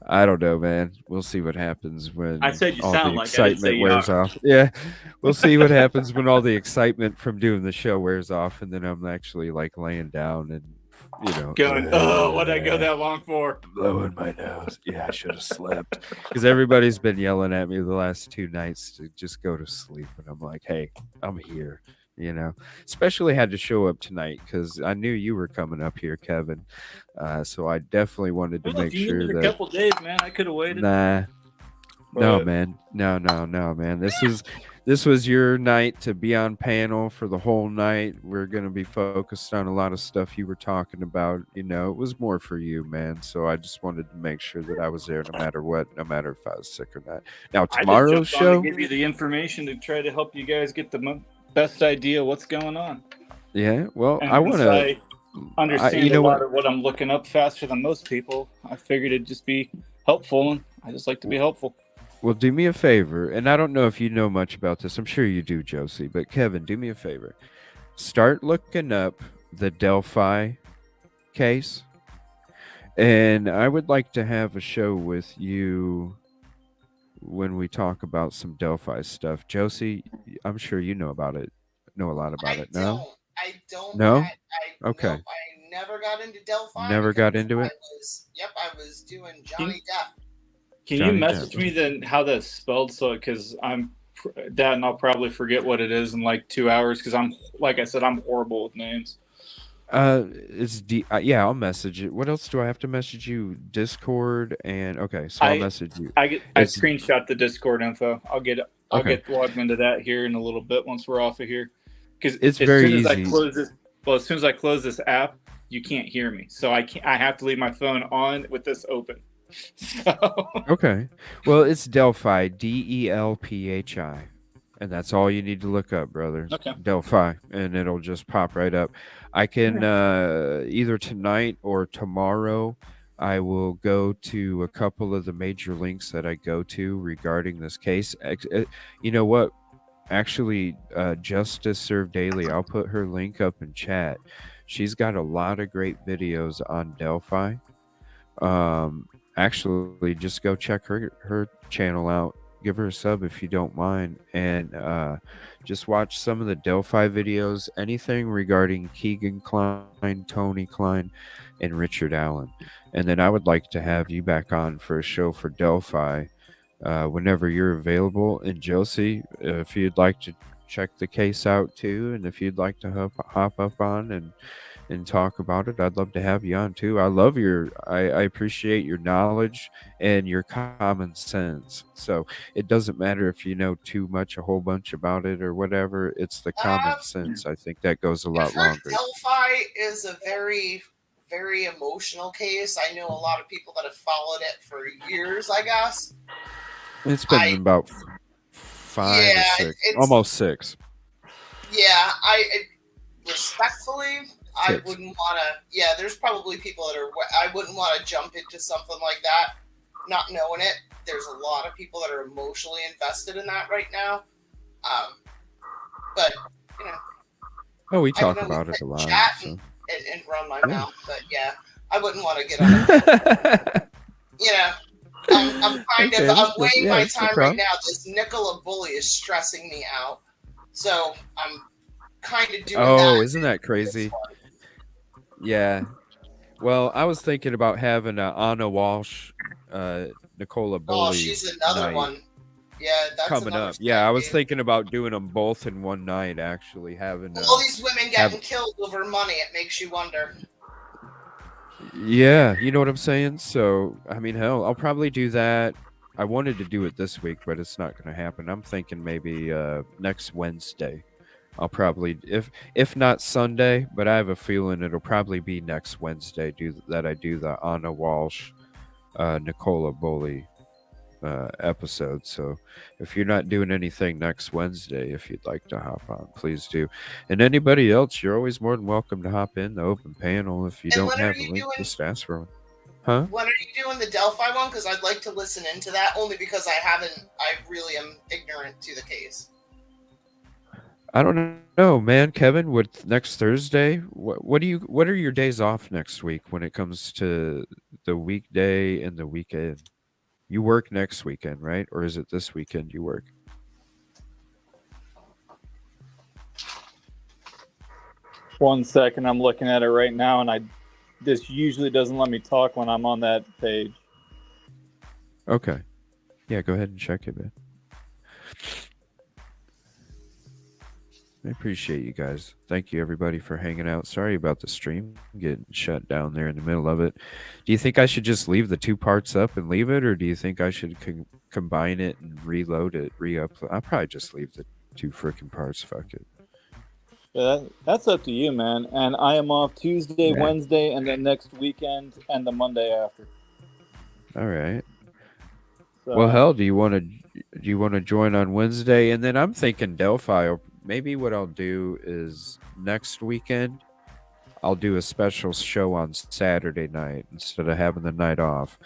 I don't know, man. We'll see what happens when I said you all sound the like excitement wears off. Yeah, we'll see what happens when all the excitement from doing the show wears off, and then I'm actually like laying down and going, oh, what did I go that long for? Blowing my nose. Yeah, I should have slept. Because everybody's been yelling at me the last 2 nights to just go to sleep. And I'm like, hey, I'm here. Especially had to show up tonight because I knew you were coming up here, Kevin. So I definitely wanted to make sure that. A couple days, man. I could have waited. Nah. No, man. No, man. This was your night to be on panel for the whole night. We're going to be focused on a lot of stuff you were talking about. It was more for you, man. So I just wanted to make sure that I was there no matter what, no matter if I was sick or not. Now, tomorrow's show. To give you the information to try to help you guys get the best idea what's going on. Yeah, well, I want to understand a lot of what I'm looking up faster than most people. I figured it'd just be helpful, and I just like to be helpful. Well, do me a favor, and I don't know if you know much about this. I'm sure you do, Josie, but Kevin, do me a favor. Start looking up the Delphi case, and I would like to have a show with you when we talk about some Delphi stuff. Josie, I'm sure you know about it. Know a lot about it. No? I don't. No? Okay. No, I never got into Delphi. Never got into it? I was doing Johnny Depp. Can you message me then how that's spelled? So, because I'm that, and I'll probably forget what it is in like 2 hours. Because like I said, I'm horrible with names. It's yeah, I'll message it. What else do I have to message you? Discord and okay, so I'll message you. I screenshot the Discord info. I'll get logged into that here in a little bit once we're off of here. Because it's very easy. As soon as I close this app, you can't hear me. So I have to leave my phone on with this open. So. Okay. Well, it's Delphi, DELPHI. And that's all you need to look up, brother. Okay. Delphi. And it'll just pop right up. I can either tonight or tomorrow, I will go to a couple of the major links that I go to regarding this case. You know what? Actually, Justice Serve Daily, I'll put her link up in chat. She's got a lot of great videos on Delphi. Actually, just go check her channel out. Give her a sub if you don't mind, and just watch some of the Delphi videos. Anything regarding Keegan Kline, Tony Kline, and Richard Allen. And then I would like to have you back on for a show for Delphi whenever you're available. And Josie, if you'd like to check the case out too, and if you'd like to hop up on and talk about it, I'd love to have you on too. I appreciate your knowledge and your common sense. So it doesn't matter if you know too much, a whole bunch about it or whatever. It's the common sense. I think that goes a lot longer. Delphi is a very, very emotional case. I know a lot of people that have followed it for years, I guess. It's been about 5 or 6, almost 6. Yeah, I respectfully, I wouldn't want to. Yeah, there's probably people that are. I wouldn't want to jump into something like that, not knowing it. There's a lot of people that are emotionally invested in that right now. But you know. Oh, we talk about it a lot. Chat and run my mouth, but yeah, I wouldn't want to get on. I'm Okay, weighing yeah, my that's no time right problem. now. This Nicola bully is stressing me out, so I'm kind of doing Oh, that. isn't that crazy? Yeah. Well, I was thinking about having a Anna Walsh, Nicola Oh, Bully she's another night one. Yeah, that's coming another up. Yeah, sad I was case. thinking about doing them both in one night. Actually, having All these women have getting killed over money. It makes you wonder. yeah, you know what I'm saying. So I mean, hell, I'll probably do that. I wanted to do it this week, but it's not going to happen. I'm thinking maybe next Wednesday. I'll probably if not Sunday, but I have a feeling it'll probably be next Wednesday. I do the Anna Walsh, Nicola Bully episode. So if you're not doing anything next Wednesday, if you'd like to hop on, please do. And anybody else, you're always more than welcome to hop in the open panel. If you And don't when are have a you link, doing? just ask for one. Huh? When are you doing the Delphi one? Because I'd like to listen into that only because I really am ignorant to the case. I don't know, man. Kevin, what next Thursday? What are your days off next week when it comes to the weekday and the weekend? You work next weekend, right? Or is it this weekend you work? One second, I'm looking at it right now, and this usually doesn't let me talk when I'm on that page. Okay. Yeah, go ahead and check it, man. I appreciate you guys. Thank you, everybody, for hanging out. Sorry about the stream getting shut down there in the middle of it. Do you think I should just leave the two parts up and leave it, or do you think I should combine it and reload it, re-upload? I'll probably just leave the two freaking parts. Fuck it. Yeah, that's up to you, man. And I am off Tuesday, Yeah. Wednesday, and then next weekend and the Monday after. All right. So, Well, hell, do you want to join on Wednesday? And then I'm thinking Delphi. Maybe what I'll do is next weekend I'll do a special show on Saturday night instead of having the night off.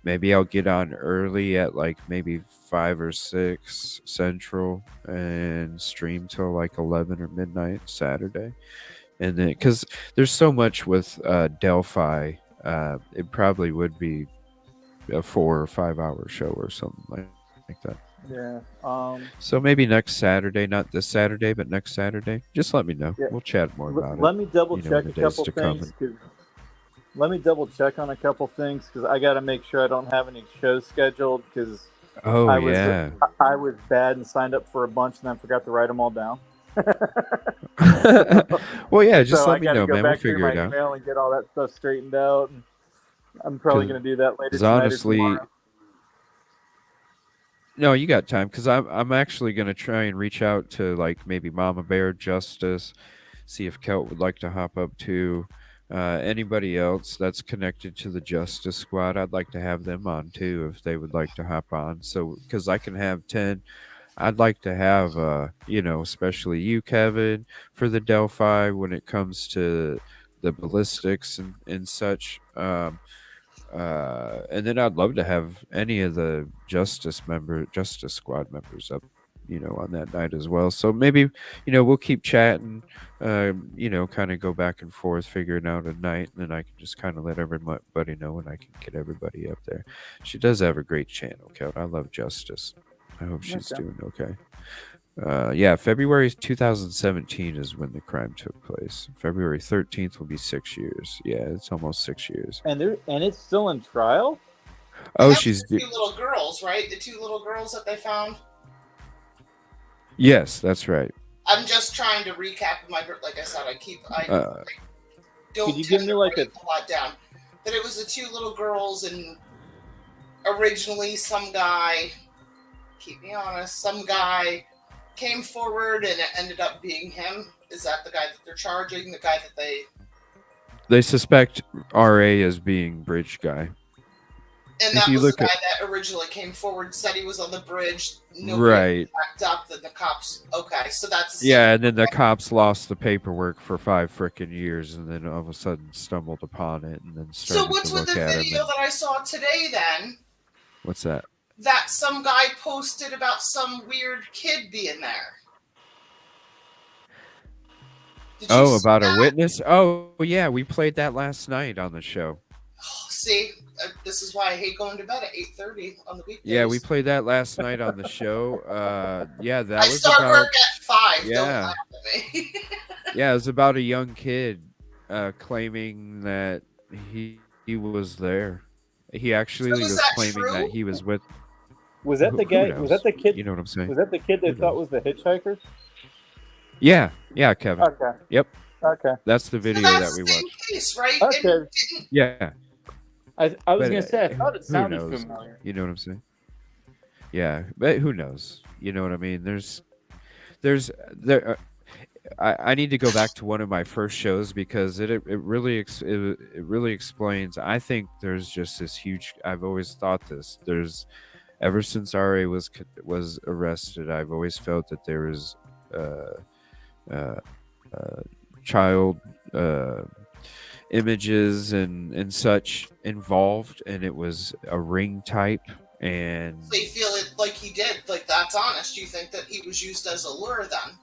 Maybe I'll get on early at like maybe 5 or 6 Central and stream till like 11 or midnight Saturday. And then because there's so much with Delphi, it probably would be a 4 or 5 hour show or something like that. yeah. So maybe next Saturday, not this Saturday, but next Saturday. Just let me know. Yeah. We'll chat more about it. Let me double check a couple things. Let me double check on a couple things because I got to make sure I don't have any shows scheduled because I was bad and signed up for a bunch and then forgot to write them all down. Well, yeah, just so let me know, man. We'll figure it out. Email and get all that stuff straightened out. And I'm probably going to do that later tonight. Honestly, no, you got time because I'm actually going to try and reach out to like maybe Mama Bear, Justice, see if Kelt would like to hop up too. Anybody else that's connected to the Justice Squad, I'd like to have them on too if they would like to hop on. So because I can have 10. I'd like to have, especially you, Kevin, for the Delphi when it comes to the ballistics and such. And then I'd love to have any of the Justice Squad members up, on that night as well. So maybe, we'll keep chatting, kind of go back and forth, figuring out a night, and then I can just kind of let everybody know and I can get everybody up there. She does have a great channel, Kel. I love Justice. I hope she's doing okay. Yeah, February 2017 is when the crime took place. February 13th will be 6 years. Yeah, it's almost 6 years. And it's still in trial? Oh, she's the two little girls, right? The two little girls that they found? Yes, that's right. I'm just trying to recap my, like I said, don't could you give me like a lot down. That it was the two little girls and originally some guy, keep me honest, some guy came forward and it ended up being him. Is that the guy that they're charging? The guy that they suspect RA as being bridge guy. And that was the guy that originally came forward, said he was on the bridge. Right. Backed up, then the cops. Okay, so that's and then the cops lost the paperwork for 5 frickin' years, and then all of a sudden stumbled upon it, and then started. So what's with the video that I saw today? Then what's that? That some guy posted about some weird kid being there. Oh, about a witness? Oh, yeah, we played that last night on the show. See, this is why I hate going to bed at 8:30 on the weekdays. Yeah, we played that last night on the show. Yeah, that I was start about work at 5. yeah. Don't laugh at me. Yeah, it was about a young kid claiming that he was there. He actually So is was that claiming true? that he was with. Was that the Who guy? Was that knows? the kid? You know what I'm saying? Was that the kid they Who thought knows? was the hitchhiker? Yeah, yeah, Kevin. Okay. Yep, Okay. that's the So video that's that we the same watched. case, right? Okay. And Yeah, I was but, gonna say I thought it who sounded knows? familiar. You know what I'm saying? Yeah, but who knows? You know what I mean? There. I need to go back to one of my first shows because it really it really explains. I think there's just this huge. I've always thought this. There's ever since RA was arrested, I've always felt that there was child images and such involved, and it was a ring type. And they feel it like he did. Like, that's honest. You think that he was used as a lure then?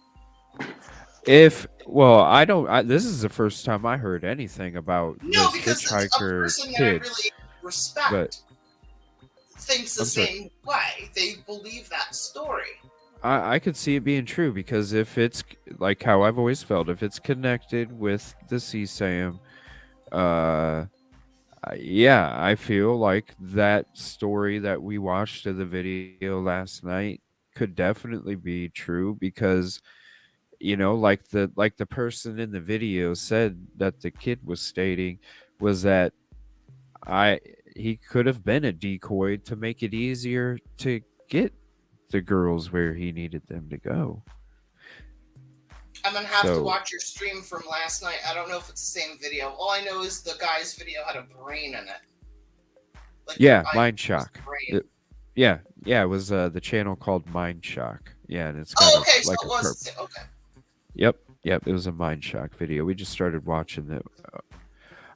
I don't. This is the first time I heard anything about No, this because a hitchhiker person that I kid. really respect But thinks the I'm sorry. same way. They believe that story. I could see it being true because if it's like how I've always felt, if it's connected with the CSAM, yeah, I feel like that story that we watched of the video last night could definitely be true because like the person in the video said that the kid was stating was that he could have been a decoy to make it easier to get the girls where he needed them to go. I'm gonna have to watch your stream from last night. I don't know if it's the same video. All I know is the guy's video had a brain in it. Like, yeah, Mind Shock. Yeah, it was the channel called Mind Shock. Yeah, and it's got okay, like so it was okay. Yep, it was a Mind Shock video. We just started watching it.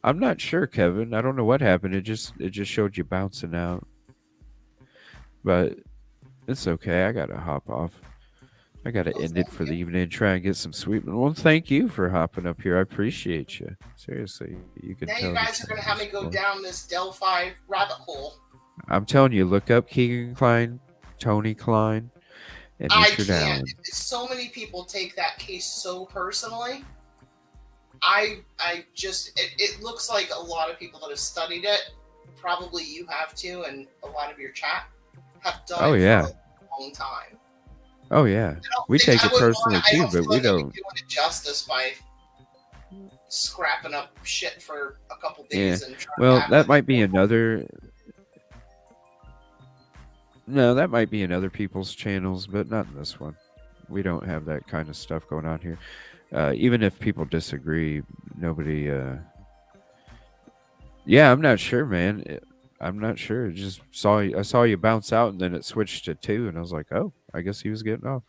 I'm not sure, Kevin. I don't know what happened. It just showed you bouncing out. But it's okay. I gotta hop off. I gotta end it for the evening and try and get some sweet. Well, thank you for hopping up here. I appreciate you. Seriously, you can. Now tell you guys are gonna have me go down this Delphi rabbit hole. I'm telling you, look up Keegan Klein, Tony Klein, and Richard Allen. So many people take that case so personally. It looks like a lot of people that have studied it, probably you have too, and a lot of your chat have done it for a long time. Oh yeah, we take it personally too, but we don't. Doing it justice by scrapping up shit for a couple days. Yeah. And well, that might be another. No, that might be in other people's channels, but not in this one. We don't have that kind of stuff going on here. Even if people disagree, nobody. Yeah, I'm not sure, man. I'm not sure. I saw you bounce out, and then it switched to 2, and I was like, oh, I guess he was getting off.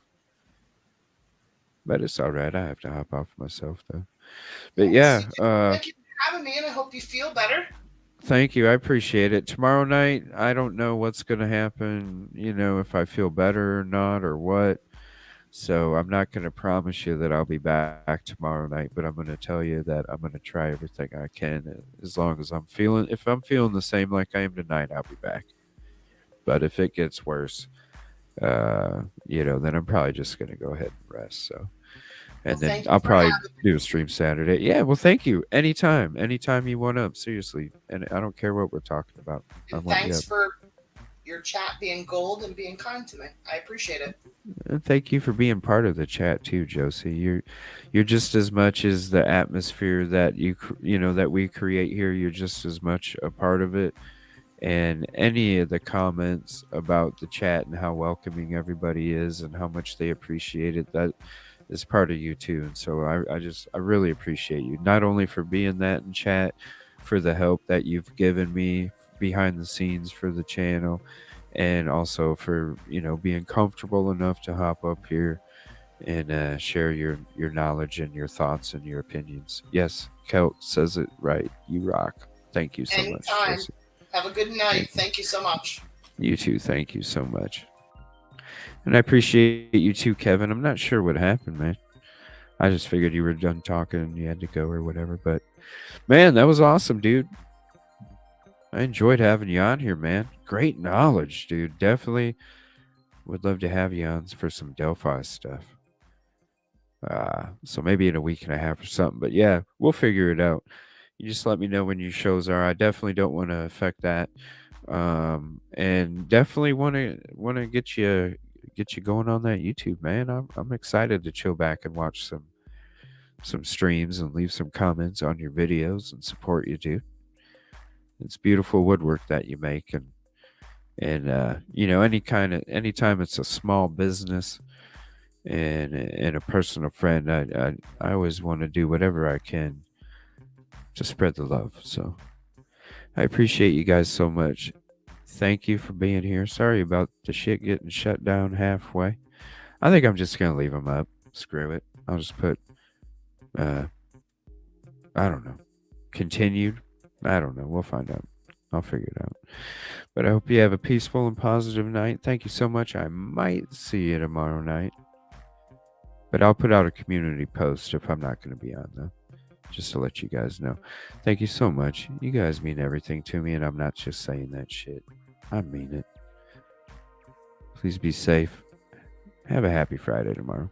But it's all right. I have to hop off myself though. But yeah, thank you for having me, and I hope you feel better. Thank you. I appreciate it. Tomorrow night, I don't know what's going to happen, if I feel better or not or what. So I'm not going to promise you that I'll be back tomorrow night, but I'm going to tell you that I'm going to try everything I can as long as if I'm feeling the same like I am tonight, I'll be back. But if it gets worse, then I'm probably just going to go ahead and rest. So. And then I'll probably do a stream Saturday. Yeah, well, thank you. Anytime you want up, seriously. And I don't care what we're talking about. Thanks for your chat being gold and being kind to me. I appreciate it. And thank you for being part of the chat too, Josie. You're just as much as the atmosphere that that we create here. You're just as much a part of it. And any of the comments about the chat and how welcoming everybody is and how much they appreciate it, that is part of you too. And so I really appreciate you, not only for being that in chat, for the help that you've given me behind the scenes for the channel, and also for being comfortable enough to hop up here and share your knowledge and your thoughts and your opinions. Yes, Kelt says it right. You rock. Thank you so much. Have a good night. Thank you so much. You too. Thank you so much. And I appreciate you too, Kevin. I'm not sure what happened, man. I just figured you were done talking and you had to go or whatever. But, man, that was awesome, dude. I enjoyed having you on here, man. Great knowledge, dude. Definitely would love to have you on for some Delphi stuff. So maybe in a week and a half or something. But yeah, we'll figure it out. You just let me know when your shows are. I definitely don't want to affect that. And definitely want to get you going on that YouTube, man. I'm excited to chill back and watch some streams and leave some comments on your videos and support you, dude. It's beautiful woodwork that you make, and anytime it's a small business and a personal friend, I always want to do whatever I can to spread the love. So I appreciate you guys so much. Thank you for being here. Sorry about the shit getting shut down halfway. I think I'm just gonna leave them up. Screw it. I'll just put I don't know. Continued. I don't know. We'll find out. I'll figure it out. But I hope you have a peaceful and positive night. Thank you so much. I might see you tomorrow night. But I'll put out a community post if I'm not going to be on, though. Just to let you guys know. Thank you so much. You guys mean everything to me, and I'm not just saying that shit. I mean it. Please be safe. Have a happy Friday tomorrow.